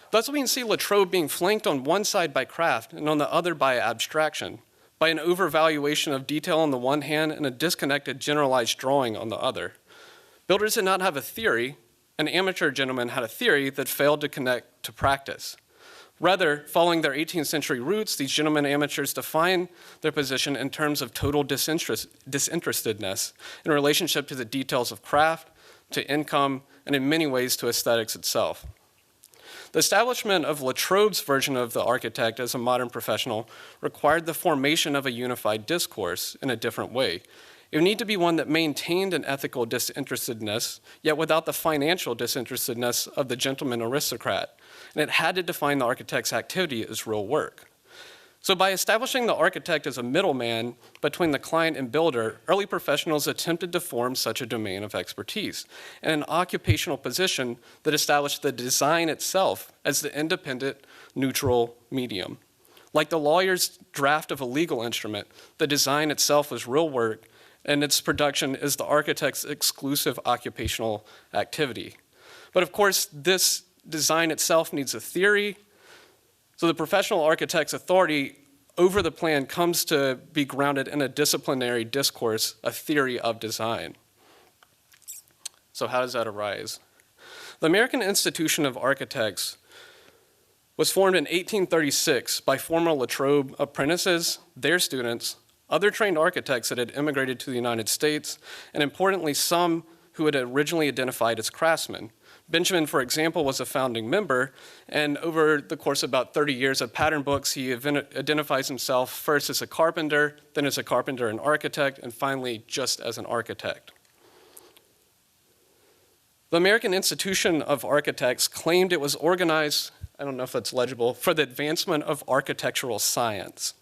Thus we can see Latrobe being flanked on one side by craft and on the other by abstraction, by an overvaluation of detail on the one hand and a disconnected generalized drawing on the other. Builders did not have a theory. An amateur gentleman had a theory that failed to connect to practice. Rather, following their 18th century roots, these gentlemen amateurs define their position in terms of total disinterestedness in relationship to the details of craft, to income, and in many ways to aesthetics itself. The establishment of Latrobe's version of the architect as a modern professional required the formation of a unified discourse in a different way. It would need to be one that maintained an ethical disinterestedness, yet without the financial disinterestedness of the gentleman aristocrat. And it had to define the architect's activity as real work. So by establishing the architect as a middleman between the client and builder, early professionals attempted to form such a domain of expertise and an occupational position that established the design itself as the independent, neutral medium. Like the lawyer's draft of a legal instrument, the design itself was real work, and its production is the architect's exclusive occupational activity. But of course, this design itself needs a theory, so the professional architect's authority over the plan comes to be grounded in a disciplinary discourse, a theory of design. So how does that arise? The American Institution of Architects was formed in 1836 by former Latrobe apprentices, their students, other trained architects that had immigrated to the United States, and importantly, some who had originally identified as craftsmen. Benjamin, for example, was a founding member, and over the course of about 30 years of pattern books, he identifies himself first as a carpenter, then as a carpenter and architect, and finally just as an architect. The American Institution of Architects claimed it was organized, I don't know if that's legible, for the advancement of architectural science.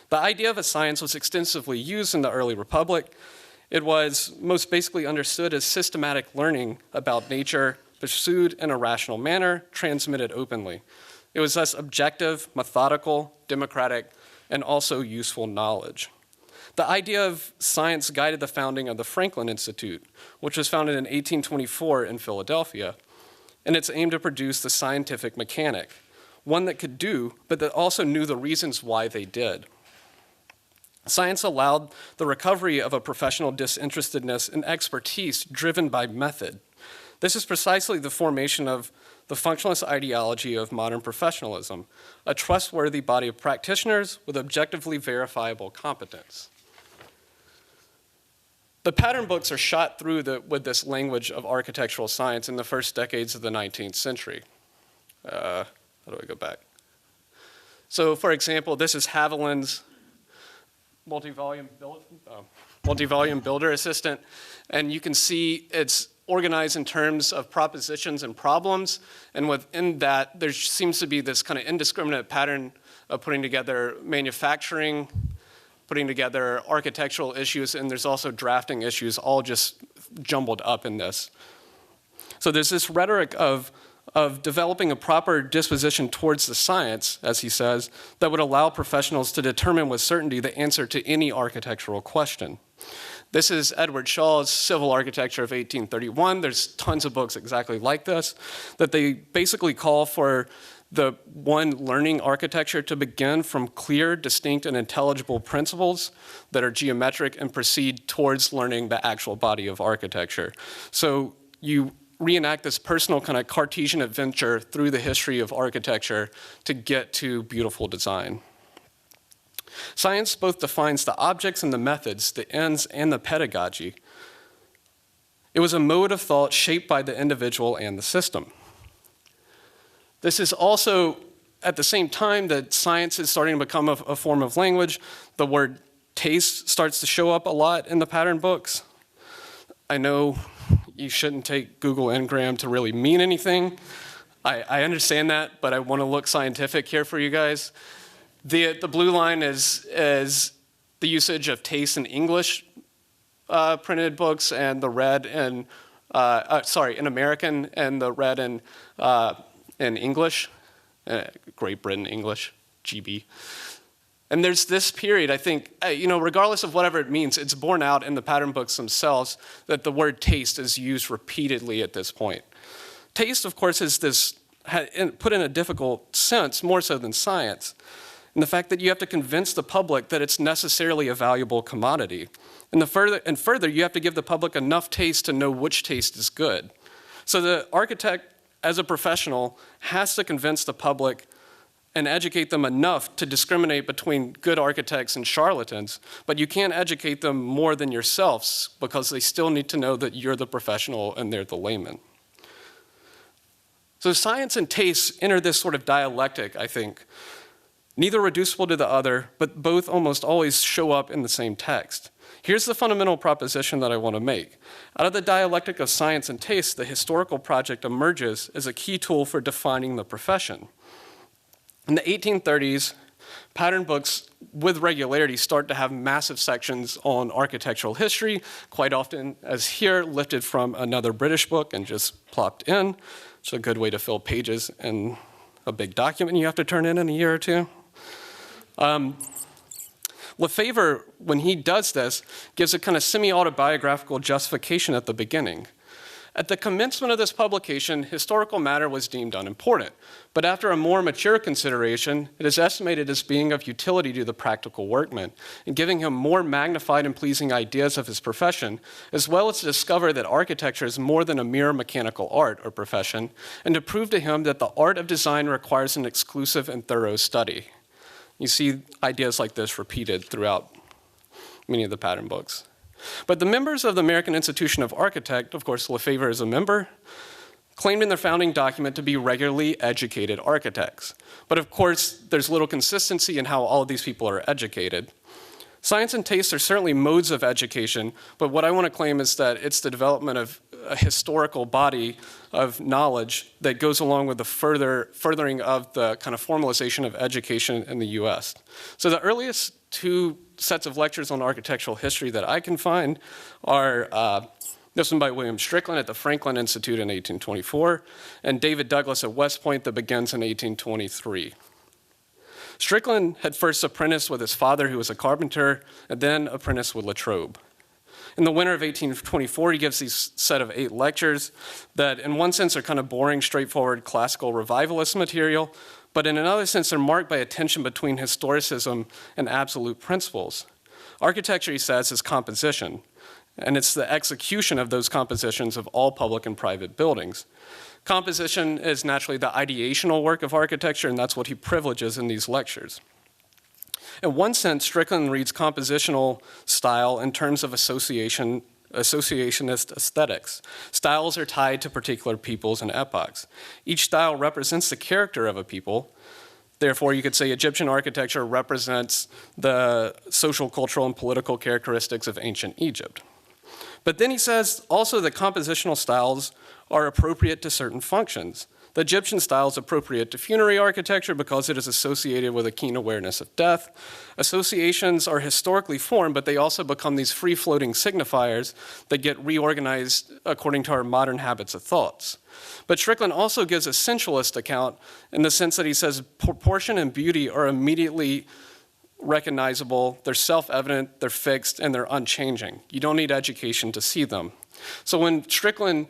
The idea of a science was extensively used in the early republic. It was most basically understood as systematic learning about nature, pursued in a rational manner, transmitted openly. It was thus objective, methodical, democratic, and also useful knowledge. The idea of science guided the founding of the Franklin Institute, which was founded in 1824 in Philadelphia, and its aim to produce the scientific mechanic, one that could do, but that also knew the reasons why they did. Science allowed the recovery of a professional disinterestedness and expertise driven by method. This is precisely the formation of the functionalist ideology of modern professionalism, a trustworthy body of practitioners with objectively verifiable competence. The pattern books are shot through with this language of architectural science in the first decades of the 19th century. How do I go back? So, for example, this is Haviland's multi-volume builder assistant, and you can see it's organized in terms of propositions and problems, and within that, there seems to be this kind of indiscriminate pattern of putting together manufacturing, putting together architectural issues, and there's also drafting issues, all just jumbled up in this. So there's this rhetoric of developing a proper disposition towards the science, as he says, that would allow professionals to determine with certainty the answer to any architectural question. This is Edward Shaw's Civil Architecture of 1831. There's tons of books exactly like this, that they basically call for the one learning architecture to begin from clear, distinct, and intelligible principles that are geometric and proceed towards learning the actual body of architecture. So you reenact this personal kind of Cartesian adventure through the history of architecture to get to beautiful design. Science both defines the objects and the methods, the ends and the pedagogy. It was a mode of thought shaped by the individual and the system. This is also, at the same time that science is starting to become a form of language, the word taste starts to show up a lot in the pattern books. I know you shouldn't take Google Ngram to really mean anything. I understand that, but I want to look scientific here for you guys. The blue line is the usage of taste in English printed books, and the red in American, and the red in English, Great Britain English, GB. And there's this period, I think, regardless of whatever it means, it's borne out in the pattern books themselves that the word taste is used repeatedly at this point. Taste, of course, is put in a difficult sense, more so than science. And the fact that you have to convince the public that it's necessarily a valuable commodity. And further, you have to give the public enough taste to know which taste is good. So the architect, as a professional, has to convince the public and educate them enough to discriminate between good architects and charlatans, but you can't educate them more than yourselves because they still need to know that you're the professional and they're the layman. So science and taste enter this sort of dialectic, I think, neither reducible to the other, but both almost always show up in the same text. Here's the fundamental proposition that I want to make. Out of the dialectic of science and taste, the historical project emerges as a key tool for defining the profession. In the 1830s, pattern books with regularity start to have massive sections on architectural history, quite often, as here, lifted from another British book and just plopped in. It's a good way to fill pages in a big document you have to turn in a year or two. Lefebvre, when he does this, gives a kind of semi-autobiographical justification at the beginning. At the commencement of this publication, historical matter was deemed unimportant, but after a more mature consideration, it is estimated as being of utility to the practical workman, and giving him more magnified and pleasing ideas of his profession, as well as to discover that architecture is more than a mere mechanical art or profession, and to prove to him that the art of design requires an exclusive and thorough study. You see ideas like this repeated throughout many of the pattern books. But the members of the American Institution of Architects, of course, Lefebvre is a member, claimed in their founding document to be regularly educated architects. But of course, there's little consistency in how all of these people are educated. Science and taste are certainly modes of education, but what I want to claim is that it's the development of a historical body of knowledge that goes along with the furthering of the kind of formalization of education in the US. So the earliest two sets of lectures on architectural history that I can find are this one by William Strickland at the Franklin Institute in 1824, and David Douglas at West Point that begins in 1823. Strickland had first apprenticed with his father, who was a carpenter, and then apprenticed with Latrobe. In the winter of 1824, he gives these set of 8 lectures that in one sense are kind of boring, straightforward, classical revivalist material, but in another sense they're marked by a tension between historicism and absolute principles. Architecture, he says, is composition, and it's the execution of those compositions of all public and private buildings. Composition is naturally the ideational work of architecture, and that's what he privileges in these lectures. In one sense, Strickland reads compositional style in terms of associationist aesthetics. Styles are tied to particular peoples and epochs. Each style represents the character of a people. Therefore, you could say Egyptian architecture represents the social, cultural, and political characteristics of ancient Egypt. But then he says also that compositional styles are appropriate to certain functions. The Egyptian style is appropriate to funerary architecture because it is associated with a keen awareness of death. Associations are historically formed, but they also become these free-floating signifiers that get reorganized according to our modern habits of thoughts. But Strickland also gives a sensualist account in the sense that he says proportion and beauty are immediately recognizable, they're self-evident, they're fixed, and they're unchanging. You don't need education to see them. So when Strickland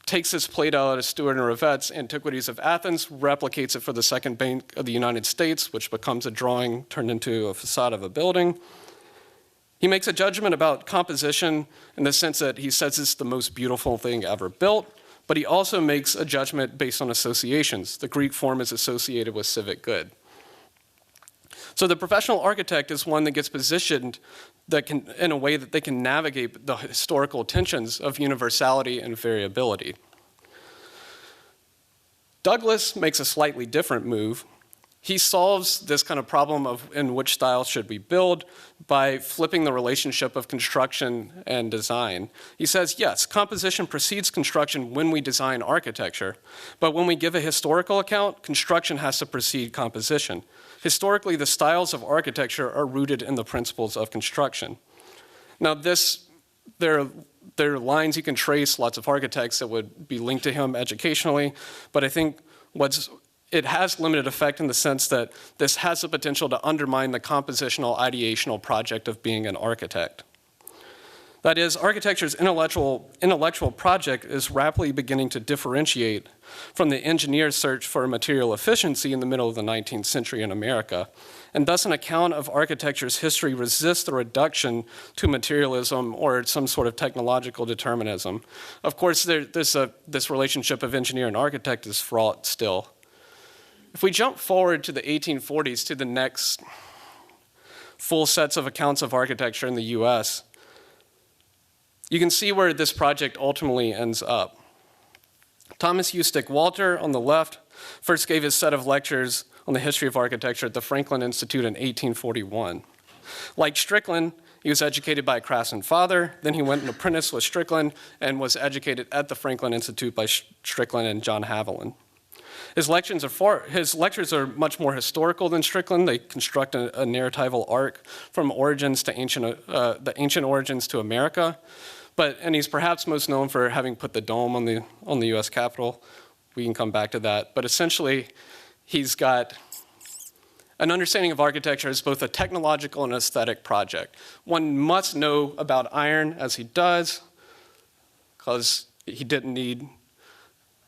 takes this Plato out of Stewart and Revette's Antiquities of Athens, replicates it for the Second Bank of the United States, which becomes a drawing turned into a facade of a building, he makes a judgment about composition in the sense that he says it's the most beautiful thing ever built, but he also makes a judgment based on associations. The Greek form is associated with civic good. So the professional architect is one that gets positioned that can, in a way that they can navigate the historical tensions of universality and variability. Douglas makes a slightly different move. He solves this kind of problem of in which style should we build by flipping the relationship of construction and design. He says, yes, composition precedes construction when we design architecture, but when we give a historical account, construction has to precede composition. Historically, the styles of architecture are rooted in the principles of construction. Now there are lines you can trace, lots of architects that would be linked to him educationally, but I think it has limited effect in the sense that this has the potential to undermine the compositional, ideational project of being an architect. That is, architecture's intellectual project is rapidly beginning to differentiate from the engineer's search for material efficiency in the middle of the 19th century in America. And thus an account of architecture's history resists the reduction to materialism or some sort of technological determinism. Of course, this relationship of engineer and architect is fraught still. If we jump forward to the 1840s to the next full sets of accounts of architecture in the US, you can see where this project ultimately ends up. Thomas Eustick Walter, on the left, first gave his set of lectures on the history of architecture at the Franklin Institute in 1841. Like Strickland, he was educated by a craftsman father, then he went and apprenticed with Strickland and was educated at the Franklin Institute by Strickland and John Haviland. His lectures are much more historical than Strickland. They construct a narratival arc from origins to the ancient origins to America. And he's perhaps most known for having put the dome on the U.S. Capitol. We can come back to that. But essentially, he's got an understanding of architecture as both a technological and aesthetic project. One must know about iron, as he does, because he didn't need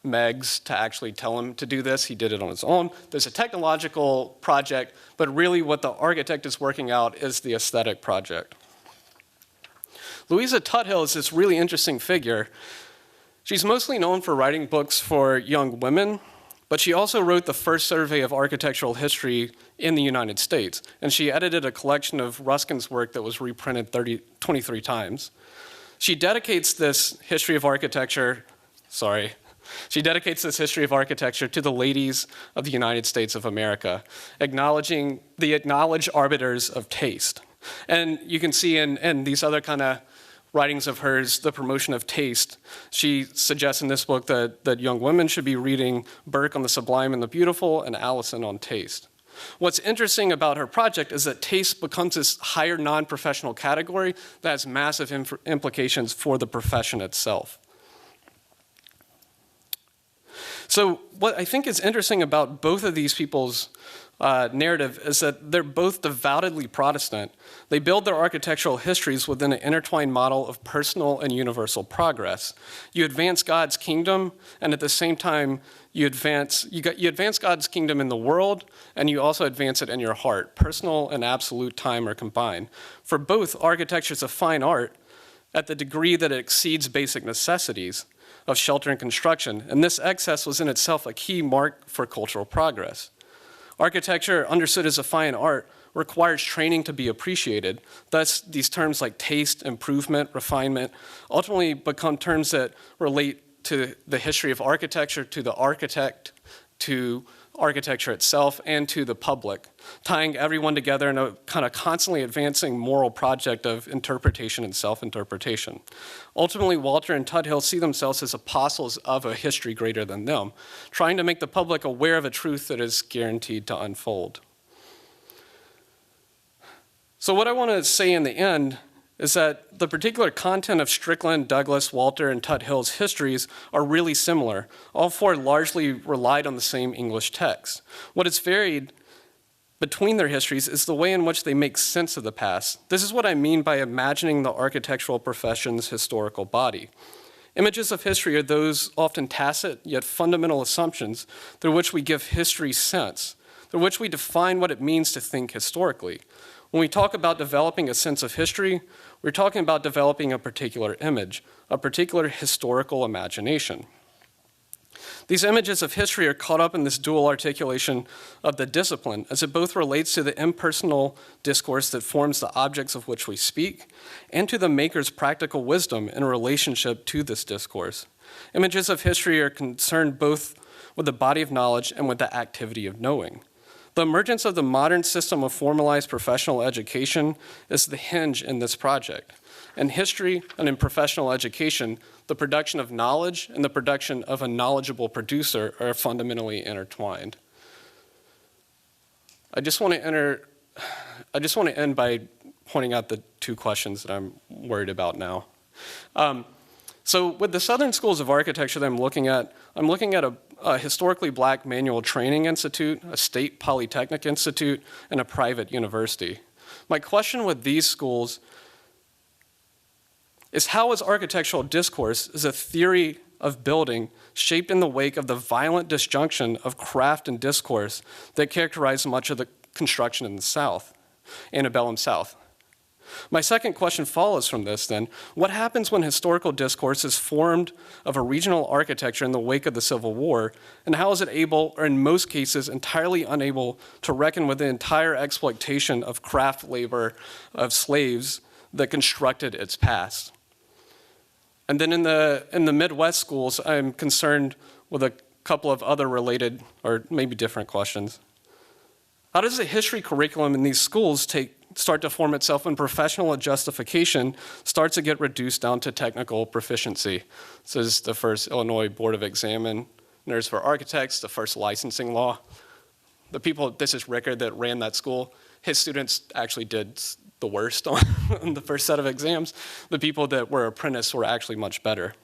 Meggs to actually tell him to do this. He did it on his own. There's a technological project, but really what the architect is working out is the aesthetic project. Louisa Tuthill is this really interesting figure. She's mostly known for writing books for young women, But she also wrote the first survey of architectural history in the United States, and she edited a collection of Ruskin's work that was reprinted 23 times. She dedicates this history of architecture, she dedicates this history of architecture to the ladies of the United States of America, acknowledging the acknowledged arbiters of taste. And you can see in these other kind of writings of hers, the promotion of taste. She suggests in this book that young women should be reading Burke on the Sublime and the Beautiful and Allison on taste. What's interesting about her project is that taste becomes this higher non-professional category that has massive implications for the profession itself. So what I think is interesting about both of these people's narrative is that they're both devoutedly Protestant. They build their architectural histories within an intertwined model of personal and universal progress. You advance God's kingdom, and at the same time, you advance God's kingdom in the world, and you also advance it in your heart. Personal and absolute time are combined. For both, architecture is a fine art at the degree that it exceeds basic necessities of shelter and construction, and this excess was in itself a key mark for cultural progress. Architecture, understood as a fine art, requires training to be appreciated. Thus, these terms like taste, improvement, refinement, ultimately become terms that relate to the history of architecture, to the architect, to architecture itself, and to the public, tying everyone together in a kind of constantly advancing moral project of interpretation and self-interpretation. Ultimately, Walter and Tuthill see themselves as apostles of a history greater than them, trying to make the public aware of a truth that is guaranteed to unfold. So what I want to say in the end is that the particular content of Strickland, Douglas, Walter, and Tuthill's histories are really similar. All four largely relied on the same English text. What is varied between their histories is the way in which they make sense of the past. This is what I mean by imagining the architectural profession's historical body. Images of history are those often tacit yet fundamental assumptions through which we give history sense, through which we define what it means to think historically. When we talk about developing a sense of history, we're talking about developing a particular image, a particular historical imagination. These images of history are caught up in this dual articulation of the discipline, as it both relates to the impersonal discourse that forms the objects of which we speak, and to the maker's practical wisdom in relationship to this discourse. Images of history are concerned both with the body of knowledge and with the activity of knowing. The emergence of the modern system of formalized professional education is the hinge in this project. In history and in professional education, the production of knowledge and the production of a knowledgeable producer are fundamentally intertwined. I just want to end by pointing out the two questions that I'm worried about now. So with the Southern Schools of Architecture that I'm looking at a historically black manual training institute, a state polytechnic institute, and a private university. My question with these schools is how is architectural discourse as a theory of building shaped in the wake of the violent disjunction of craft and discourse that characterized much of the construction in the South, antebellum South? My second question follows from this then. What happens when historical discourse is formed of a regional architecture in the wake of the Civil War, and how is it able, or in most cases entirely unable, to reckon with the entire exploitation of craft labor of slaves that constructed its past? And then in the Midwest schools, I'm concerned with a couple of other related, or maybe different questions. How does the history curriculum in these schools start to form itself when professional justification starts to get reduced down to technical proficiency? This is the first Illinois Board of Examiners for Architects, the first licensing law. This is Rickard that ran that school. His students actually did the worst on the first set of exams. The people that were apprentices were actually much better.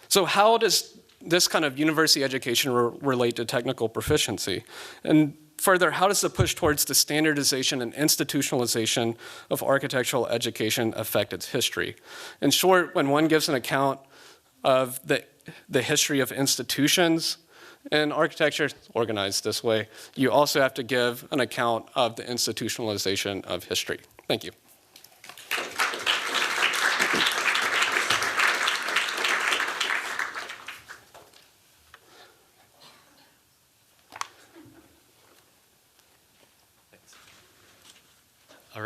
So how does this kind of university education relate to technical proficiency? And further, how does the push towards the standardization and institutionalization of architectural education affect its history? In short, when one gives an account of the history of institutions, and architecture is organized this way, you also have to give an account of the institutionalization of history. Thank you.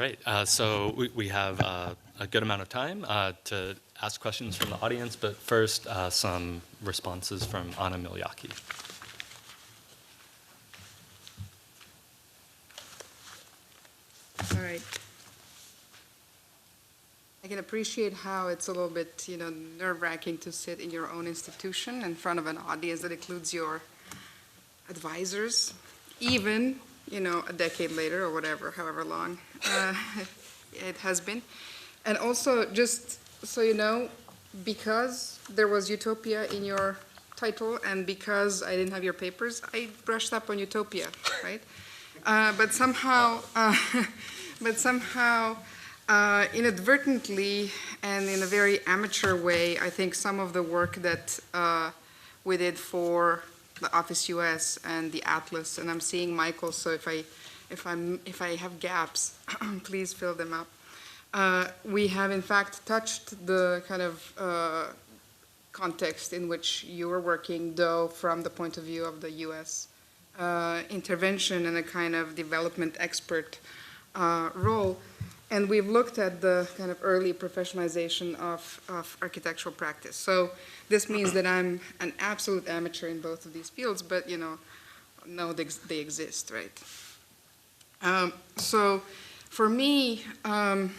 right, so we have a good amount of time to ask questions from the audience, but first, some responses from Anna Milyaki. All right. I can appreciate how it's a little bit, nerve-wracking to sit in your own institution in front of an audience that includes your advisors, even, a decade later or whatever, however long it has been. And also, just so you know, because there was Utopia in your title and because I didn't have your papers, I brushed up on Utopia, right? But somehow, inadvertently and in a very amateur way, I think some of the work that we did for the Office US and the Atlas, and I'm seeing Michael, so if I have gaps, please fill them up. We have in fact touched the kind of context in which you were working, though from the point of view of the US intervention and a kind of development expert role. And we've looked at the kind of early professionalization of architectural practice. So this means that I'm an absolute amateur in both of these fields, but know they exist, right? So for me, I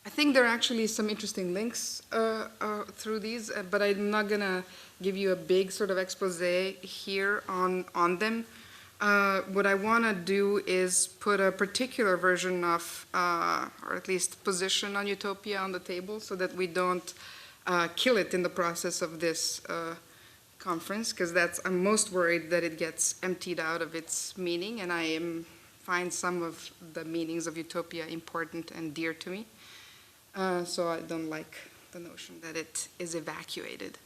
think there are actually some interesting links through these, but I'm not gonna give you a big sort of expose here on them. What I want to do is put a particular version of, or at least position on Utopia on the table so that we don't kill it in the process of this conference, because I'm most worried that it gets emptied out of its meaning, and I find some of the meanings of Utopia important and dear to me. So I don't like the notion that it is evacuated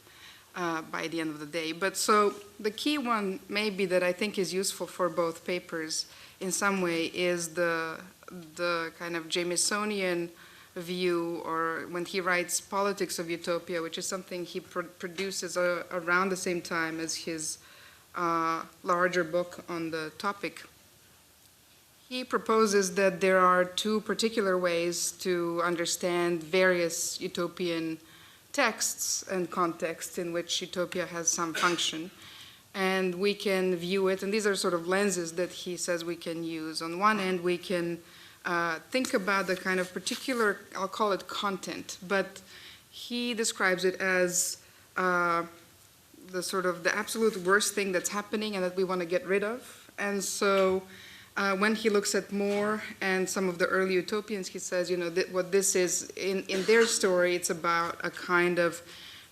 by the end of the day. But so the key one maybe that I think is useful for both papers in some way is the kind of Jamesonian view, or when he writes Politics of Utopia, which is something he produces around the same time as his larger book on the topic. He proposes that there are two particular ways to understand various utopian texts and contexts in which Utopia has some function. And we can view it, and these are sort of lenses that he says we can use. On one end, we can think about the kind of particular, I'll call it content, but he describes it as the sort of the absolute worst thing that's happening and that we want to get rid of. And so when he looks at Moore and some of the early utopians, he says, what this is, in their story, it's about a kind of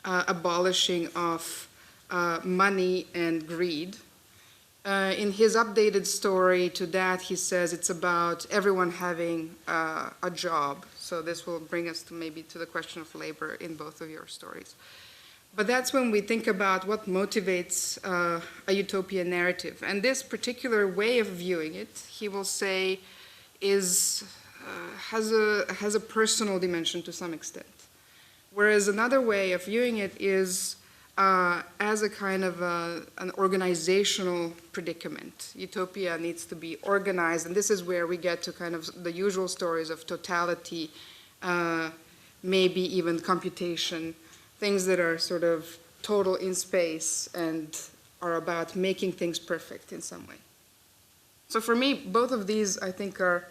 abolishing of money and greed. In his updated story to that, he says it's about everyone having a job. So this will bring us maybe to the question of labor in both of your stories. But that's when we think about what motivates a utopian narrative. And this particular way of viewing it, he will say, has a personal dimension to some extent. Whereas another way of viewing it is as a kind of an organizational predicament. Utopia needs to be organized, and this is where we get to kind of the usual stories of totality, maybe even computation, things that are sort of total in space and are about making things perfect in some way. So for me, both of these, I think, are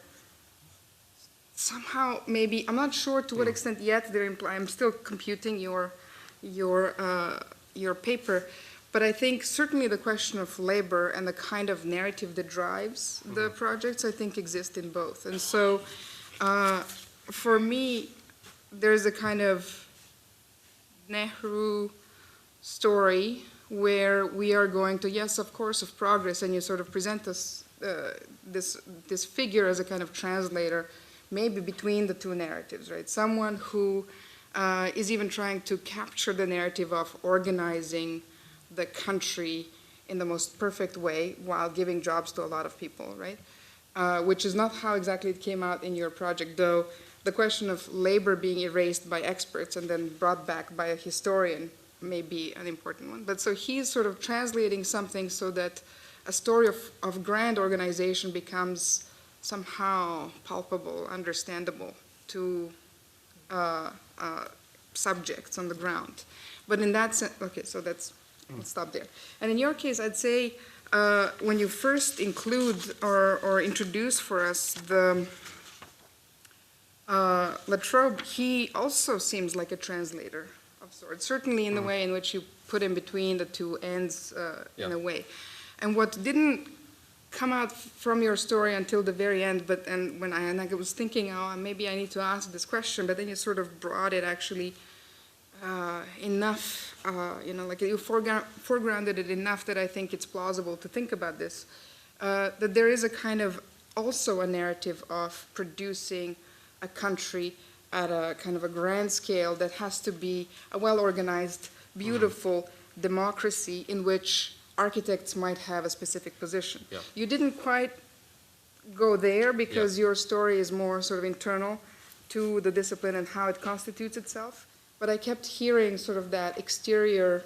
somehow maybe, I'm not sure to what extent yet they're I'm still computing your paper, but I think certainly the question of labor and the kind of narrative that drives the projects, I think, exist in both. And so for me, there's a kind of Nehru story where we are going to, yes, of course, of progress, and you sort of present us this figure as a kind of translator, maybe between the two narratives, right? Someone who is even trying to capture the narrative of organizing the country in the most perfect way while giving jobs to a lot of people, right? Which is not how exactly it came out in your project, though the question of labor being erased by experts and then brought back by a historian may be an important one. But so he's sort of translating something so that a story of grand organization becomes somehow palpable, understandable to subjects on the ground. But in that sense, okay, so let's stop there. And in your case, I'd say when you first include or introduce for us the Latrobe, he also seems like a translator of sorts, certainly in the way in which you put in between the two ends in a way. And what didn't come out from your story until the very end, and when I was thinking, oh, maybe I need to ask this question, but then you sort of brought it actually enough, like you foregrounded it enough that I think it's plausible to think about this, that there is a kind of also a narrative of producing a country at a kind of a grand scale that has to be a well-organized, beautiful democracy in which architects might have a specific position. Yeah. You didn't quite go there because your story is more sort of internal to the discipline and how it constitutes itself. But I kept hearing sort of that exterior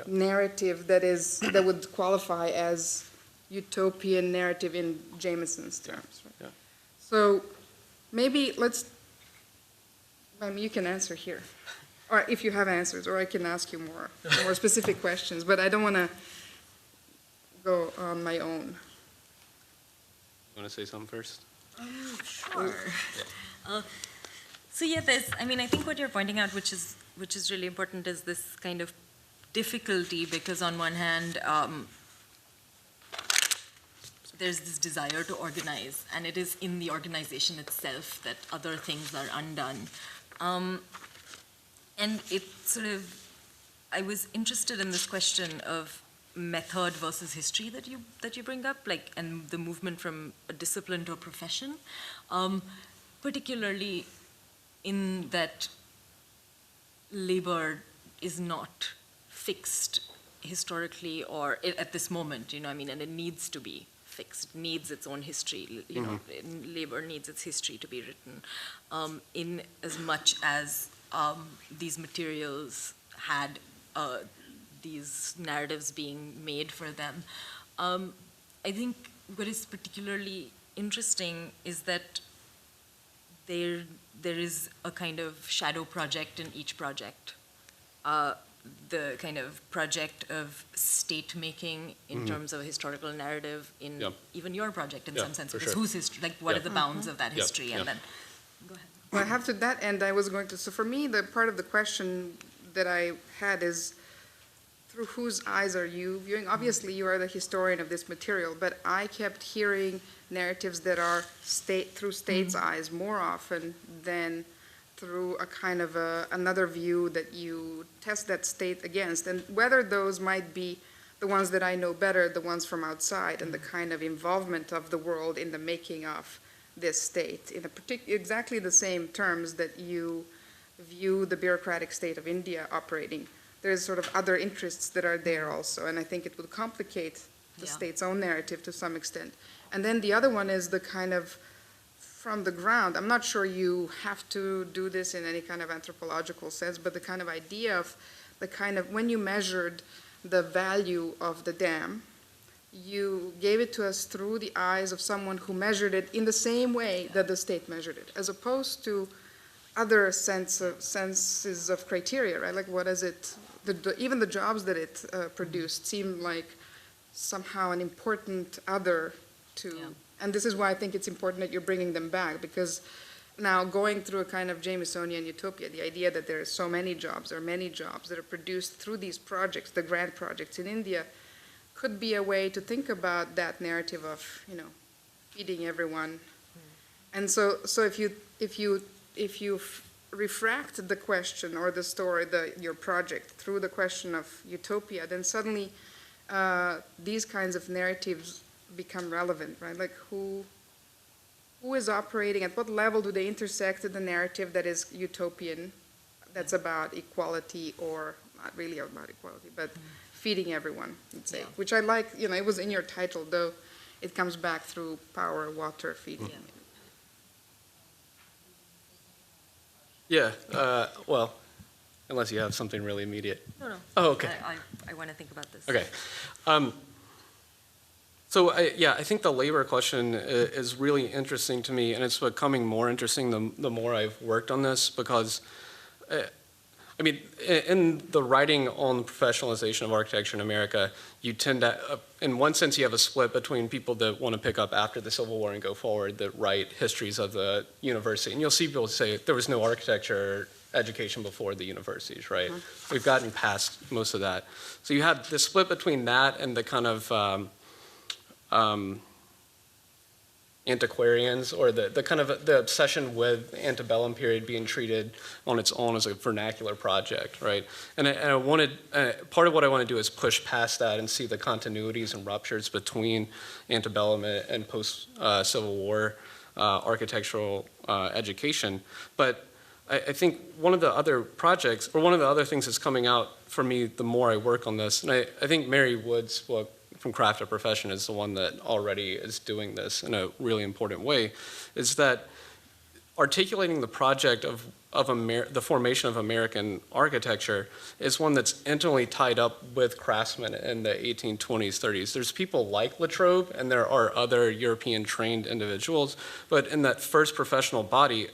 narrative that would qualify as utopian narrative in Jameson's terms. Right? Yeah. So maybe you can answer here. Or if you have answers, or I can ask you more specific questions, but I don't want to go on my own. You want to say something first? Sure. So yeah, I think what you're pointing out, which is really important, is this kind of difficulty, because on one hand, there's this desire to organize, and it is in the organization itself that other things are undone. And it sort of, I was interested in this question of method versus history that you bring up, and the movement from a discipline to a profession, particularly in that labor is not fixed historically or at this moment, and it needs to be fixed, needs its own history, labor needs its history to be written, in as much as these materials had these narratives being made for them. I think what is particularly interesting is that there is a kind of shadow project in each project. The kind of project of state-making in terms of a historical narrative in even your project in some sense, because whose history, what are the bounds of that history, and then, go ahead. Well, I have to that end, I was going to, so for me, the part of the question that I had is, through whose eyes are you viewing? Obviously, you are the historian of this material, but I kept hearing narratives that are through state's eyes more often than through a kind of another view that you test that state against. And whether those might be the ones that I know better, the ones from outside, and the kind of involvement of the world in the making of this state, in exactly the same terms that you view the bureaucratic state of India operating. There's sort of other interests that are there also, and I think it would complicate the state's own narrative to some extent. And then the other one is the kind of from the ground. I'm not sure you have to do this in any kind of anthropological sense, but the kind of idea of the kind of, when you measured the value of the dam, you gave it to us through the eyes of someone who measured it in the same way that the state measured it, as opposed to other senses of criteria, right? Like what is it, even the jobs that it produced seemed like somehow an important other to, and this is why I think it's important that you're bringing them back, because now going through a kind of Jamesonian utopia, the idea that there are so many jobs, or many jobs that are produced through these projects, the grand projects in India, could be a way to think about that narrative of, feeding everyone. And so if you refract the question or the story, your project, through the question of utopia, then suddenly these kinds of narratives become relevant, right? Like who is operating, at what level do they intersect the narrative that is utopian, that's about equality, or not really about equality, but feeding everyone, let's say, which I like, it was in your title, though it comes back through power, water, feeding. Yeah, well, unless you have something really immediate. No. Oh, okay. I want to think about this. Okay. So I think the labor question is really interesting to me, and it's becoming more interesting the more I've worked on this, because I mean, in the writing on professionalization of architecture in America, you tend to, in one sense, you have a split between people that want to pick up after the Civil War and go forward, that write histories of the university. And you'll see people say there was no architecture education before the universities, right? Mm-hmm. We've gotten past most of that. So you have the split between that and the kind of antiquarians, or the kind of the obsession with antebellum period being treated on its own as a vernacular project, right? And I wanted, part of what I want to do is push past that and see the continuities and ruptures between antebellum and post-Civil War architectural education. But I think one of the other projects, or one of the other things that's coming out for me the more I work on this, and I think Mary Wood's book, From Craft to Profession, is the one that already is doing this in a really important way, is that articulating the project of the formation of American architecture is one that's intimately tied up with craftsmen in the 1820s, 30s. There's people like Latrobe, and there are other European-trained individuals, but in that first professional body,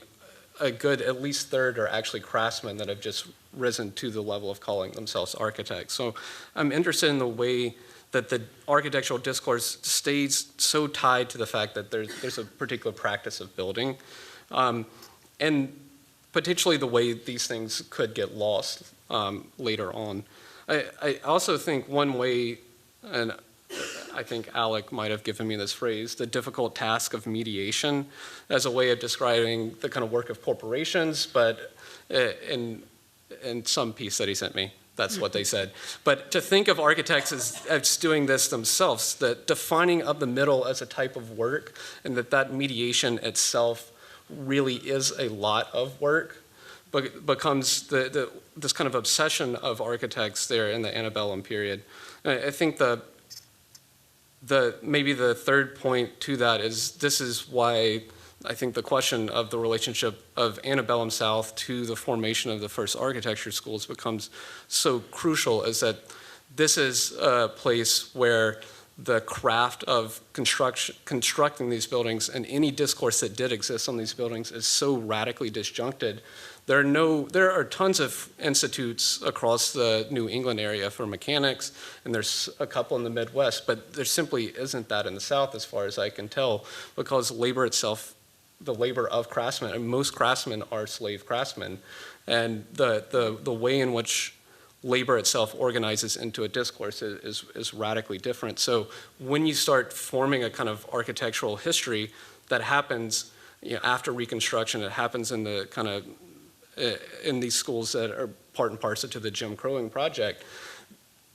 a good at least third are actually craftsmen that have just risen to the level of calling themselves architects. So I'm interested in the way that the architectural discourse stays so tied to the fact that there's a particular practice of building, and potentially the way these things could get lost later on. I also think one way, and I think Alec might have given me this phrase, the difficult task of mediation, as a way of describing the kind of work of corporations, but in some piece that he sent me, that's what they said. But to think of architects as doing this themselves, that defining of the middle as a type of work, and that mediation itself really is a lot of work, but becomes this kind of obsession of architects there in the antebellum period. And I think maybe the third point to that is, this is why I think the question of the relationship of antebellum South to the formation of the first architecture schools becomes so crucial, is that this is a place where the craft of constructing these buildings and any discourse that did exist on these buildings is so radically disjuncted. There are tons of institutes across the New England area for mechanics, and there's a couple in the Midwest, but there simply isn't that in the South as far as I can tell, because labor itself, the labor of craftsmen, and most craftsmen are slave craftsmen, and the way in which labor itself organizes into a discourse is radically different. So when you start forming a kind of architectural history that happens, after Reconstruction, it happens in the kind of in these schools that are part and parcel to the Jim Crowing project,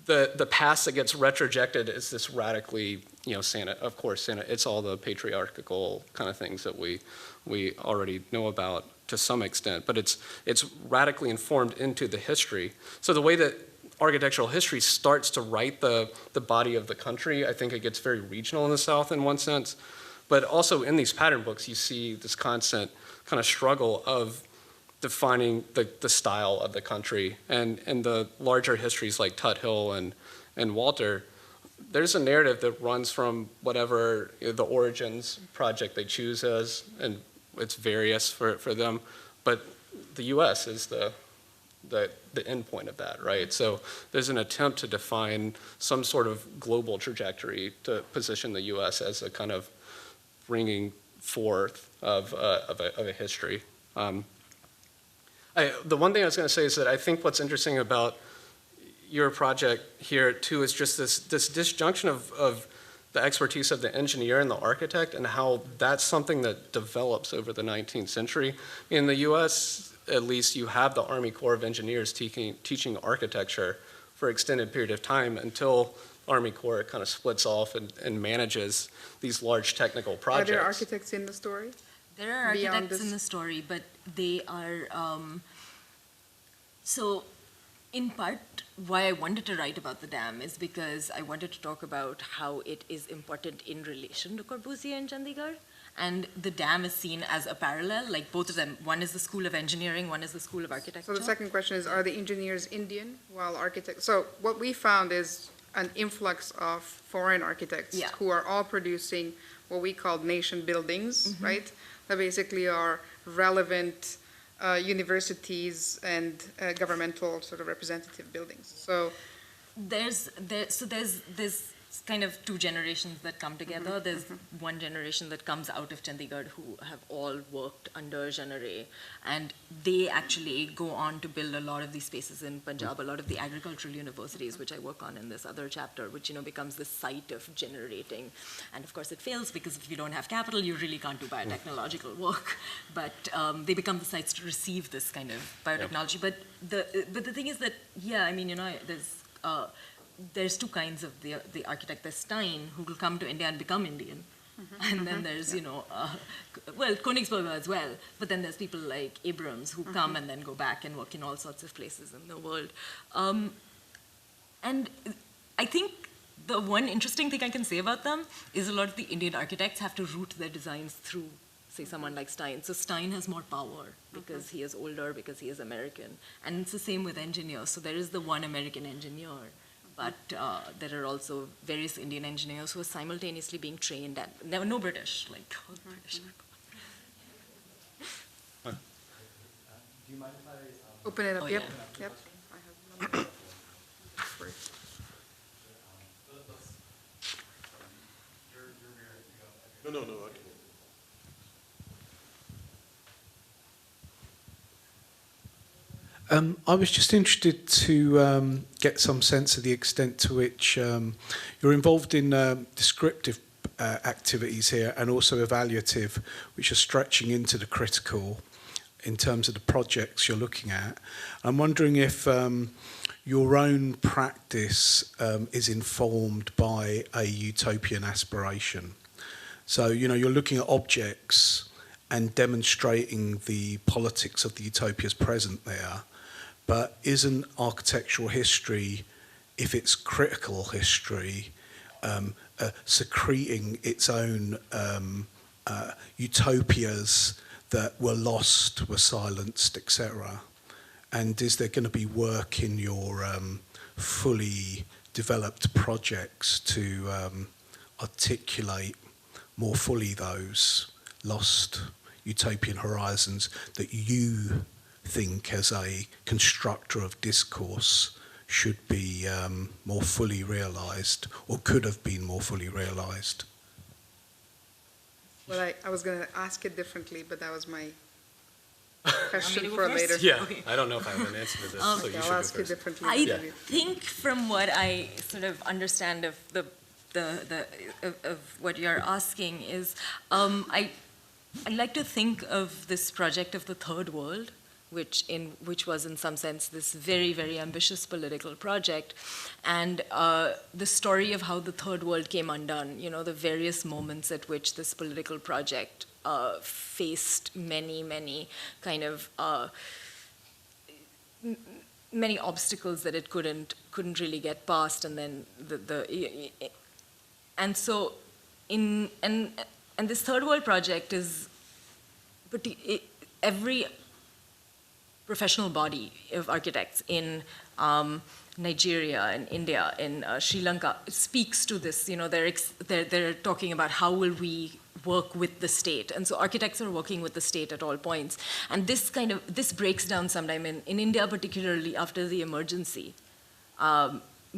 the past that gets retrojected is this radically, it's all the patriarchal kind of things that we already know about to some extent, but it's radically informed into the history. So the way that architectural history starts to write the body of the country, I think it gets very regional in the South in one sense, but also in these pattern books, you see this constant kind of struggle of defining the style of the country. And in the larger histories like Tut Hill and Walter, there's a narrative that runs from whatever the origins project they choose as, and it's various for them, but the US is the end point of that, right? So there's an attempt to define some sort of global trajectory to position the US as a kind of bringing forth of a history. The one thing I was going to say is that I think what's interesting about your project here too is just this disjunction of the expertise of the engineer and the architect, and how that's something that develops over the 19th century. In the US, at least, you have the Army Corps of Engineers teaching architecture for an extended period of time until Army Corps kind of splits off and manages these large technical projects. Are there architects in the story? There are architects in the story, but they are, so in part, why I wanted to write about the dam is because I wanted to talk about how it is important in relation to Corbusier and Chandigarh. And the dam is seen as a parallel, like both of them. One is the School of Engineering, one is the School of Architecture. So the second question is, are the engineers Indian while architects? So what we found is an influx of foreign architects Yeah. who are all producing what we call nation buildings, right? That basically are relevant universities and governmental sort of representative buildings. So There's kind of two generations that come together. There's one generation that comes out of Chandigarh who have all worked under Janare, and they actually go on to build a lot of these spaces in Punjab, a lot of the agricultural universities, which I work on in this other chapter, which, becomes the site of generating. And of course it fails because if you don't have capital, you really can't do biotechnological work. But they become the sites to receive this kind of biotechnology. But the thing is that, there's two kinds of the architect. There's Stein, who will come to India and become Indian. And then there's, Königsberger as well. But then there's people like Abrams who come and then go back and work in all sorts of places in the world. And I think the one interesting thing I can say about them is a lot of the Indian architects have to route their designs through, say, someone like Stein. So Stein has more power because he is older, because he is American. And it's the same with engineers. So there is the one American engineer. But there are also various Indian engineers who are simultaneously being trained, and there were no British, like all British. open it up. Oh, Yep. yeah. Yep. I have one. No, okay. I was just interested to get some sense of the extent to which you're involved in descriptive activities here and also evaluative, which are stretching into the critical in terms of the projects you're looking at. I'm wondering if your own practice is informed by a utopian aspiration. So, you're looking at objects and demonstrating the politics of the utopias present there. But isn't architectural history, if it's critical history, secreting its own utopias that were lost, were silenced, etc.? And is there going to be work in your fully developed projects to articulate more fully those lost utopian horizons that you think as a constructor of discourse should be more fully realised or could have been more fully realised? Well, I was going to ask it differently, but that was my question for first? later. Yeah, Okay. I don't know if I have an answer to this, so you I'll should go ask it first. differently. I maybe. think from what I sort of understand of of what you're asking is, I like to think of this project of the Third World, which was in some sense this very, very ambitious political project, and the story of how the Third World came undone, the various moments at which this political project faced many kind of many obstacles that it couldn't really get past, and then and so and this Third World project is every professional body of architects in Nigeria, in India, in Sri Lanka speaks to this. They're talking about how will we work with the state, and so architects are working with the state at all points. And this breaks down sometime in India, particularly after the emergency,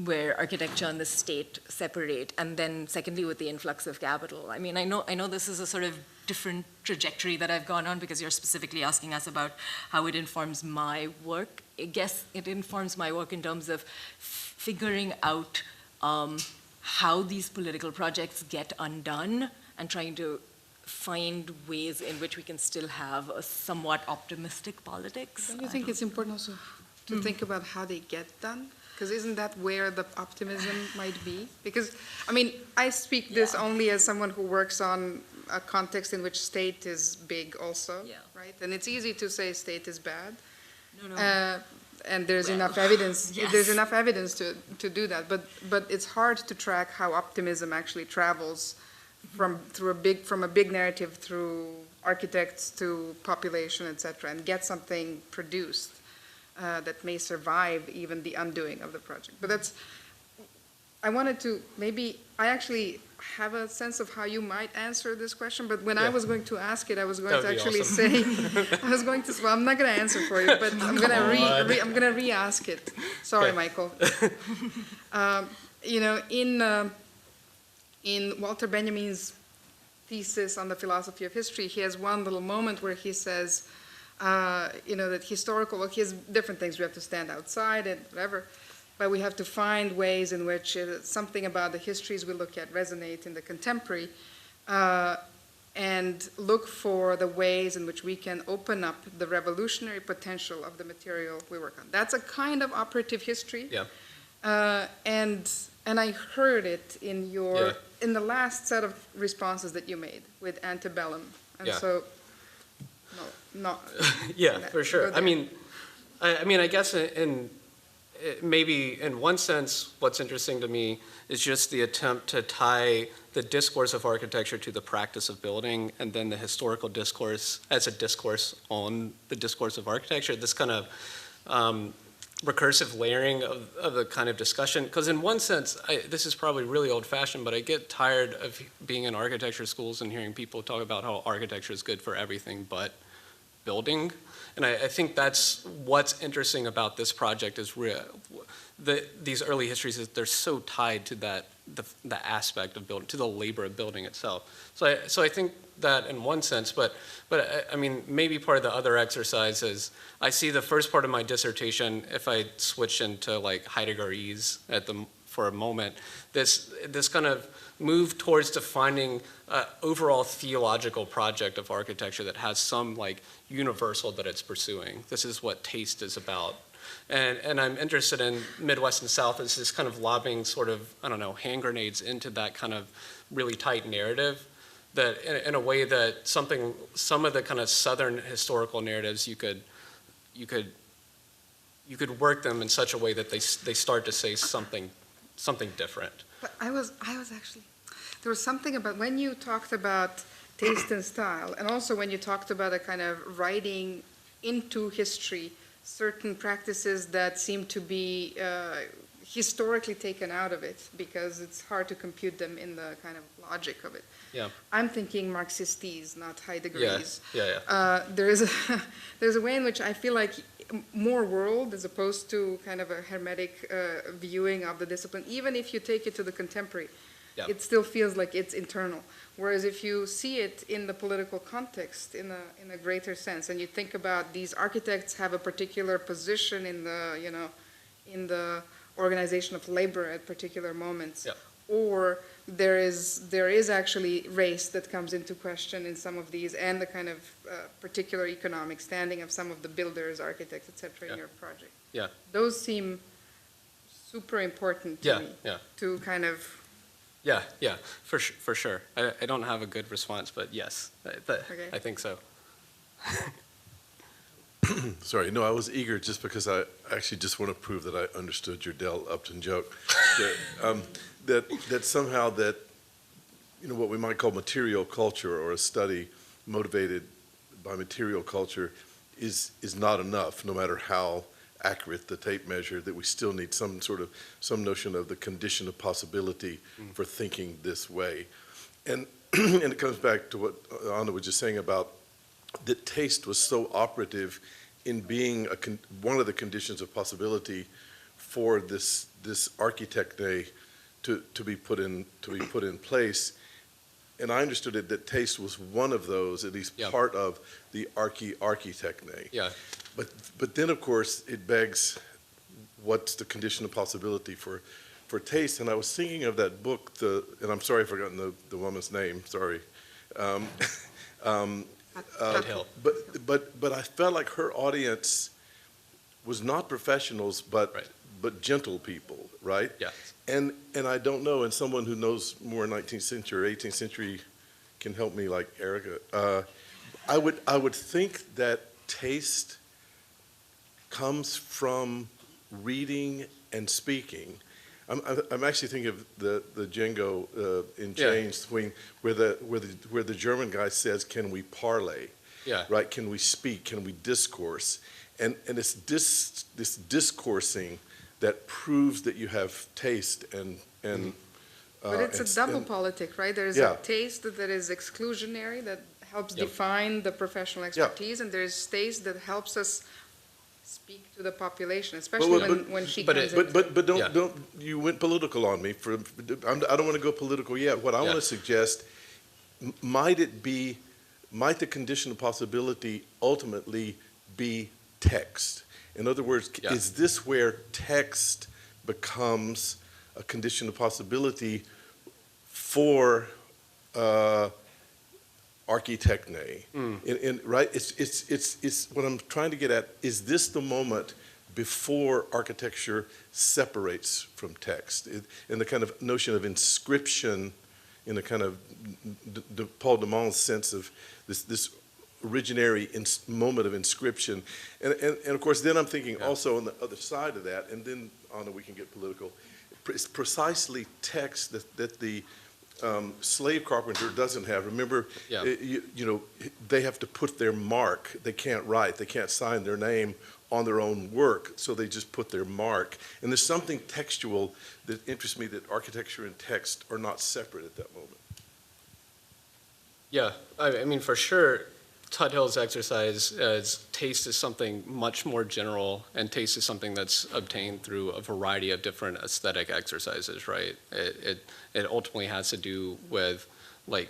where architecture and the state separate, and then secondly with the influx of capital. I mean, I know this is a sort of different trajectory that I've gone on because you're specifically asking us about how it informs my work. I guess it informs my work in terms of figuring out how these political projects get undone and trying to find ways in which we can still have a somewhat optimistic politics. Don't you think it's important also to think about how they get done? Because isn't that where the optimism might be? Because, I mean, I speak this only as someone who works on a context in which state is big also, right? And it's easy to say state is bad. No. And there's enough evidence. Yes. There's enough evidence to do that. But it's hard to track how optimism actually travels from a big narrative through architects to population, etc., and get something produced that may survive even the undoing of the project. But I wanted to, maybe, I actually have a sense of how you might answer this question, but when I Yeah. was going to ask it, I was going That to would be actually awesome. say, I was going to, well, I'm not going to answer for you, but I'm going to I'm going to re-ask it. Sorry, Okay. Michael. You know, in Walter Benjamin's thesis on the philosophy of history, he has one little moment where he says, you know, that historical, well, he has different things. We have to stand outside and whatever, but we have to find ways in which something about the histories we look at resonate in the contemporary, and look for the ways in which we can open up the revolutionary potential of the material we work on. That's a kind of operative history. Yeah. And I heard it in your, Yeah. in the last set of responses that you made with antebellum. And Yeah. so, no, not. Yeah, that- for sure. go I there. mean, I guess maybe in one sense, what's interesting to me is just the attempt to tie the discourse of architecture to the practice of building, and then the historical discourse as a discourse on the discourse of architecture. This kind of recursive layering of the kind of discussion. Because in one sense, this is probably really old-fashioned, but I get tired of being in architecture schools and hearing people talk about how architecture is good for everything but building. And I think that's what's interesting about this project is these early histories is they're so tied to that the aspect of building, to the labor of building itself. So I think that in one sense, but I mean, maybe part of the other exercise is I see the first part of my dissertation, if I switch into like Heideggerese for a moment, this kind of move towards defining an overall theological project of architecture that has some like universal that it's pursuing. This is what taste is about. And I'm interested in Midwest and South as this kind of lobbing sort of, I don't know, hand grenades into that kind of really tight narrative that in a way that some of the kind of Southern historical narratives you could work them in such a way that they start to say something different. But I was actually, there was something about when you talked about taste and style, and also when you talked about a kind of writing into history certain practices that seem to be historically taken out of it because it's hard to compute them in the kind of logic of it. Yeah. I'm thinking Marxistese, not Heideggerese. Yeah. There's a way in which I feel like more world as opposed to kind of a hermetic viewing of the discipline. Even if you take it to the contemporary, Yeah. it still feels like it's internal. Whereas if you see it in the political context, in a greater sense, and you think about these architects have a particular position in the organization of labor at particular moments, Yeah. or there is actually race that comes into question in some of these, and the kind of particular economic standing of some of the builders, architects, etc. in Yeah. your project. Yeah. Those seem super important to Yeah. me Yeah. to kind of. Yeah, for sure. I don't have a good response, but yes, Okay. I think so. Sorry, no, I was eager just because I actually just want to prove that I understood your Dell Upton joke. that somehow that, what we might call material culture or a study motivated by material culture is not enough, no matter how accurate the tape measure, that we still need some notion of the condition of possibility for thinking this way. And it comes back to what Anna was just saying about that taste was so operative in being one of the conditions of possibility for this architecte to be put in place. And I understood it that taste was one of those, at least Yeah. part of the architectne. Yeah. But then, of course, it begs, what's the condition of possibility for taste? And I was thinking of that book, and I'm sorry I've forgotten the woman's name, sorry. Hill. But I felt like her audience was not professionals, but gentle people, right? Yeah. And I don't know, and someone who knows more 19th century or 18th century can help me, like Erica. I would think that taste comes from reading and speaking. I'm actually thinking of the Django in Yeah. Chains Swing, where the German guy says, "Can we parlay?" Yeah. Right? Can we speak? Can we discourse? And it's this discoursing that proves that you have taste and and. But it's a and- double and- politic, right? There's Yeah. a taste that is exclusionary, that helps Yep. define the professional expertise, and there's taste that helps us speak to the population, especially when she comes in. But don't, you went political on me I don't want to go political yet. What I want to suggest, might the condition of possibility ultimately be text? In other words, is this where text becomes a condition of possibility for architectune? Right? It's what I'm trying to get at. Is this the moment before architecture separates from text? In the kind of notion of inscription, in a kind of Paul de Man's sense of this originary moment of inscription. And of course, then I'm thinking also on the other side of that, and then, Anna, we can get political. It's precisely text that the slave carpenter doesn't have. Remember, you know, they have to put their mark. They can't write. They can't sign their name on their own work, so they just put their mark. And there's something textual that interests me, that architecture and text are not separate at that moment. Yeah, I mean, for sure, Tuthill's exercise as taste is something much more general, and taste is something that's obtained through a variety of different aesthetic exercises, right? It ultimately has to do with, like,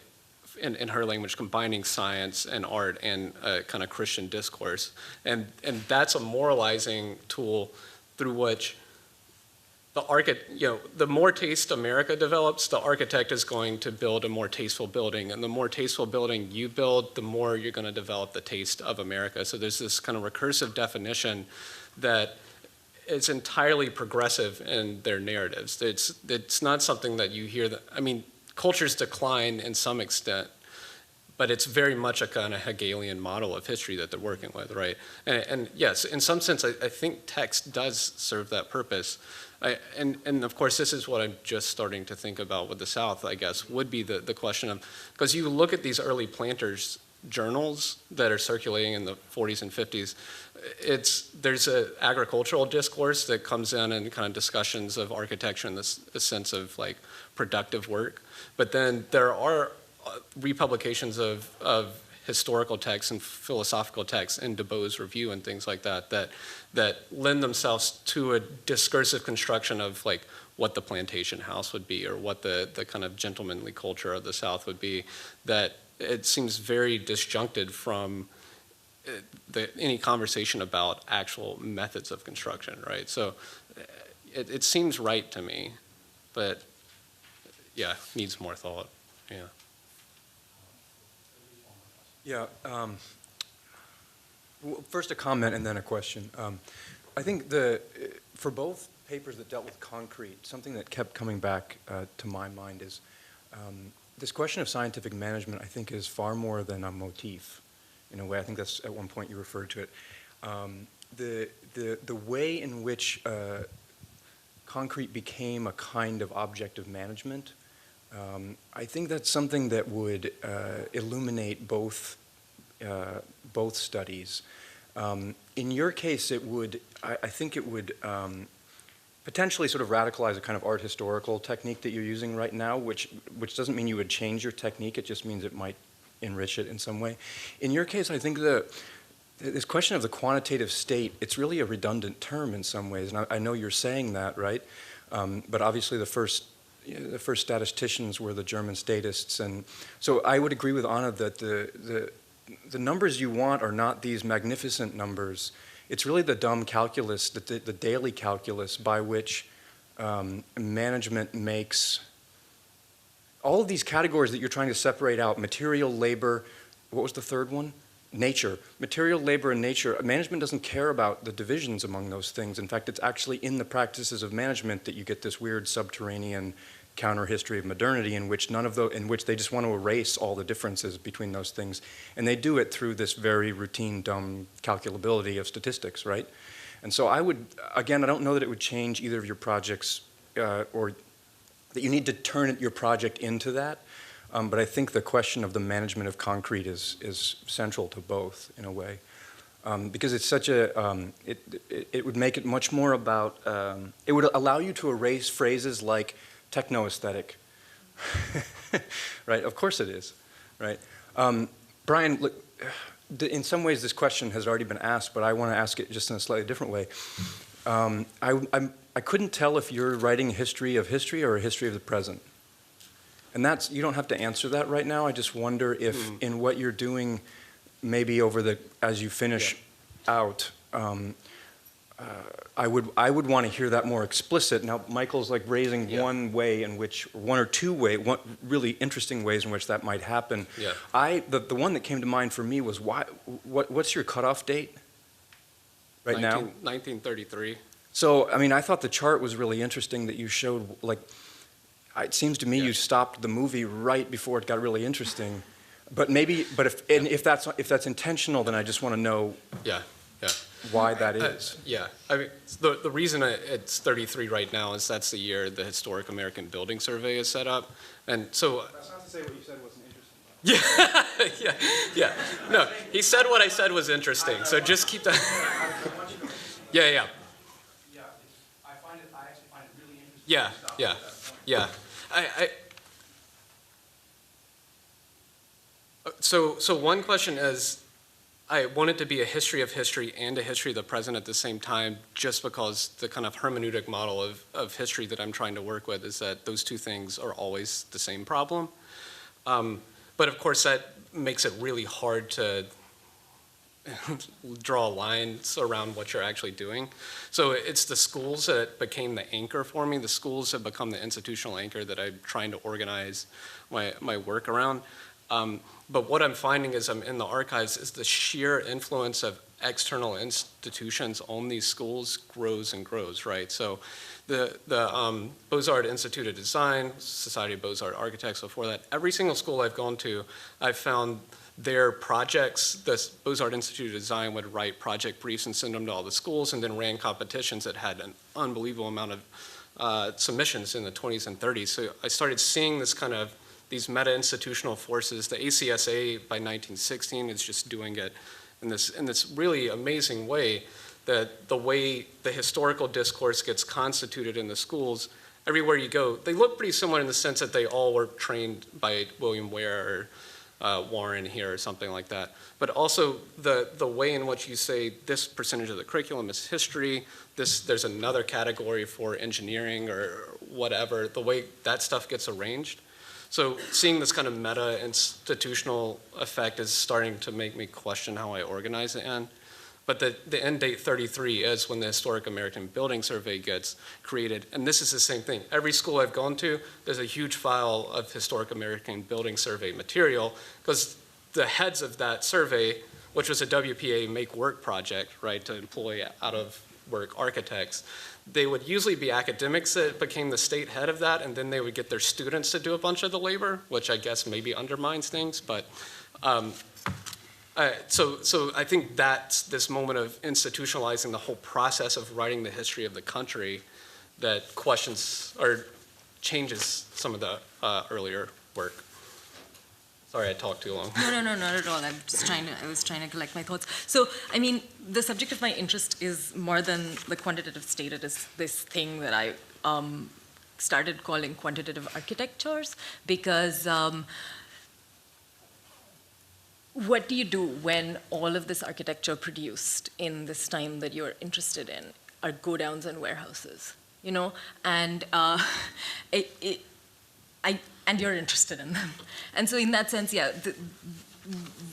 in her language, combining science and art and a kind of Christian discourse. And that's a moralizing tool through which the more taste America develops, the architect is going to build a more tasteful building. And the more tasteful building you build, the more you're going to develop the taste of America. So there's this kind of recursive definition that is entirely progressive in their narratives. It's not something that you hear that, I mean, cultures decline in some extent, but it's very much a kind of Hegelian model of history that they're working with, right? And yes, in some sense, I think text does serve that purpose. And of course, this is what I'm just starting to think about with the South, I guess, would be the question of, because you look at these early planters' journals that are circulating in the 40s and 50s, there's an agricultural discourse that comes in and kind of discussions of architecture in this sense of like productive work. But then there are republications of historical texts and philosophical texts in DeBow's Review and things like that lend themselves to a discursive construction of like what the plantation house would be or what the kind of gentlemanly culture of the South would be, that it seems very disjuncted from any conversation about actual methods of construction, right? So it seems right to me, but yeah, needs more thought, yeah. Yeah. Well, first a comment and then a question. I think for both papers that dealt with concrete, something that kept coming back to my mind is this question of scientific management, I think, is far more than a motif. In a way, I think that's at one point you referred to it. The way in which concrete became a kind of object of management, I think that's something that would illuminate both studies. In your case, it would, I think it would potentially sort of radicalize a kind of art historical technique that you're using right now, which doesn't mean you would change your technique, it just means it might enrich it in some way. In your case, I think this question of the quantitative state, it's really a redundant term in some ways, and I know you're saying that, right? But obviously the first statisticians were the German statists, and so I would agree with Anna that the numbers you want are not these magnificent numbers. It's really the dumb calculus, the daily calculus by which management makes all of these categories that you're trying to separate out: material, labor, what was the third one? Nature. Material, labor, and nature. Management doesn't care about the divisions among those things. In fact, it's actually in the practices of management that you get this weird subterranean counter history of modernity in which they just want to erase all the differences between those things. And they do it through this very routine, dumb calculability of statistics, right? And so I don't know that it would change either of your projects or that you need to turn your project into that. But I think the question of the management of concrete is central to both in a way, because it's such it would make it much more about, it would allow you to erase phrases like techno-aesthetic, right? Of course it is, right? Brian, look, in some ways this question has already been asked, but I want to ask it just in a slightly different way. I couldn't tell if you're writing a history of history or a history of the present. And that's, you don't have to answer that right now. I just wonder if in what you're doing, maybe as you finish out, I would want to hear that more explicit. Now, Michael's like raising one way in which, one or two really interesting ways in which that might happen. Yeah. The one that came to mind for me was what's your cutoff date right now? 1933. So, I mean, I thought the chart was really interesting that you showed, like, it seems to me you stopped the movie right before it got really interesting. But if that's intentional, then I just want to know why that is. Yeah, I mean, the reason it's 33 right now is that's the year the Historic American Building Survey is set up. And so. That's not to say what you said wasn't interesting. Yeah. No, he said what I said was interesting, so just keep that. Yeah. I actually find it really interesting. Yeah. So one question is, I want it to be a history of history and a history of the present at the same time, just because the kind of hermeneutic model of history that I'm trying to work with is that those two things are always the same problem. But of course that makes it really hard to draw lines around what you're actually doing. So it's the schools that became the anchor for me. The schools have become the institutional anchor that I'm trying to organize my work around. But what I'm finding as I'm in the archives is the sheer influence of external institutions on these schools grows and grows, right? So the Beaux-Arts Institute of Design, Society of Beaux-Arts Architects before that, every single school I've gone to, I've found their projects, the Beaux-Arts Institute of Design would write project briefs and send them to all the schools, and then ran competitions that had an unbelievable amount of submissions in the 20s and 30s. So I started seeing this kind of, these meta-institutional forces. The ACSA by 1916 is just doing it in this really amazing way, that the way the historical discourse gets constituted in the schools, everywhere you go, they look pretty similar in the sense that they all were trained by William Ware or Warren here or something like that. But also the way in which you say this percentage of the curriculum is history, there's another category for engineering or whatever, the way that stuff gets arranged. So seeing this kind of meta-institutional effect is starting to make me question how I organize the end. But the end date 33 is when the Historic American Building Survey gets created. And this is the same thing. Every school I've gone to, there's a huge file of Historic American Building Survey material, because the heads of that survey, which was a WPA Make Work project, right, to employ out-of-work architects, they would usually be academics that became the state head of that, and then they would get their students to do a bunch of the labor, which I guess maybe undermines things. But so I think that's this moment of institutionalizing the whole process of writing the history of the country that questions or changes some of the earlier work. Sorry, I talked too long. No, not at all. I was trying to collect my thoughts. So, I mean, the subject of my interest is more than the quantitative state. It is this thing that I started calling quantitative architectures, because what do you do when all of this architecture produced in this time that you're interested in are go-downs and warehouses, you know? And and you're interested in them. And so in that sense, yeah,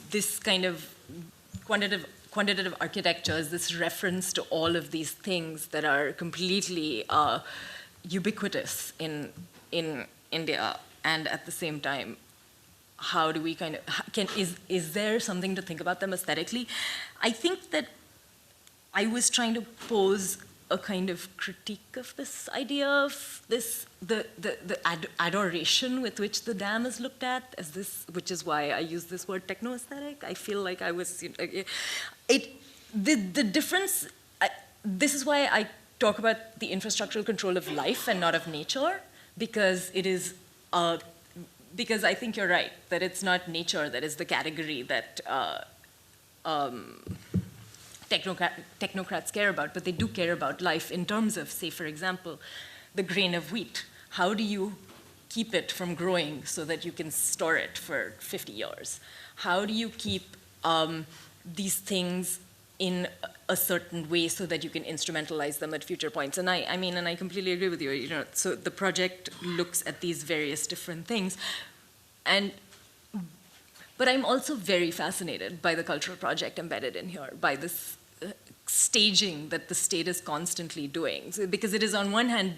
this kind of quantitative architecture is this reference to all of these things that are completely ubiquitous in India, and at the same time, how do we kind of, is there something to think about them aesthetically? I think that I was trying to pose a kind of critique of this idea of this, the adoration with which the dam is looked at as this, which is why I use this word techno-aesthetic. I feel like I was, the difference, this is why I talk about the infrastructural control of life and not of nature, because it is, because I think you're right, that it's not nature that is the category that technocrats care about, but they do care about life in terms of, say, for example, the grain of wheat, How do you keep it from growing so that you can store it for 50 years? How do you keep these things in a certain way so that you can instrumentalize them at future points? And I mean, and I completely agree with you, you know, so the project looks at these various different things. But I'm also very fascinated by the cultural project embedded in here, by this staging that the state is constantly doing. So, because it is on one hand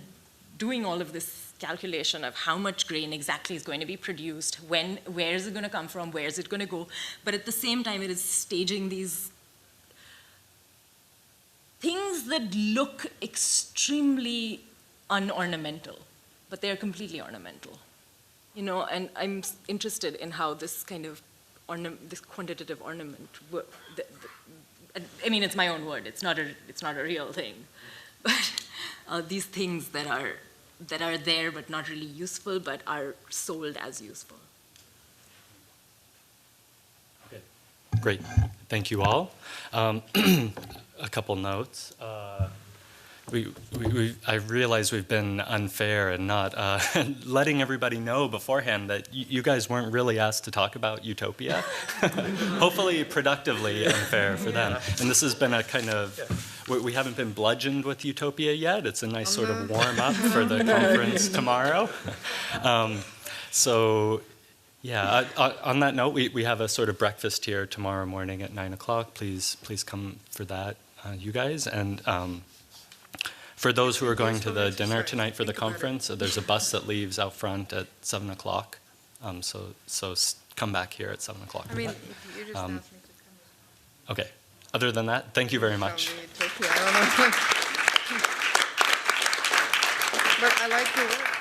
doing all of this calculation of how much grain exactly is going to be produced, when, where is it going to come from, where is it going to go, but at the same time it is staging these things that look extremely unornamental, but they're completely ornamental. You know, and I'm interested in how this kind of this quantitative ornament, I mean, it's my own word, it's not a real thing, but these things that are there but not really useful, but are sold as useful. Okay. Great, thank you all. A couple notes. I realize we've been unfair and not letting everybody know beforehand that you guys weren't really asked to talk about utopia. Hopefully productively unfair for them. And this has been a kind of, we haven't been bludgeoned with utopia yet. It's a nice sort of warm up for the conference tomorrow. So yeah, on that note, we have a sort of breakfast here tomorrow morning at 9 o'clock. Please come for that, you guys. And for those who are going to the dinner tonight for the conference, there's a bus that leaves out front at 7 o'clock. So come back here at 7 o'clock. I mean, you just asked me to come. Okay. Other than that, thank you very much. I don't know. But I like your work.